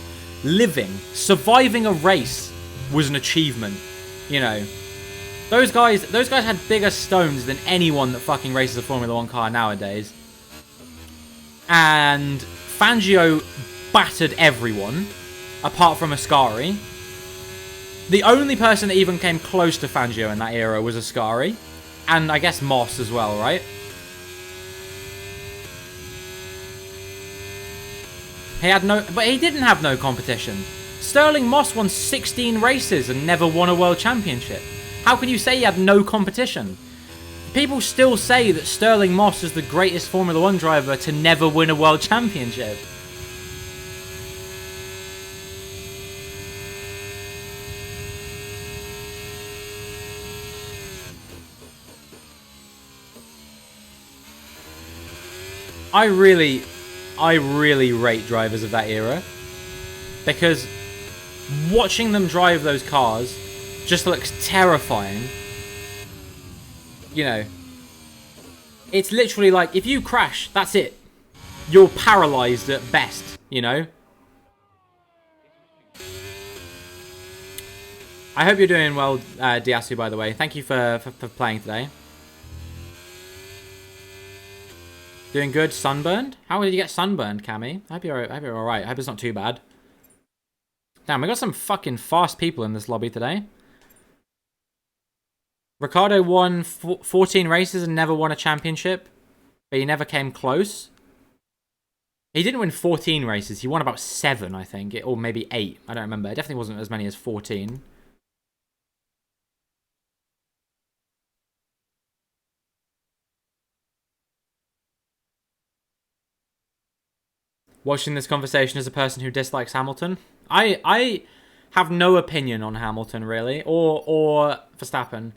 Surviving a race was an achievement. You know, those guys had bigger stones than anyone that fucking races a Formula 1 car nowadays. And Fangio battered everyone, apart from Ascari. The only person that even came close to Fangio in that era was Ascari. And I guess Moss as well, right? But he didn't have no competition. Sterling Moss won 16 races and never won a world championship. How can you say he had no competition? People still say that Sterling Moss is the greatest Formula 1 driver to never win a world championship. I really rate drivers of that era, because watching them drive those cars just looks terrifying. You know, it's literally like if you crash, that's it. You're paralyzed at best, you know? I hope you're doing well, Diasu, by the way. Thank you for playing today. Doing good? Sunburned? How did you get sunburned, Cammy? I hope you're alright. I hope it's not too bad. Damn, we got some fucking fast people in this lobby today. Ricardo won 14 races and never won a championship, but he never came close. He didn't win 14 races. He won about 7, I think, or maybe 8. I don't remember. It definitely wasn't as many as 14. Watching this conversation as a person who dislikes Hamilton, I have no opinion on Hamilton really, or Verstappen.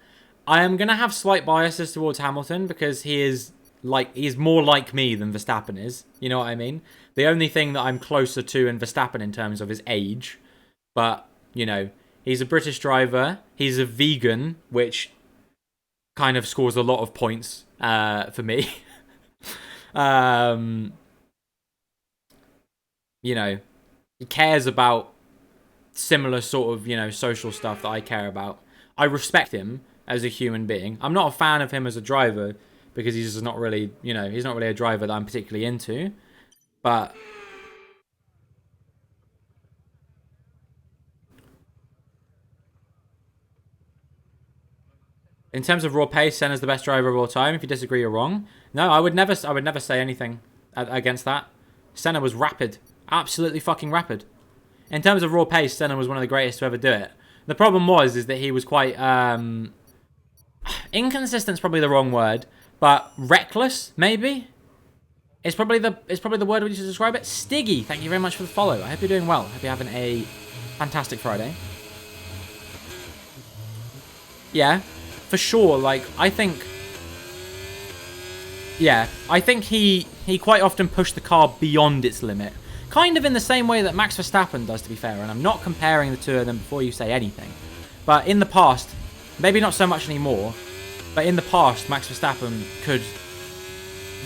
I am gonna have slight biases towards Hamilton because he's more like me than Verstappen is. You know what I mean? The only thing that I'm closer to in Verstappen in terms of his age, but you know, he's a British driver. He's a vegan, which kind of scores a lot of points for me. You know, he cares about similar sort of, you know, social stuff that I care about. I respect him as a human being. I'm not a fan of him as a driver because he's just not really, you know, he's not really a driver that I'm particularly into. But in terms of raw pace, Senna's the best driver of all time. If you disagree, you're wrong. No, I would never say anything against that. Senna was rapid. Absolutely fucking rapid. In terms of raw pace, Senna was one of the greatest to ever do it. The problem is that he was quite inconsistent is probably the wrong word, but reckless maybe. It's probably the word we should describe it. Stiggy, thank you very much for the follow. I hope you're doing well. I hope you're having a fantastic Friday. Yeah, for sure. Like I think he quite often pushed the car beyond its limit. Kind of in the same way that Max Verstappen does, to be fair. And I'm not comparing the two of them before you say anything. But in the past, maybe not so much anymore, but in the past, Max Verstappen could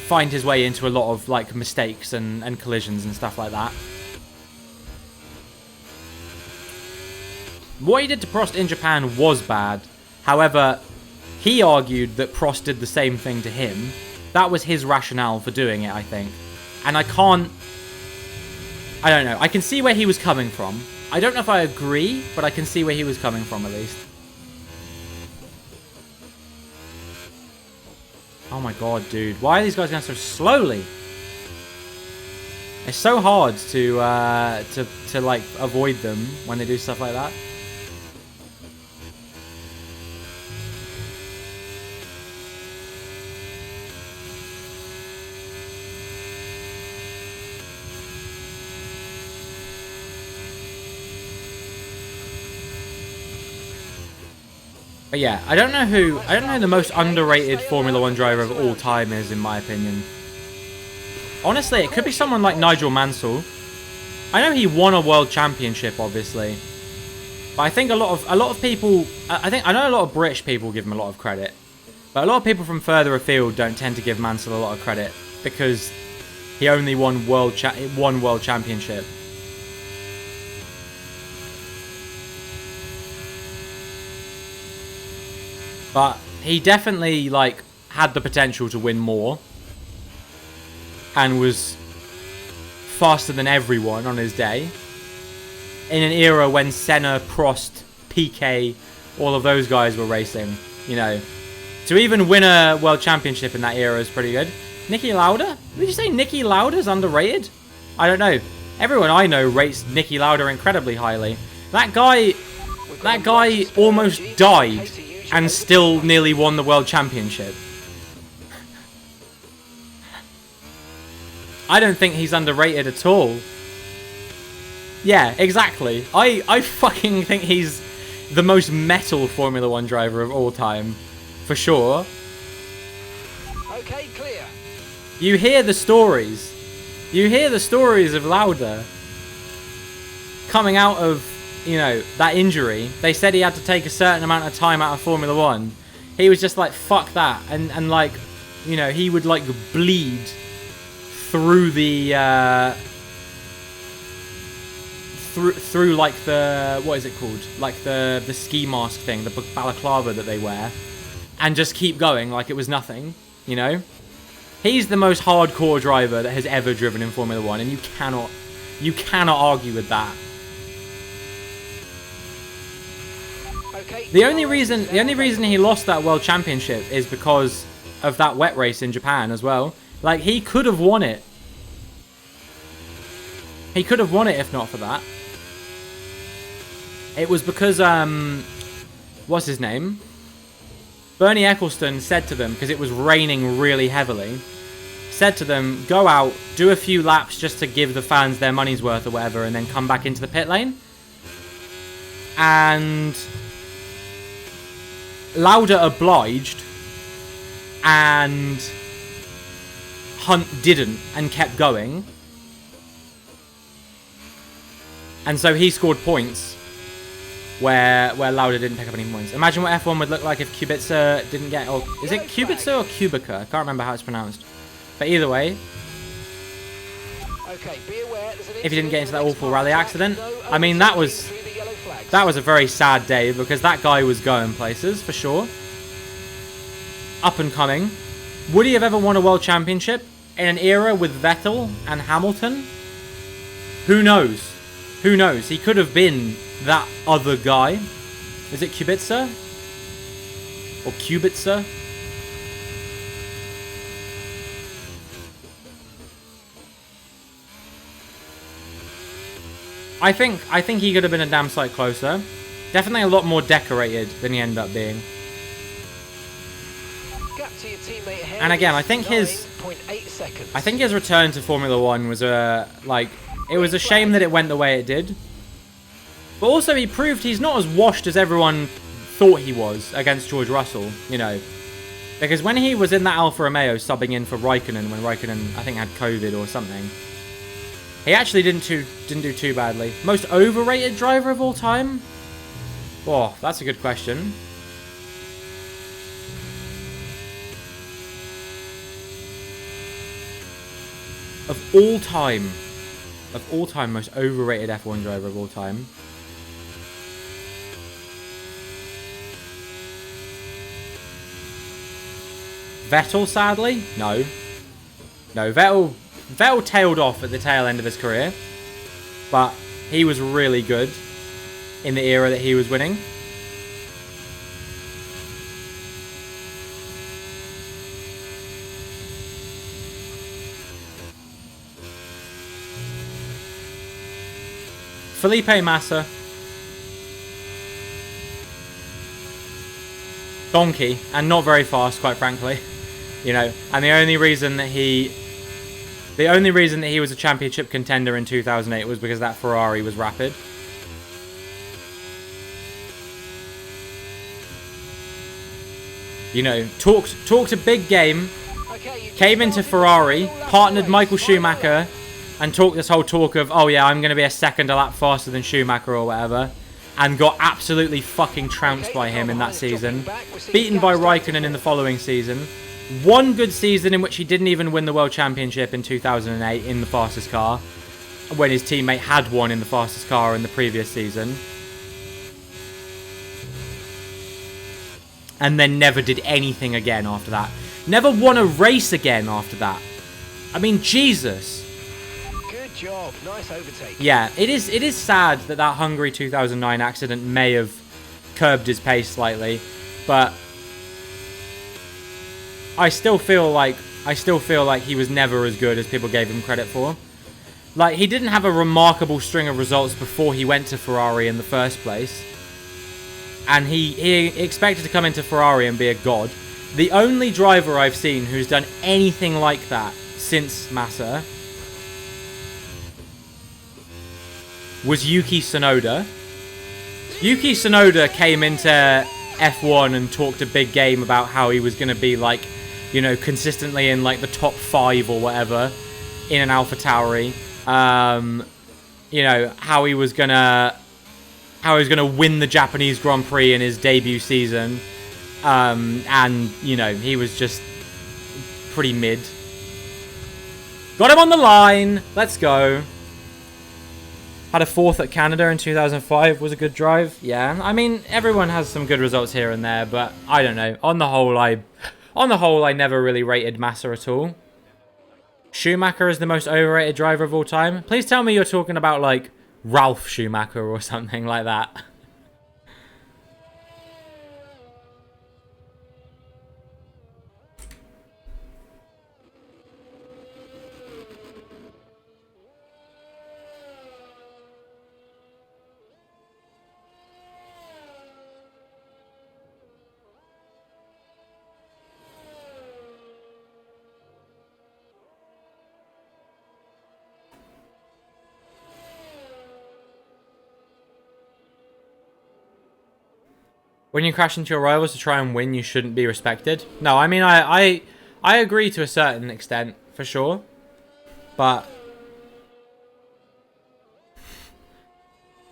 find his way into a lot of like mistakes and collisions and stuff like that. What he did to Prost in Japan was bad. However, he argued that Prost did the same thing to him. That was his rationale for doing it, I think. And I don't know. I can see where he was coming from. I don't know if I agree, but I can see where he was coming from at least. Oh my god, dude. Why are these guys going so slowly? It's so hard to like avoid them when they do stuff like that. But yeah, I don't know who the most underrated Formula 1 driver of all time is, in my opinion. Honestly, it could be someone like Nigel Mansell. I know he won a world championship, obviously, but I think a lot of people, I know a lot of British people give him a lot of credit, but a lot of people from further afield don't tend to give Mansell a lot of credit because he only won one world championship. But he definitely like had the potential to win more and was faster than everyone on his day in an era when Senna, Prost, Piquet, all of those guys were racing. You know, to even win a world championship in that era is pretty good. Niki Lauda? Did you say Niki Lauda's underrated? I don't know. Everyone I know rates Niki Lauda incredibly highly. That guy almost died and still nearly won the world championship. I don't think he's underrated at all. Yeah, exactly. I fucking think he's the most metal Formula 1 driver of all time. For sure. Okay, clear. You hear the stories. You hear the stories of Lauda coming out of, you know, that injury. They said he had to take a certain amount of time out of Formula 1. He was just like, fuck that. And like, you know, he would like bleed through the through like the, what is it called, like the ski mask thing, the balaclava that they wear, and just keep going like it was nothing, you know. He's the most hardcore driver that has ever driven in Formula 1, and you cannot argue with that. Okay. The only reason he lost that world championship is because of that wet race in Japan as well. Like, he could have won it. He could have won it if not for that. It was because, what's his name? Bernie Ecclestone said to them, because it was raining really heavily, said to them, go out, do a few laps just to give the fans their money's worth or whatever, and then come back into the pit lane. And Lauda obliged, and Hunt didn't and kept going. And so he scored points where Lauda didn't pick up any points. Imagine what F1 would look like if Kubica didn't get... Or is it Kubica or Kubica? I can't remember how it's pronounced. But either way, okay, be aware, if he didn't get into that awful rally accident, I mean, that was a very sad day because that guy was going places, for sure. Up and coming. Would he have ever won a world championship in an era with Vettel and Hamilton? Who knows? Who knows? He could have been that other guy. Is it Kubica? Or Kubica? I think he could have been a damn sight closer. Definitely a lot more decorated than he ended up being. And again, I think his return to Formula 1 was it was a shame that it went the way it did. But also he proved he's not as washed as everyone thought he was against George Russell, you know. Because when he was in that Alfa Romeo subbing in for Raikkonen, when Raikkonen I think had COVID or something, he actually didn't do too badly. Most overrated driver of all time? Oh, that's a good question. Of all time, most overrated F1 driver of all time. Vettel, sadly? No. No, Vettel tailed off at the tail end of his career. But he was really good in the era that he was winning. Felipe Massa. Donkey. And not very fast, quite frankly. You know, and the only reason that he was a championship contender in 2008 was because that Ferrari was rapid. You know, talked a big game, came into Ferrari, partnered Michael Schumacher, and talk this whole talk of, oh yeah, I'm going to be a second a lap faster than Schumacher or whatever, and got absolutely fucking trounced by him in that season. Beaten by Raikkonen in the following season. One good season in which he didn't even win the World Championship in 2008 in the fastest car, when his teammate had won in the fastest car in the previous season. And then never did anything again after that. Never won a race again after that. I mean, Jesus. Good job. Nice overtake. Yeah, it is sad that Hungary 2009 accident may have curbed his pace slightly, but I still feel like he was never as good as people gave him credit for. Like, he didn't have a remarkable string of results before he went to Ferrari in the first place. And he expected to come into Ferrari and be a god. The only driver I've seen who's done anything like that since Massa was Yuki Tsunoda. Yuki Tsunoda came into F1 and talked a big game about how he was going to be, like, you know, consistently in, like, the top 5 or whatever in an AlphaTauri. You know, how he was gonna win the Japanese Grand Prix in his debut season. And, you know, he was just pretty mid. Got him on the line. Let's go. Had a 4th at Canada in 2005. Was a good drive. Yeah. I mean, everyone has some good results here and there, but I don't know. On the whole, I never really rated Massa at all. Schumacher is the most overrated driver of all time. Please tell me you're talking about, like, Ralph Schumacher or something like that. When you crash into your rivals to try and win, you shouldn't be respected. No, I mean, I agree to a certain extent, for sure. But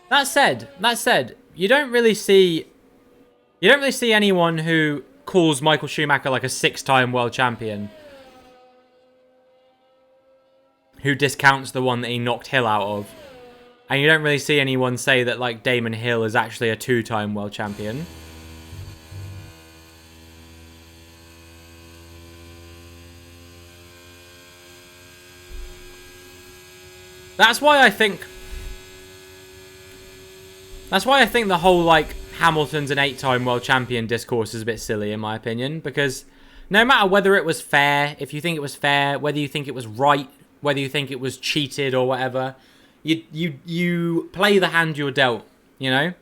that said, you don't really see anyone who calls Michael Schumacher like a 6-time world champion who discounts the one that he knocked Hill out of. And you don't really see anyone say that, like, Damon Hill is actually a 2-time world champion. That's why I think the whole, like, Hamilton's an 8-time world champion discourse is a bit silly, in my opinion, because no matter whether it was fair, if you think it was fair, whether you think it was right, whether you think it was cheated or whatever, you play the hand you're dealt, you know?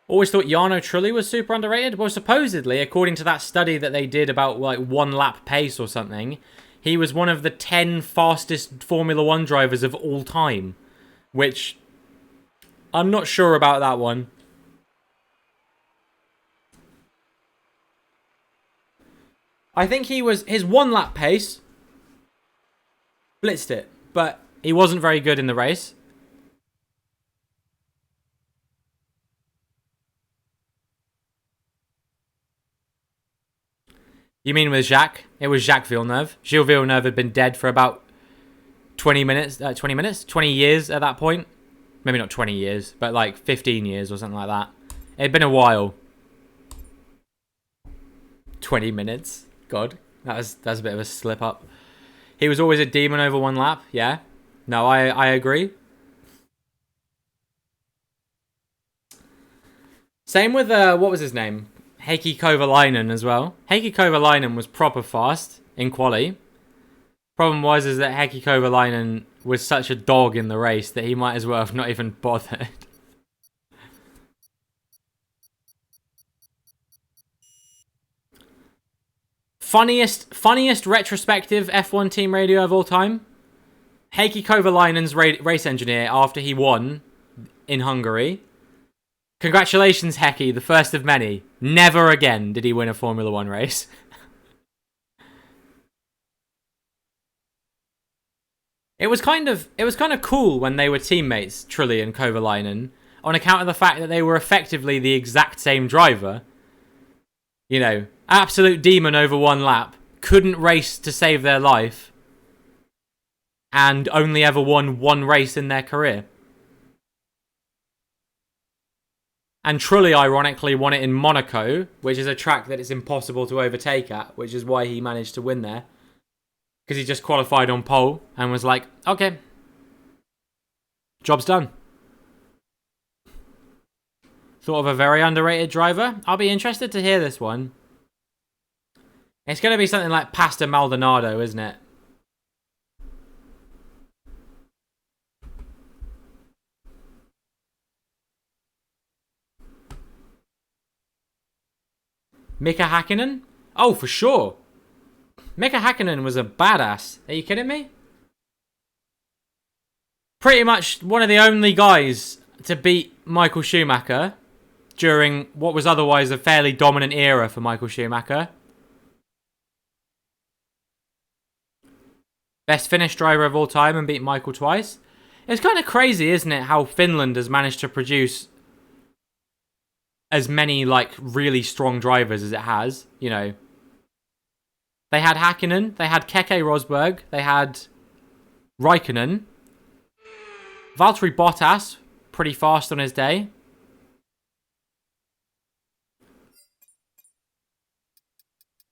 Always thought Jarno Trulli was super underrated. Well, supposedly, according to that study that they did about, like, 1-lap pace or something, he was one of the 10 fastest Formula 1 drivers of all time. Which, I'm not sure about that one. I think his 1-lap pace blitzed it, but he wasn't very good in the race. You mean with Jacques? It was Jacques Villeneuve. Gilles Villeneuve had been dead for about 20 years at that point. Maybe not 20 years, but like 15 years or something like that. It had been a while. 20 minutes. God, that's a bit of a slip up. He was always a demon over 1 lap. Yeah. No, I agree. Same with, what was his name? Heikki Kovalainen as well. Heikki Kovalainen was proper fast in quali. Problem was is that Heikki Kovalainen was such a dog in the race that he might as well have not even bothered. Funniest retrospective F1 team radio of all time? Heikki Kovalainen's race engineer after he won in Hungary. Congratulations, Hecky, the first of many. Never again did he win a Formula 1 race. It was kind of cool when they were teammates, Trulli and Kovalainen, on account of the fact that they were effectively the exact same driver. You know, absolute demon over one lap, couldn't race to save their life, and only ever won one race in their career. And Trulli, ironically, won it in Monaco, which is a track that it's impossible to overtake at, which is why he managed to win there. Because he just qualified on pole and was like, okay, job's done. Thought of a very underrated driver. I'll be interested to hear this one. It's going to be something like Pasta Maldonado, isn't it? Mika Hakkinen? Oh, for sure. Mika Hakkinen was a badass. Are you kidding me? Pretty much one of the only guys to beat Michael Schumacher during what was otherwise a fairly dominant era for Michael Schumacher. Best Finnish driver of all time and beat Michael twice. It's kind of crazy, isn't it, how Finland has managed to produce as many, like, really strong drivers as it has, you know. They had Hakkinen, they had Keke Rosberg, they had Raikkonen. Valtteri Bottas, pretty fast on his day.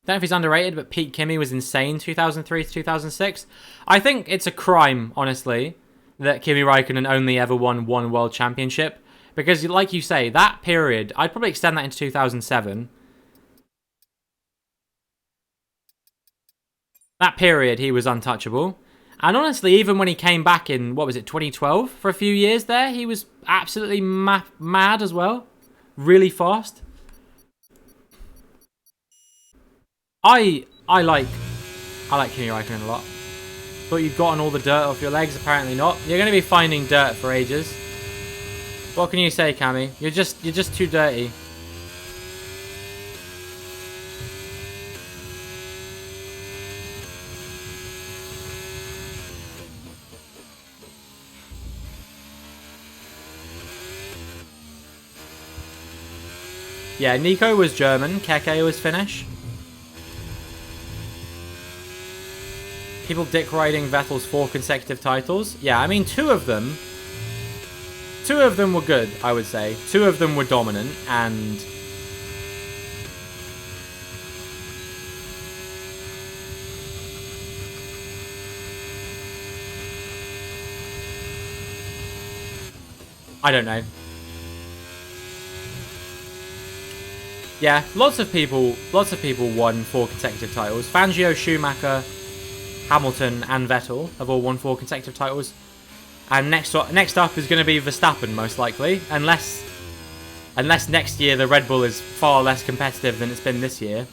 Don't know if he's underrated, but Pete Kimi was insane 2003 to 2006. I think it's a crime, honestly, that Kimi Raikkonen only ever won one world championship. Because, like you say, that period, I'd probably extend that into 2007. That period, he was untouchable. And honestly, even when he came back in, what was it, 2012? For a few years there, he was absolutely mad as well. Really fast. I like Kimi Raikkonen a lot. Thought you'd gotten all the dirt off your legs, apparently not. You're going to be finding dirt for ages. What can you say, Cammy? You're just too dirty. Yeah, Nico was German, Keke was Finnish. People dick riding Vettel's 4 consecutive titles. Yeah, I mean, two of them were good, I would say. 2 of them were dominant, and I don't know. Yeah, lots of people won 4 consecutive titles. Fangio, Schumacher, Hamilton, and Vettel have all won 4 consecutive titles. And next up is going to be Verstappen, most likely, unless next year the Red Bull is far less competitive than it's been this year.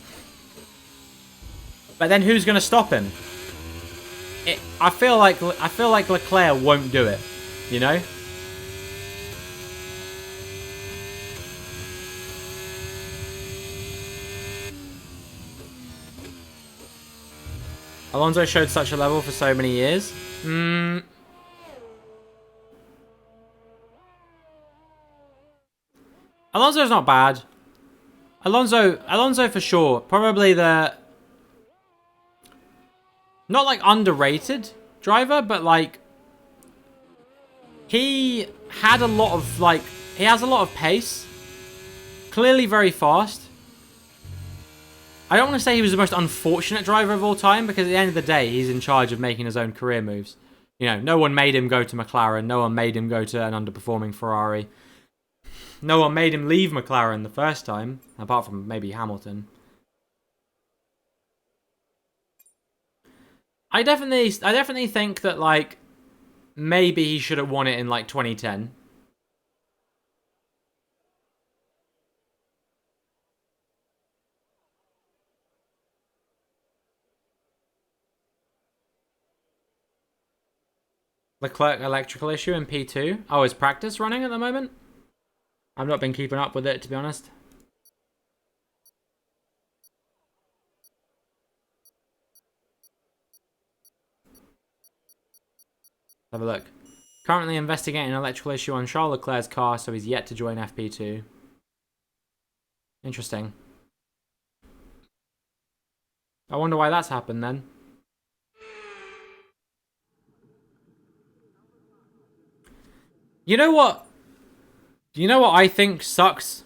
But then who's going to stop him? I feel like Leclerc won't do it, you know? Alonso showed such a level for so many years. Alonso's not bad. Alonso for sure. Probably the not like underrated driver, but like he had a lot of he has a lot of pace. Clearly very fast. I don't want to say he was the most unfortunate driver of all time, because at the end of the day, he's in charge of making his own career moves. You know, no one made him go to McLaren. No one made him go to an underperforming Ferrari. No one made him leave McLaren the first time, apart from maybe Hamilton. I definitely think that, like, maybe he should have won it in, like, 2010. Leclerc electrical issue in P2. Oh, is practice running at the moment? I've not been keeping up with it, to be honest. Have a look. Currently investigating an electrical issue on Charles Leclerc's car, so he's yet to join FP2. Interesting. I wonder why that's happened then. You know what? You know what I think sucks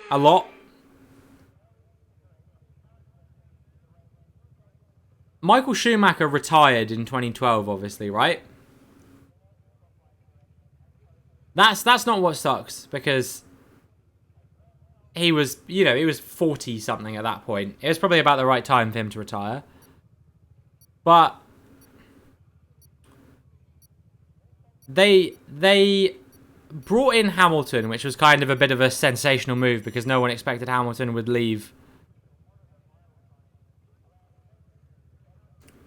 a lot? Michael Schumacher retired in 2012, obviously, right? That's not what sucks, because he was, you know, he was 40 something at that point. It was probably about the right time for him to retire. But they brought in Hamilton, which was kind of a bit of a sensational move because no one expected Hamilton would leave.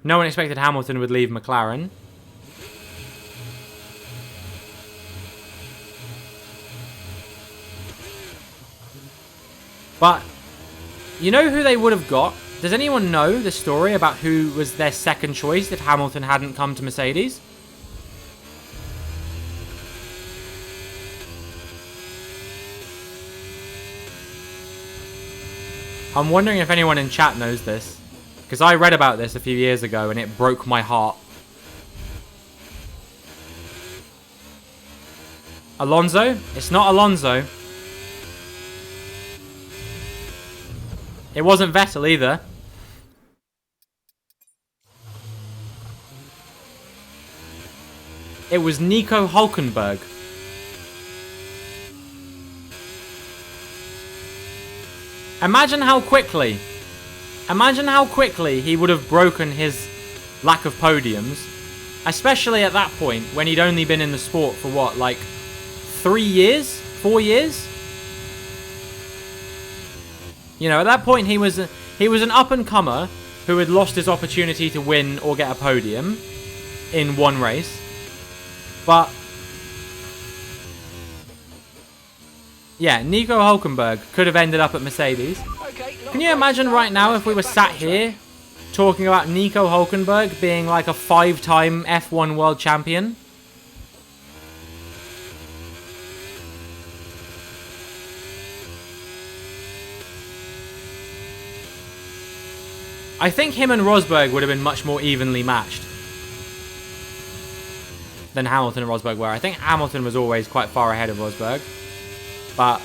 No one expected Hamilton would leave McLaren. But you know who they would have got? Does anyone know the story about who was their second choice if Hamilton hadn't come to Mercedes? I'm wondering if anyone in chat knows this. Because I read about this a few years ago and it broke my heart. Alonso? It's not Alonso. It wasn't Vettel either. It was Nico Hülkenberg. Imagine how quickly he would have broken his lack of podiums. Especially at that point when he'd only been in the sport for what, like 3 years? 4 years? You know, at that point he was an up-and-comer who had lost his opportunity to win or get a podium in one race. But yeah, Nico Hülkenberg could have ended up at Mercedes. Can you imagine right now if we were sat here talking about Nico Hülkenberg being like a 5-time F1 world champion? I think him and Rosberg would have been much more evenly matched than Hamilton and Rosberg were. I think Hamilton was always quite far ahead of Rosberg. But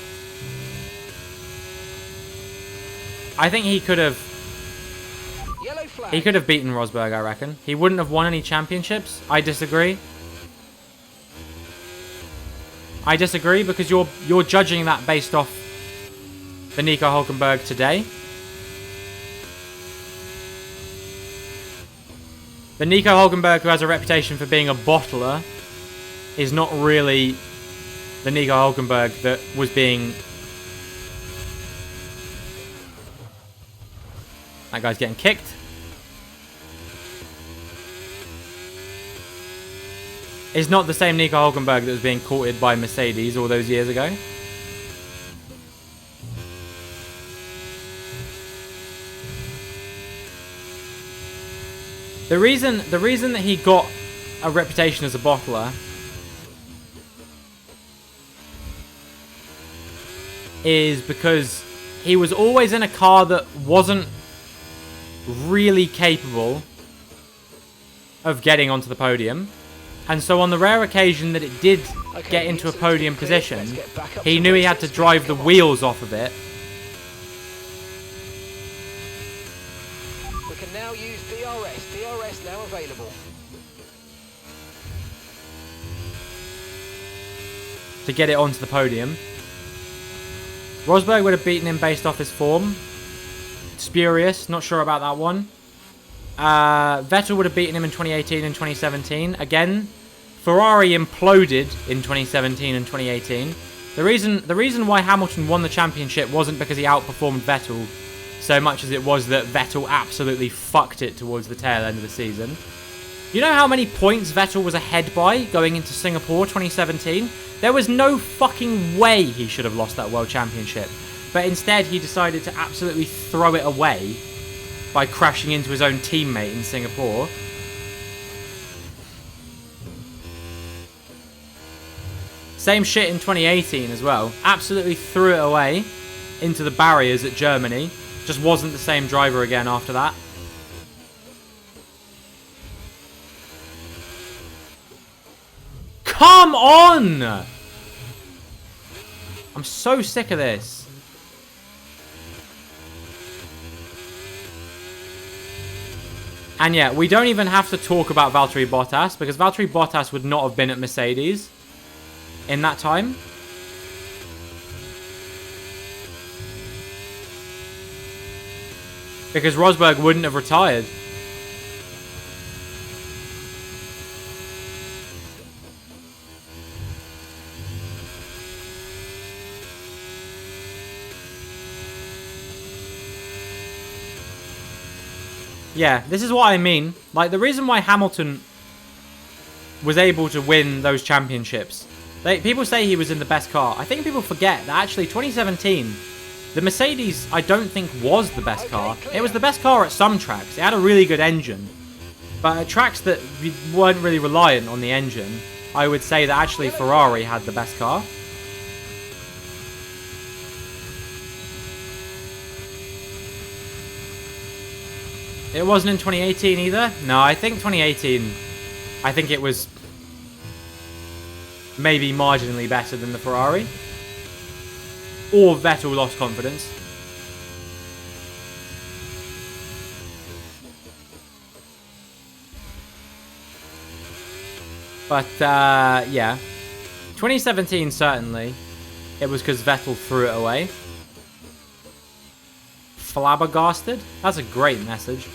I think he could have beaten Rosberg, I reckon. He wouldn't have won any championships. I disagree. I disagree because you're judging that based off the Nico Hülkenberg today. The Nico Hülkenberg who has a reputation for being a bottler is not really the Nico Hülkenberg that was being... That guy's getting kicked. Is not the same Nico Hülkenberg that was being courted by Mercedes all those years ago. The reason that he got a reputation as a bottler is because he was always in a car that wasn't really capable of getting onto the podium. And so on the rare occasion that it did get into a podium position, he knew he had to drive the wheels off of it. We can now use DRS. DRS now available. To get it onto the podium. Rosberg would have beaten him based off his form. Spurious, not sure about that one. Vettel would have beaten him in 2018 and 2017. Again, Ferrari imploded in 2017 and 2018. The reason why Hamilton won the championship wasn't because he outperformed Vettel so much as it was that Vettel absolutely fucked it towards the tail end of the season. You know how many points Vettel was ahead by going into Singapore 2017? There was no fucking way he should have lost that world championship. But instead he decided to absolutely throw it away by crashing into his own teammate in Singapore. Same shit in 2018 as well. Absolutely threw it away into the barriers at Germany. Just wasn't the same driver again after that. Come on! I'm so sick of this. And yeah, we don't even have to talk about Valtteri Bottas, because Valtteri Bottas would not have been at Mercedes in that time. Because Rosberg wouldn't have retired. Yeah, this is what I mean. Like, the reason why Hamilton was able to win those championships. People say he was in the best car. I think people forget that actually 2017, the Mercedes, I don't think was the best car. It was the best car at some tracks. It had a really good engine. But at tracks that weren't really reliant on the engine, I would say that actually Ferrari had the best car. It wasn't in 2018 either. No, I think 2018, I think it was maybe marginally better than the Ferrari. Or Vettel lost confidence. But, yeah. 2017, certainly. It was because Vettel threw it away. Flabbergasted? That's a great message.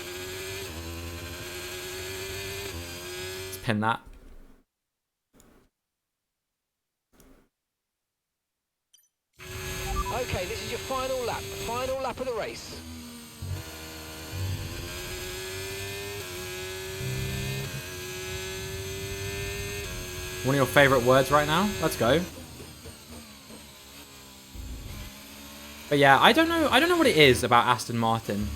Let's pin that. Okay, this is your final lap of the race. One of your favourite words right now? Let's go. But yeah, I don't know what it is about Aston Martin.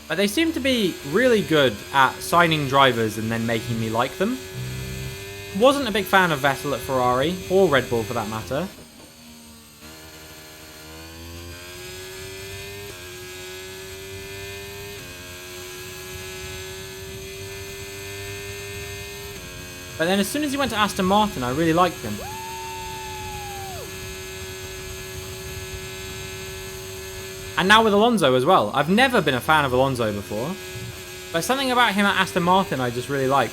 But they seem to be really good at signing drivers and then making me like them. Wasn't a big fan of Vettel at Ferrari, or Red Bull for that matter. But then as soon as he went to Aston Martin, I really liked him. And now with Alonso as well. I've never been a fan of Alonso before. But something about him at Aston Martin I just really like.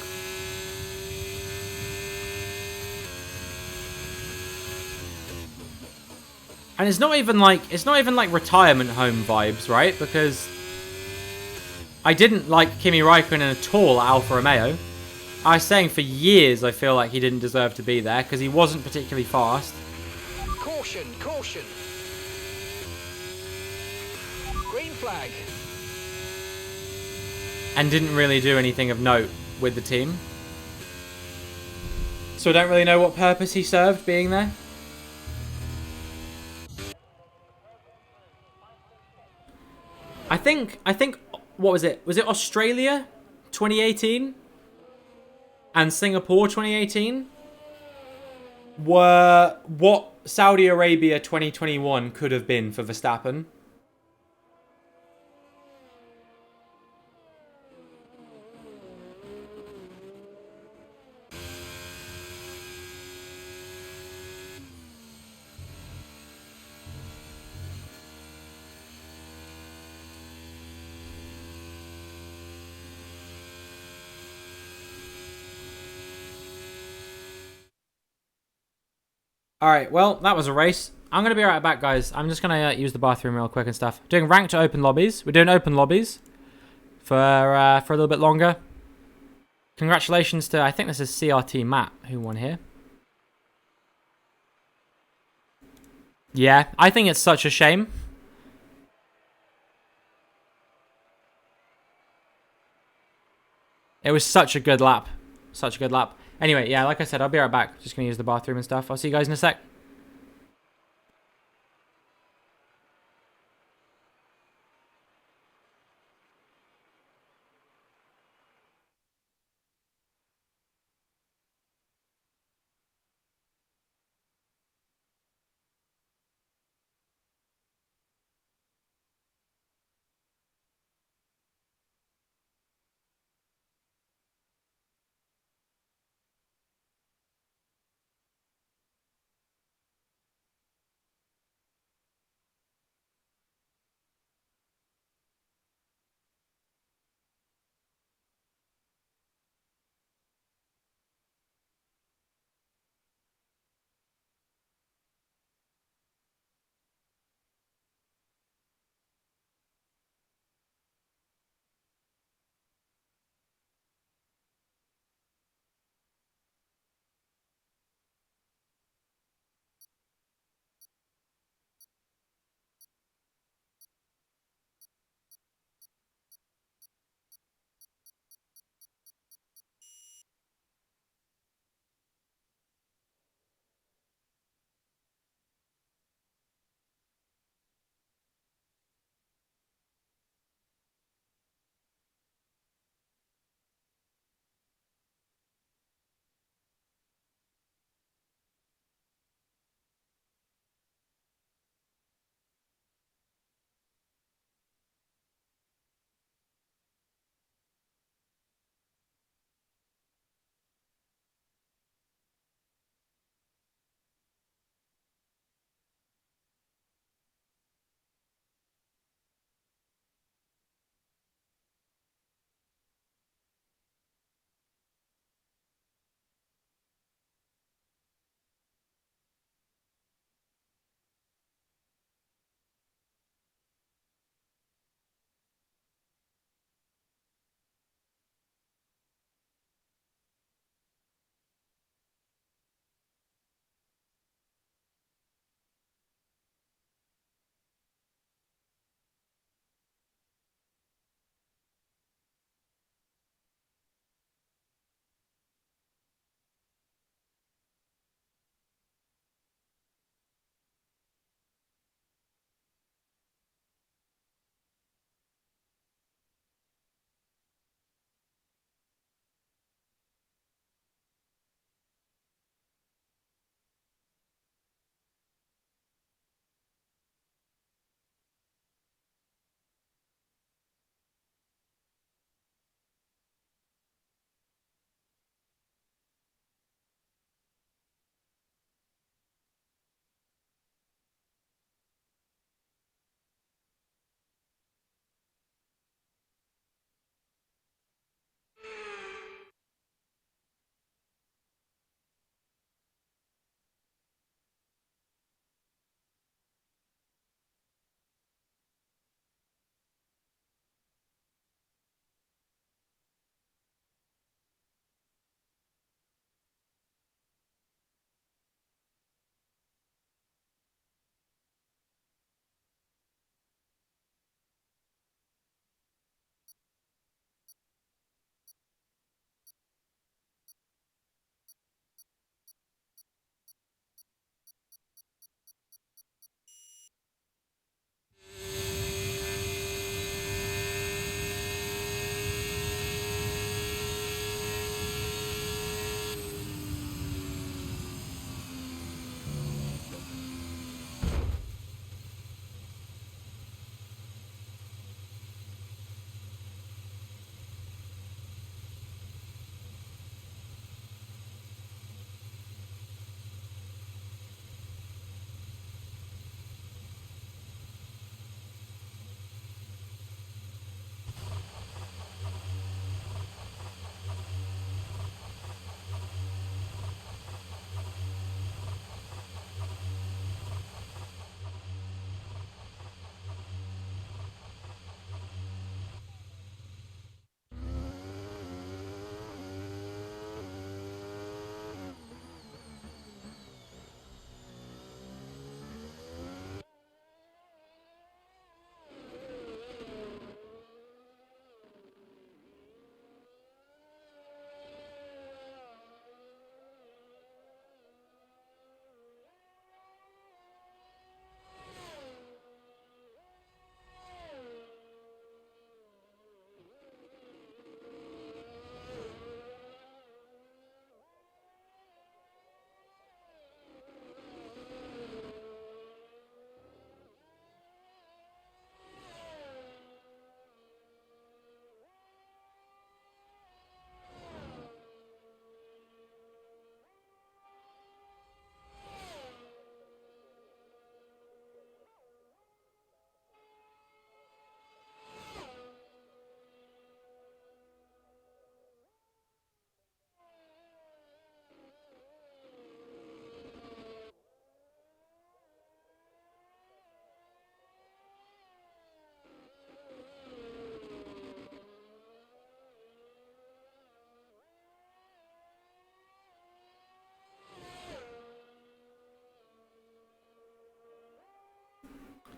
And it's not even like retirement home vibes, right? Because I didn't like Kimi Raikkonen at all at Alfa Romeo. I was saying for years I feel like he didn't deserve to be there because he wasn't particularly fast. Caution, caution. Green flag. And didn't really do anything of note with the team. So I don't really know what purpose he served being there. I think what was it? Was it Australia 2018 and Singapore 2018 were what Saudi Arabia 2021 could have been for Verstappen? Alright, well, that was a race. I'm going to be right back, guys. I'm just going to use the bathroom real quick and stuff. Doing ranked to open lobbies. We're doing open lobbies for a little bit longer. Congratulations to, I think this is CRT Matt who won here. Yeah, I think it's such a shame. It was such a good lap. Such a good lap. Anyway, yeah, like I said, I'll be right back. Just going to use the bathroom and stuff. I'll see you guys in a sec.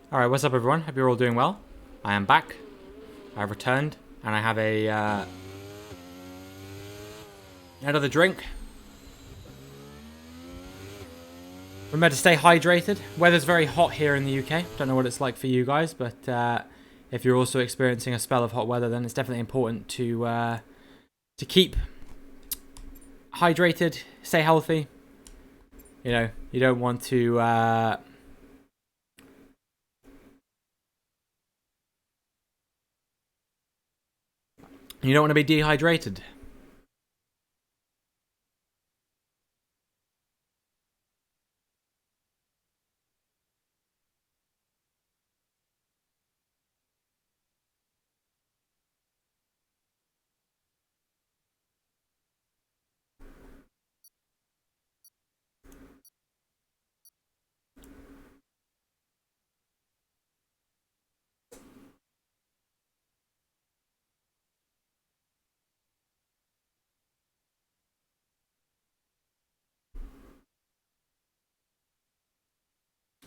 Alright, what's up everyone? Hope you're all doing well. I am back. I've returned, and I have a another drink. Remember to stay hydrated. Weather's very hot here in the UK. Don't know what it's like for you guys, but if you're also experiencing a spell of hot weather, then it's definitely important to keep hydrated, stay healthy. You know, you don't want to you don't want to be dehydrated.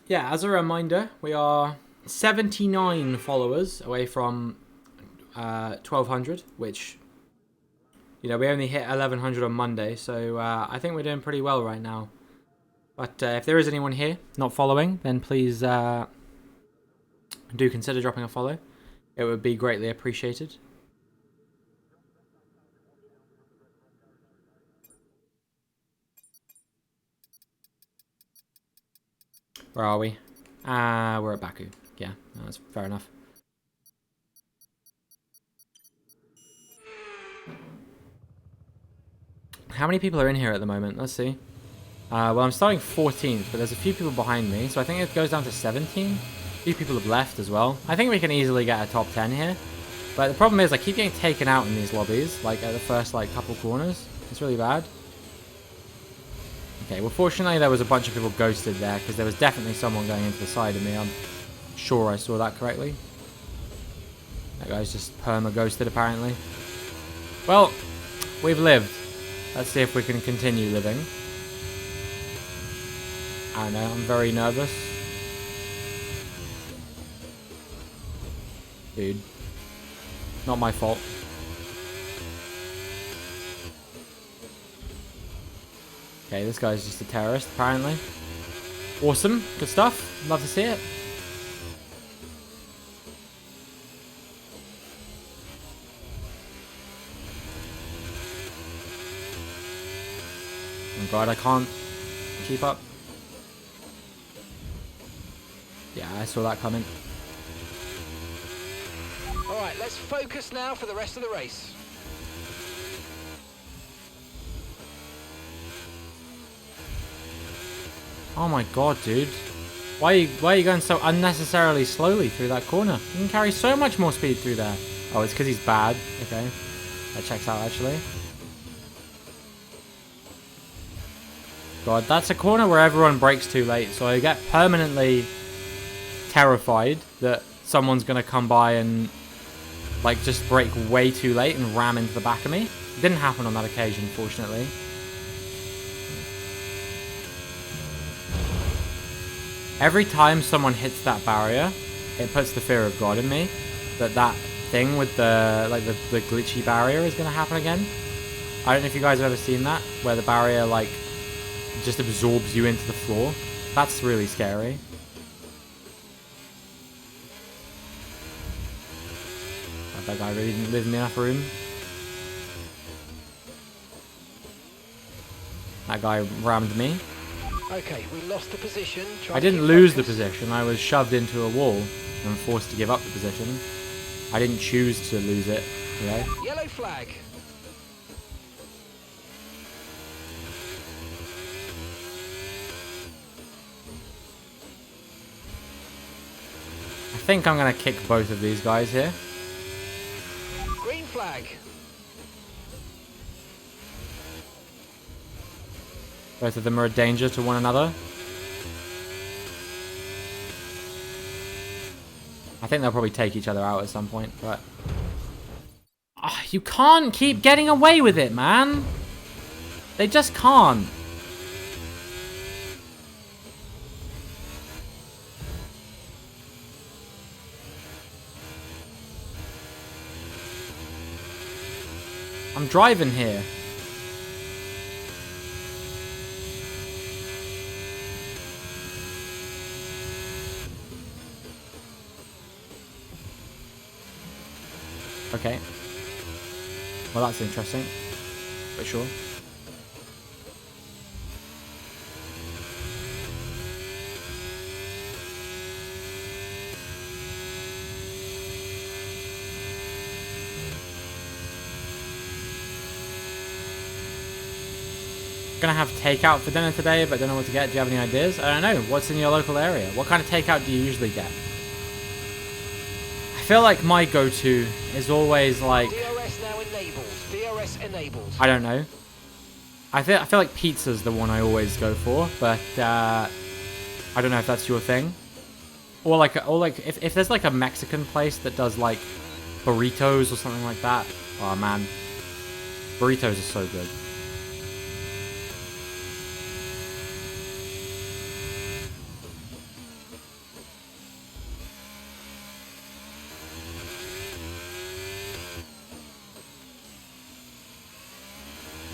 Yeah, as a reminder, we are 79 followers away from 1,200, which, you know, we only hit 1,100 on Monday, so I think we're doing pretty well right now. But if there is anyone here not following, then please do consider dropping a follow. It would be greatly appreciated. Where are we? We're at Baku. Yeah, that's fair enough. How many people are in here at the moment? Let's see. Well, I'm starting 14th, but there's a few people behind me, so I think it goes down to 17. A few people have left as well. I think we can easily get a top 10 here. But the problem is I keep getting taken out in these lobbies, like at the first couple corners. It's really bad. Okay, well fortunately there was a bunch of people ghosted there, because there was definitely someone going into the side of me. I'm sure I saw that correctly. That guy's just perma-ghosted apparently. Well, we've lived. Let's see if we can continue living. I don't know, I'm very nervous. Dude. Not my fault. Okay, this guy's just a terrorist, apparently. Awesome. Good stuff. Love to see it. Oh god, I can't keep up. Yeah, I saw that coming. Alright, let's focus now for the rest of the race. Oh my god, dude. Why are you going so unnecessarily slowly through that corner? You can carry so much more speed through there. Oh, it's because he's bad. Okay. That checks out, actually. God, that's a corner where everyone brakes too late, so I get permanently terrified that someone's going to come by and just brake way too late and ram into the back of me. It didn't happen on that occasion, fortunately. Every time someone hits that barrier, it puts the fear of God in me that thing with the the glitchy barrier is going to happen again. I don't know if you guys have ever seen that, where the barrier just absorbs you into the floor. That's really scary. That guy really didn't live in enough room. That guy rammed me. Okay, we lost the position. I didn't lose the position. I was shoved into a wall and forced to give up the position. I didn't choose to lose it, you know? Yellow flag. I think I'm going to kick both of these guys here. Green flag. Both of them are a danger to one another. I think they'll probably take each other out at some point, but... Oh, you can't keep getting away with it, man! They just can't. I'm driving here. Okay. Well, that's interesting. For sure. Gonna have takeout for dinner today, but don't know what to get. Do you have any ideas? I don't know. What's in your local area? What kind of takeout do you usually get? I feel like my go-to is always like... DRS now enabled. DRS enabled. I don't know. I feel like pizza's the one I always go for, but I don't know if that's your thing. Or like if there's like a Mexican place that does like burritos or something like that. Oh man, burritos are so good.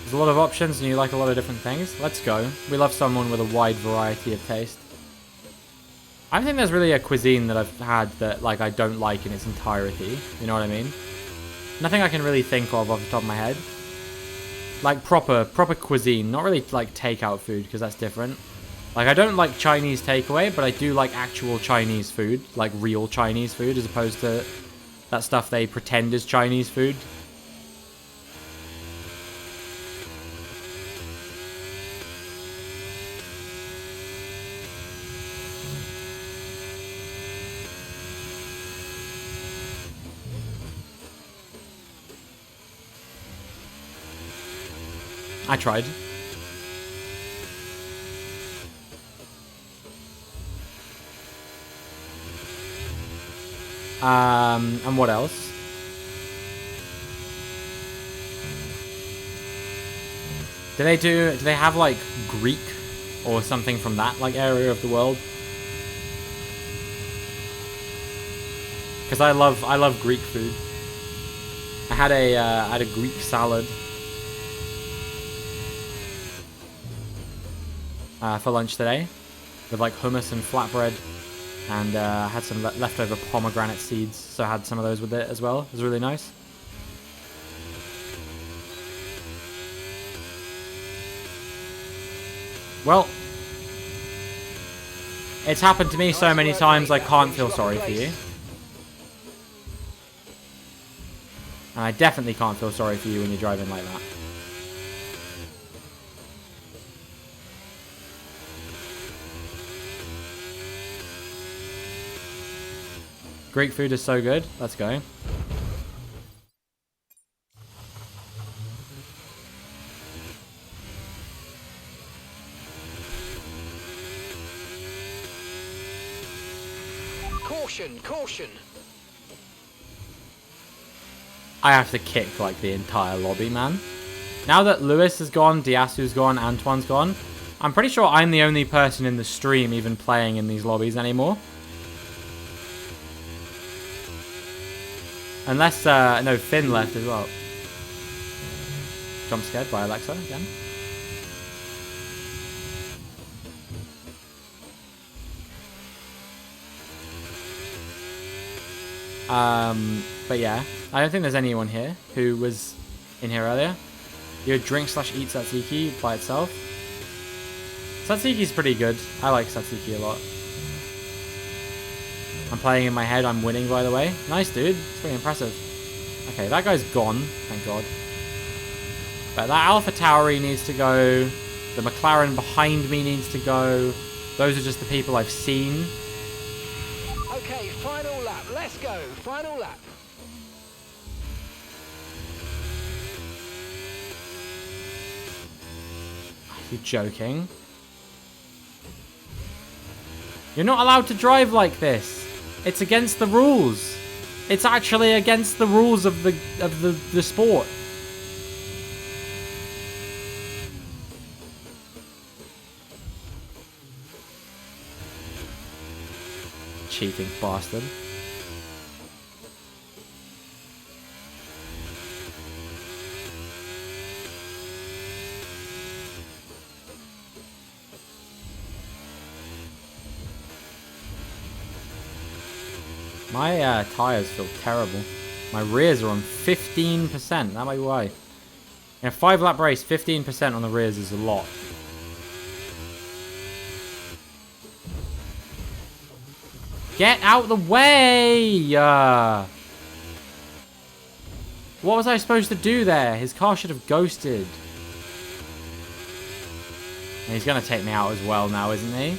There's a lot of options and you like a lot of different things. Let's go. We love someone with a wide variety of taste. I don't think there's really a cuisine that I've had that like I don't like in its entirety. You know what I mean? Nothing I can really think of off the top of my head. Like proper cuisine, not really like takeout food because that's different. Like I don't like Chinese takeaway, but I do like actual Chinese food, like real Chinese food as opposed to that stuff they pretend is Chinese food. I tried. And what else? Do they have like Greek or something from that like area of the world? Because I love Greek food. I had a Greek salad. For lunch today, with like hummus and flatbread, and I had some leftover pomegranate seeds, so I had some of those with it as well. It was really nice. Well, it's happened to me so many times I can't feel sorry for you. And I definitely can't feel sorry for you when you're driving like that. Greek food is so good. Let's go. Caution, caution. I have to kick like the entire lobby, man. Now that Lewis is gone, Diasu's gone, Antoine's gone, I'm pretty sure I'm the only person in the stream even playing in these lobbies anymore. Unless, no, Finn left as well. Jump scared by Alexa again. But yeah, I don't think there's anyone here who was in here earlier. You drink / eat tzatziki by itself. Tzatziki's pretty good. I like tzatziki a lot. I'm playing in my head. I'm winning, by the way. Nice, dude. It's pretty impressive. Okay, that guy's gone. Thank God. But that Alpha Tauri needs to go. The McLaren behind me needs to go. Those are just the people I've seen. Okay, final lap. Let's go. Final lap. Are you joking? You're not allowed to drive like this. It's against the rules. It's actually against the rules of the sport. Cheating bastard. My tires feel terrible. My rears are on 15%. That might be why. In a 5-lap race, 15% on the rears is a lot. Get out the way! What was I supposed to do there? His car should have ghosted. And he's going to take me out as well now, isn't he?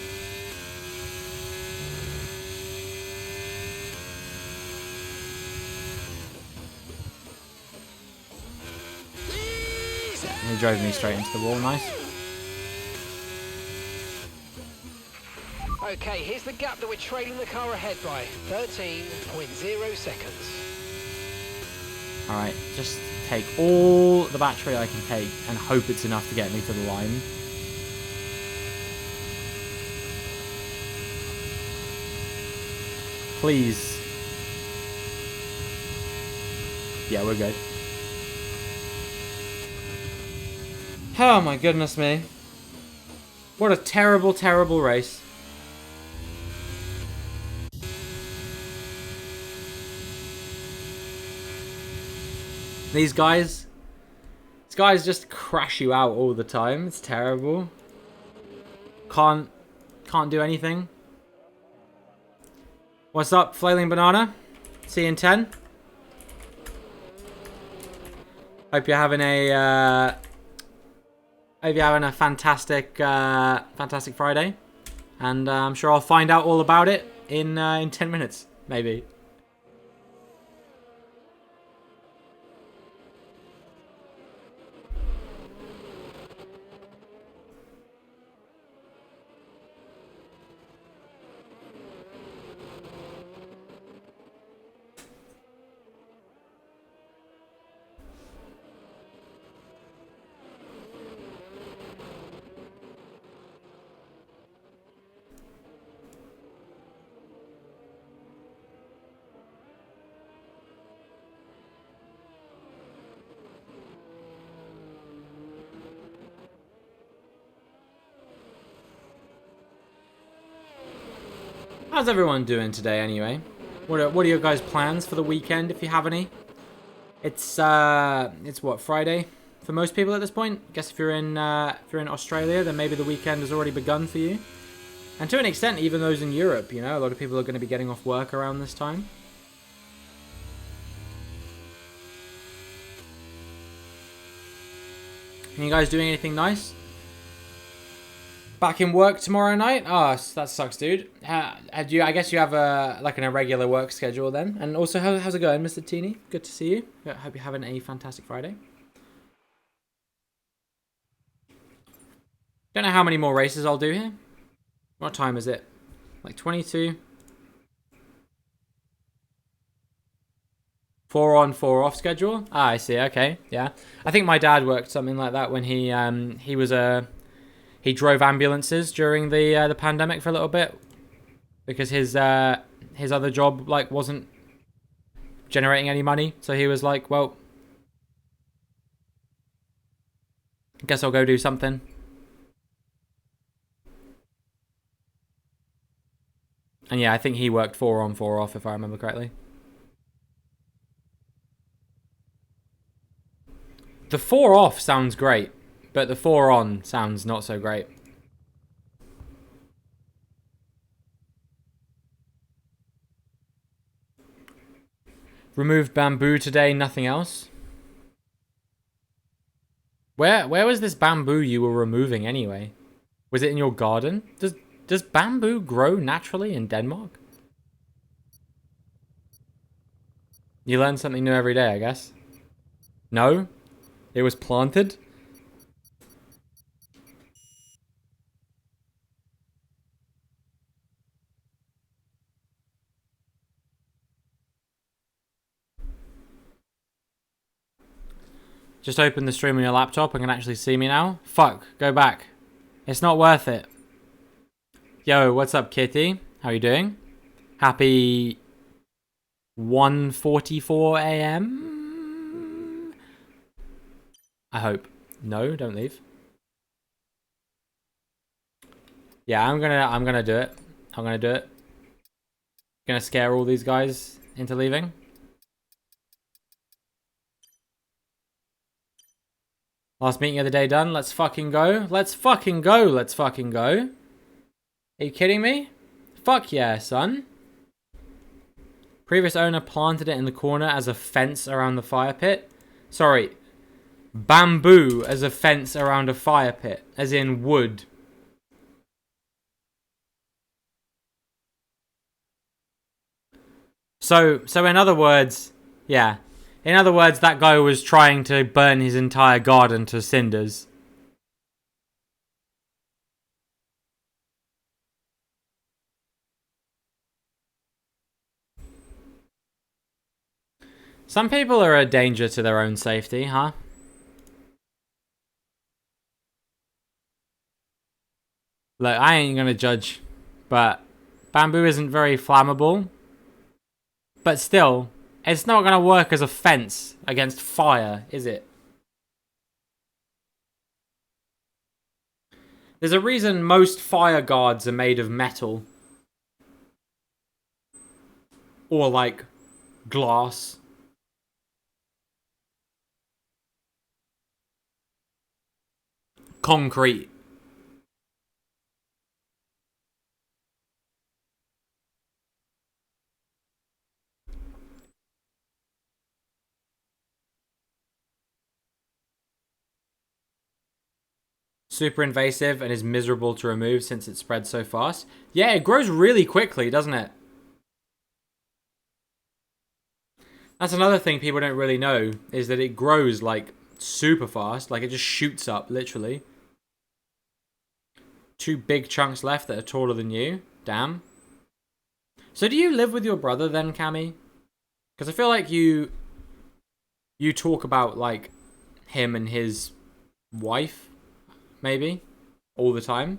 He drove me straight into the wall. Nice. Okay, here's the gap that we're trailing the car ahead by. 13.0 seconds. Alright, just take all the battery I can take and hope it's enough to get me to the line. Please. Yeah, we're good. Oh my goodness me. What a terrible, terrible race. These guys just crash you out all the time. It's terrible. Can't do anything. What's up, Flailing Banana? See you in 10. Hope you're having a fantastic fantastic Friday, and I'm sure I'll find out all about it in 10 minutes, maybe. How's everyone doing today, anyway? What are your guys' plans for the weekend, if you have any? It's what, Friday for most people at this point. I guess if you're in Australia, then maybe the weekend has already begun for you. And to an extent, even those in Europe, you know, a lot of people are going to be getting off work around this time. Are you guys doing anything nice? Back in work tomorrow night? Oh, that sucks, dude. I guess you have like an irregular work schedule then. And also, how's it going, Mr. Teeny? Good to see you. I hope you're having a fantastic Friday. Don't know how many more races I'll do here. What time is it? Like 22. 4 on, 4 off schedule? Ah, I see. Okay, yeah. I think my dad worked something like that when he drove ambulances during the pandemic for a little bit because his other job like wasn't generating any money, so he was like, well, I guess I'll go do something. And yeah, I think he worked 4 on, 4 off, if I remember correctly. The 4 off sounds great, but the 4 on sounds not so great. Removed bamboo today, nothing else. Where was this bamboo you were removing anyway? Was it in your garden? Does bamboo grow naturally in Denmark? You learn something new every day, I guess. No? It was planted? Just open the stream on your laptop and can actually see me now. Fuck, go back. It's not worth it. Yo, what's up, Kitty? How you doing? Happy 1:44 a.m. I hope. No, don't leave. Yeah, I'm gonna do it. I'm gonna do it. Gonna scare all these guys into leaving. Last meeting of the day done. Let's fucking go. Let's fucking go. Let's fucking go. Are you kidding me? Fuck yeah, son. Previous owner planted it in the corner as a fence around the fire pit. Sorry. Bamboo as a fence around a fire pit. As in wood. So in other words, yeah. In other words, that guy was trying to burn his entire garden to cinders. Some people are a danger to their own safety, huh? Look, I ain't gonna judge, but bamboo isn't very flammable. But still, it's not gonna work as a fence against fire, is it? There's a reason most fire guards are made of metal. Or like glass. Concrete. Super invasive and is miserable to remove since it spreads so fast. Yeah, it grows really quickly, doesn't it? That's another thing people don't really know, is that it grows like super fast. Like it just shoots up, literally. 2 big chunks left that are taller than you. Damn. So do you live with your brother then, Cammy? Because I feel like you talk about like him and his wife, maybe, all the time.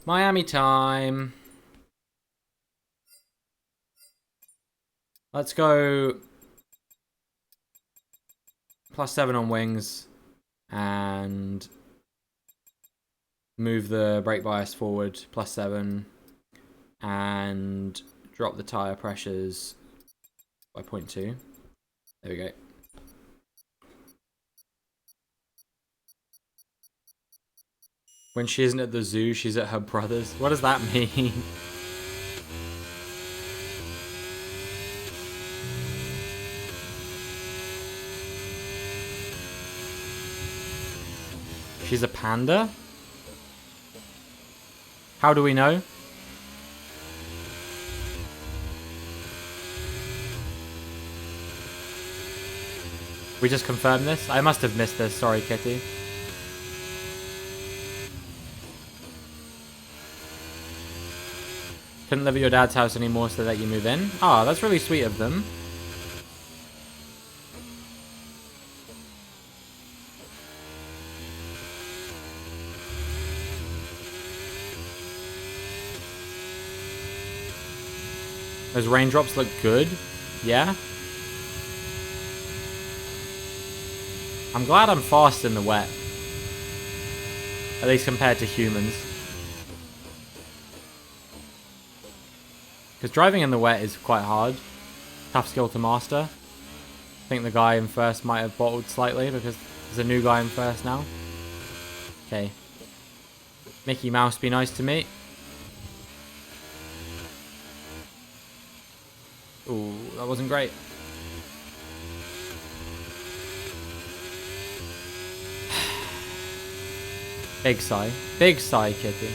Miami time. Let's go +7 on wings and move the brake bias forward +7 and drop the tire pressures by 0.2. There we go. When she isn't at the zoo, she's at her brother's. What does that mean? She's a panda? How do we know? We just confirmed this? I must have missed this. Sorry, Kitty. Couldn't live at your dad's house anymore, so they let you move in. Oh, that's really sweet of them. Those raindrops look good. Yeah. I'm glad I'm fast in the wet. At least compared to humans. Because driving in the wet is quite hard. Tough skill to master. I think the guy in first might have bottled slightly because there's a new guy in first now. Okay. Mickey Mouse, be nice to me. Ooh, that wasn't great. Big sigh. Big sigh, Kitty.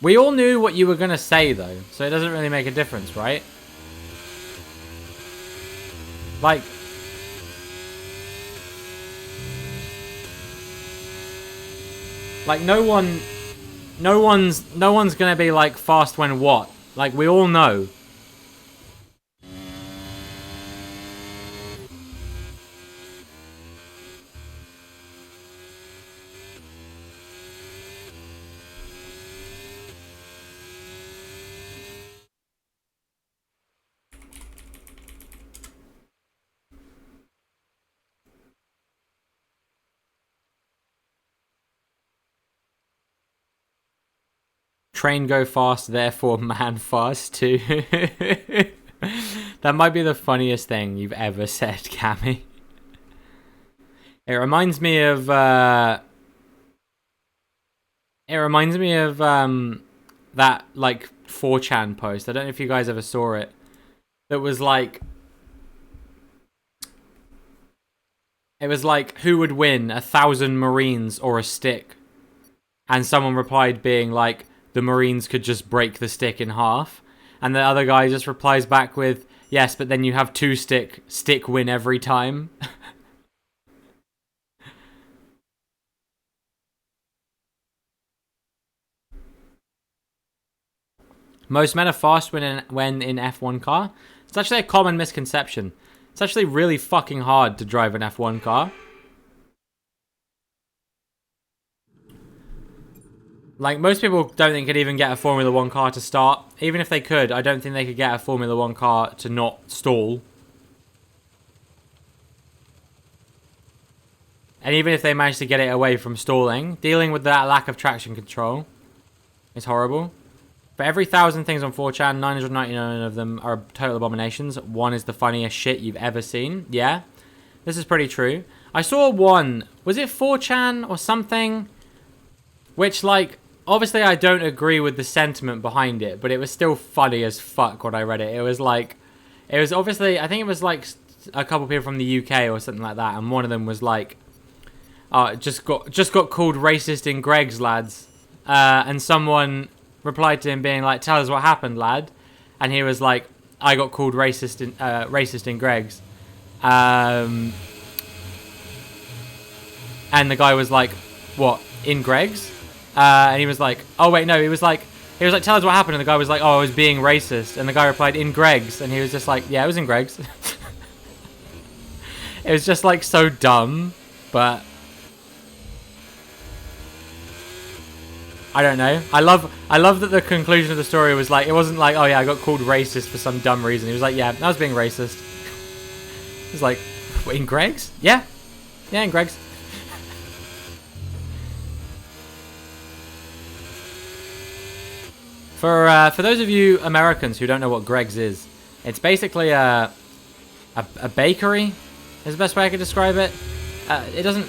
We all knew what you were going to say, though, so it doesn't really make a difference, right? Like... Like, no one's gonna be like, fast when what? Like, we all know. Train go fast, therefore man fast too. That might be the funniest thing you've ever said, Cammy. It reminds me of that like 4chan post. I don't know if you guys ever saw it. That was like, it was like, who would win, 1,000 Marines or a stick? And someone replied being like, the Marines could just break the stick in half. And the other guy just replies back with, yes, but then you have 2 stick win every time. Most men are fast when in F1 car. It's actually a common misconception. It's actually really fucking hard to drive an F1 car. Like, most people don't think could even get a Formula 1 car to start. Even if they could, I don't think they could get a Formula 1 car to not stall. And even if they manage to get it away from stalling, dealing with that lack of traction control is horrible. For every 1,000 things on 4chan, 999 of them are total abominations. One is the funniest shit you've ever seen. Yeah, this is pretty true. I saw one, was it 4chan or something? Which, like, obviously I don't agree with the sentiment behind it, but it was still funny as fuck when I read it. It was like, it was obviously, I think it was like a couple people from the UK or something like that, and one of them was like, just got called racist in Greg's, lads. And someone replied to him being like, tell us what happened, lad. And he was like, I got called racist in Greg's. And the guy was like, what, in Greg's? And he was like, oh wait, no, he was like, tell us what happened. And the guy was like, oh, I was being racist. And the guy replied, in Greg's. And he was just like, yeah, it was in Greg's. It was just like so dumb, but I don't know. I love that the conclusion of the story was like, it wasn't like, oh yeah, I got called racist for some dumb reason. He was like, yeah, I was being racist. He was like, what, in Greg's? Yeah. Yeah, in Greg's. For those of you Americans who don't know what Greg's is, it's basically a bakery is the best way I could describe it. It doesn't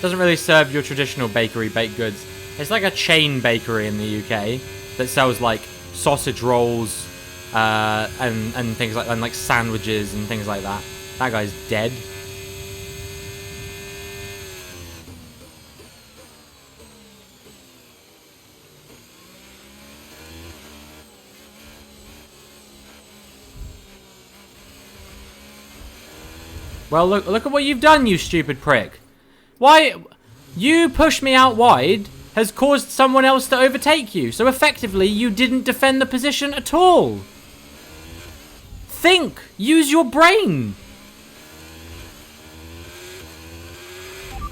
really serve your traditional bakery baked goods. It's like a chain bakery in the UK that sells like sausage rolls and things like, and like sandwiches and things like that. That guy's dead. Well, look at what you've done, you stupid prick. Why? You pushed me out wide has caused someone else to overtake you. So effectively, you didn't defend the position at all. Think. Use your brain.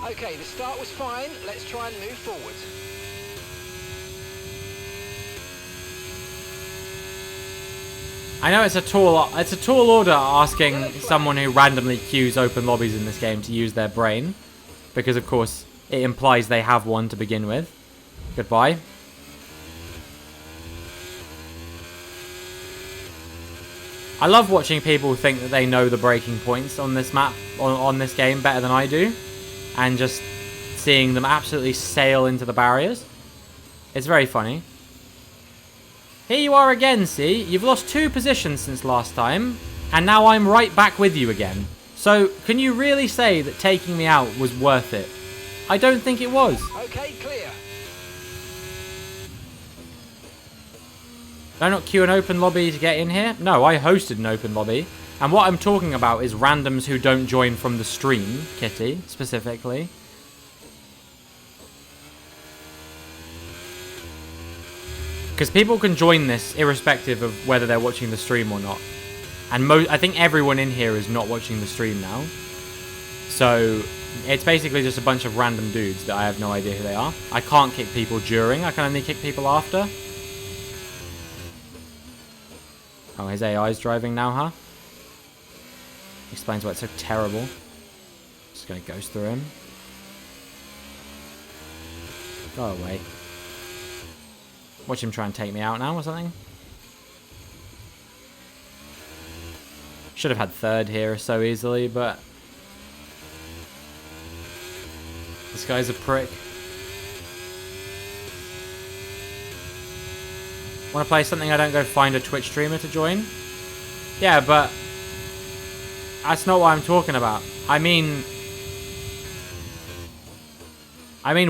Okay, the start was fine. Let's try and move forward. I know it's a tall order asking someone who randomly queues open lobbies in this game to use their brain, because of course it implies they have one to begin with. Goodbye. I love watching people think that they know the breaking points on this map, on this game better than I do, and just seeing them absolutely sail into the barriers. It's very funny. Here you are again, see? You've lost 2 positions since last time, and now I'm right back with you again. So, can you really say that taking me out was worth it? I don't think it was. Okay, clear. Did I not queue an open lobby to get in here? No, I hosted an open lobby. And what I'm talking about is randoms who don't join from the stream, Kitty, specifically. Because people can join this irrespective of whether they're watching the stream or not. And I think everyone in here is not watching the stream now. So it's basically just a bunch of random dudes that I have no idea who they are. I can't kick people during, I can only kick people after. Oh, his AI is driving now, huh? Explains why it's so terrible. Just gonna ghost through him. Go away. Watch him try and take me out now or something. Should have had third here so easily, but this guy's a prick. Want to play something I don't go find a Twitch streamer to join? Yeah, but that's not what I'm talking about. I mean,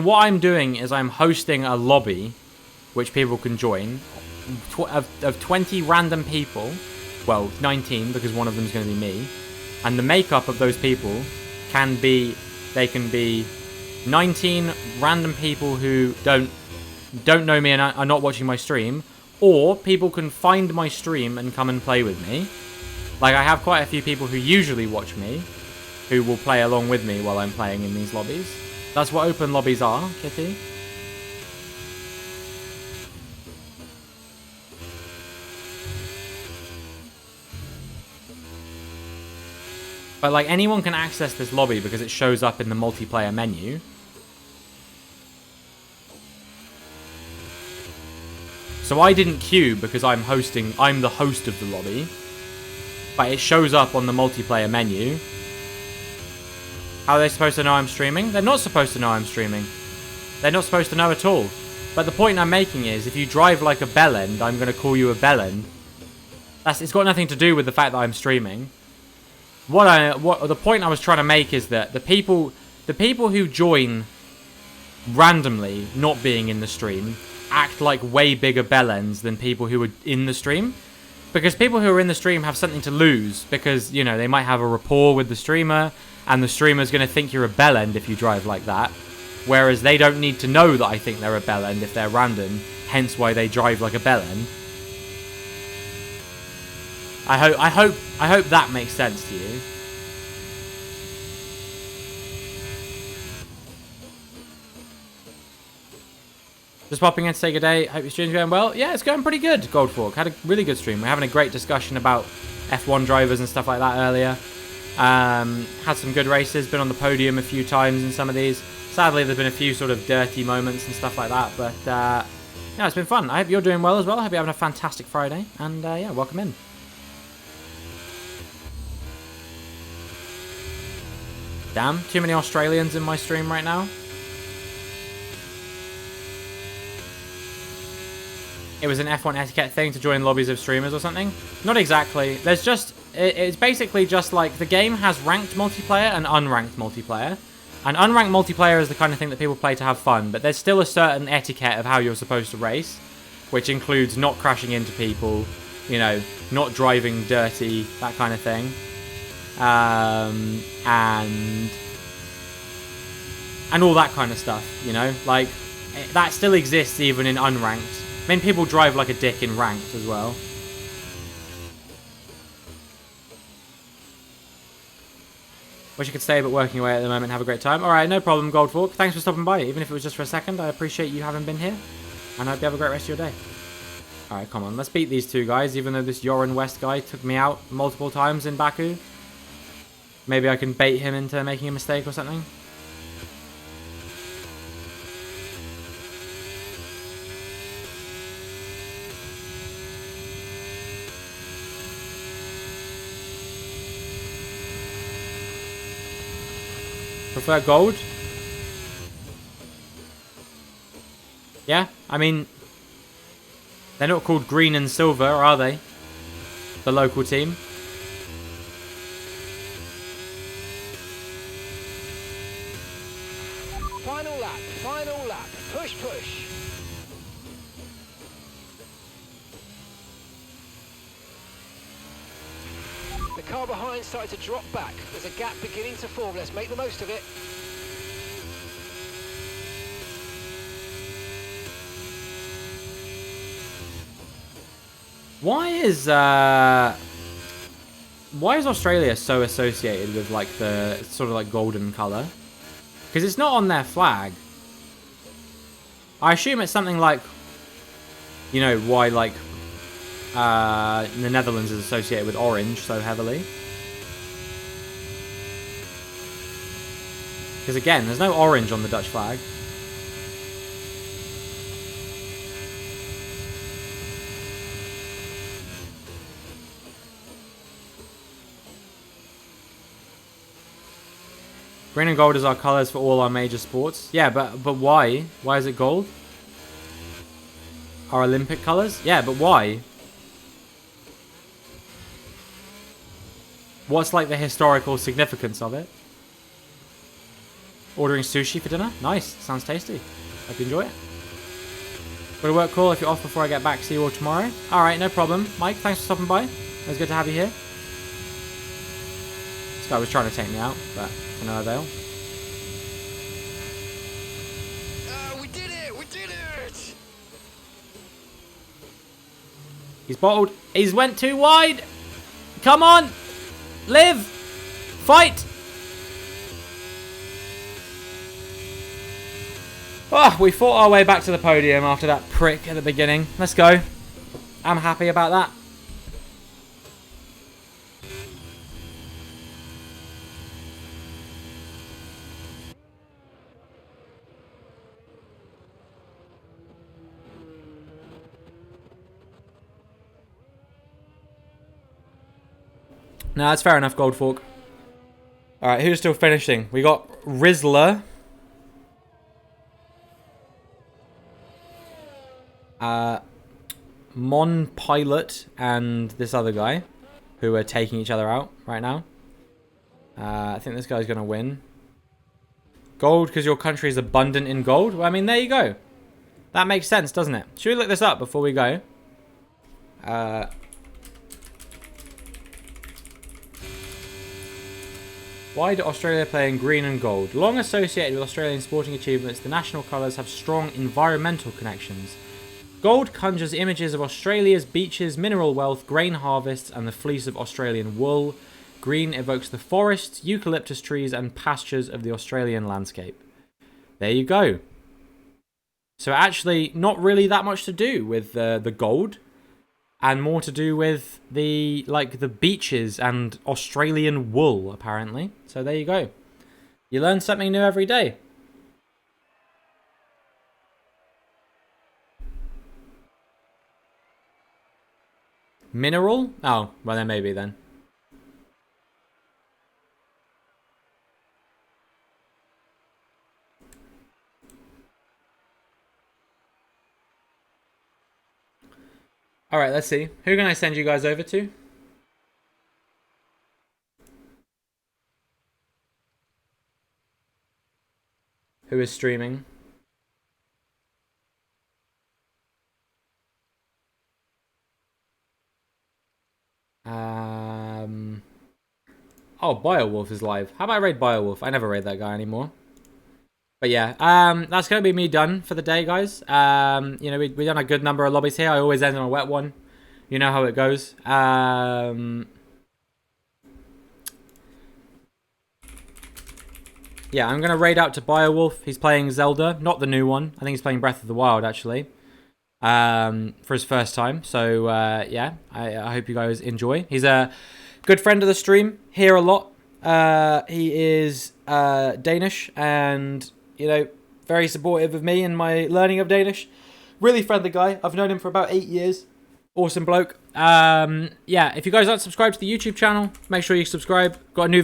what I'm doing is I'm hosting a lobby which people can join of 20 random people. Well, 19 because one of them is going to be me. And the makeup of those people can be 19 random people who don't know me and are not watching my stream, or people can find my stream and come and play with me. Like, I have quite a few people who usually watch me who will play along with me while I'm playing in these lobbies. That's what open lobbies are, Kitty. But, like, anyone can access this lobby because it shows up in the multiplayer menu. So I didn't queue because I'm the host of the lobby. But it shows up on the multiplayer menu. How are they supposed to know I'm streaming? They're not supposed to know I'm streaming. They're not supposed to know at all. But the point I'm making is, if you drive like a bellend, I'm going to call you a bellend. It's got nothing to do with the fact that I'm streaming. The point I was trying to make is that the people who join randomly, not being in the stream, act like way bigger bellends than people who are in the stream. Because people who are in the stream have something to lose, because, you know, they might have a rapport with the streamer, and the streamer's going to think you're a bellend if you drive like that. Whereas they don't need to know that I think they're a bellend if they're random, hence why they drive like a bellend. I hope that makes sense to you. Just popping in to say good day. Hope your stream's going well. Yeah, it's going pretty good, Goldfork. Had a really good stream. We're having a great discussion about F1 drivers and stuff like that earlier. Had some good races. Been on the podium a few times in some of these. Sadly, there's been a few sort of dirty moments and stuff like that. But, yeah, it's been fun. I hope you're doing well as well. I hope you're having a fantastic Friday. And, yeah, welcome in. Damn, too many Australians in my stream right now. It was an F1 etiquette thing to join lobbies of streamers or something? Not exactly. There's just... It's basically just like the game has ranked multiplayer and unranked multiplayer. And unranked multiplayer is the kind of thing that people play to have fun, but there's still a certain etiquette of how you're supposed to race, which includes not crashing into people, you know, not driving dirty, that kind of thing. And all that kind of stuff, you know? Like, that still exists even in unranked. I mean, people drive like a dick in ranked as well. Wish I could stay, but working away at the moment. Have a great time. Alright, no problem, Goldfork. Thanks for stopping by, even if it was just for a second. I appreciate you having been here. And I hope you have a great rest of your day. Alright, come on. Let's beat these two guys, even though this Yoren West guy took me out multiple times in Baku. Maybe I can bait him into making a mistake or something. Prefer gold? Yeah, I mean, they're not called green and silver, are they? The local team. Final lap, final lap. Push, push. The car behind started to drop back. There's a gap beginning to form. Let's make the most of it. Why is Australia so associated with like the sort of like golden color? Because it's not on their flag. I assume it's something like, you know, why like the Netherlands is associated with orange so heavily. Because again, there's no orange on the Dutch flag. Green and gold is our colors for all our major sports. Yeah, but why? Why is it gold? Our Olympic colors? Yeah, but why? What's like the historical significance of it? Ordering sushi for dinner? Nice. Sounds tasty. Hope you enjoy it. Would it work cool if you're off before I get back? See you all tomorrow. Alright, no problem. Mike, thanks for stopping by. It was good to have you here. This guy was trying to take me out, but to no avail. We did it! We did it! He's bottled. He's went too wide. Come on. Live. Fight. Oh, we fought our way back to the podium after that prick at the beginning. Let's go. I'm happy about that. No, that's fair enough, Goldfork. Alright, who's still finishing? We got Rizzler. Mon Pilot and this other guy who are taking each other out right now. I think this guy's going to win. Gold because your country is abundant in gold. Well, I mean, there you go. That makes sense, doesn't it? Should we look this up before we go? Why do Australia play in green and gold? Long associated with Australian sporting achievements, the national colours have strong environmental connections. Gold conjures images of Australia's beaches, mineral wealth, grain harvests, and the fleece of Australian wool. Green evokes the forests, eucalyptus trees, and pastures of the Australian landscape. There you go. So actually, not really that much to do with the gold, and more to do with the beaches and Australian wool, apparently. So there you go. You learn something new every day. Mineral? Oh, well then maybe then. Alright, let's see. Who can I send you guys over to? Who is streaming? Oh, Biowolf is live. How about I raid Biowolf? I never raid that guy anymore. But yeah, that's going to be me done for the day, guys. You know, we've done a good number of lobbies here. I always end on a wet one. You know how it goes. Yeah, I'm going to raid out to Biowolf. He's playing Zelda, not the new one. I think he's playing Breath of the Wild, actually. For his first time. So, yeah, I hope you guys enjoy. He's a good friend of the stream, here a lot. He is Danish and, you know, very supportive of me and my learning of Danish. Really friendly guy. I've known him for about 8 years. Awesome bloke. Yeah, if you guys aren't subscribed to the YouTube channel, make sure you subscribe. Got a new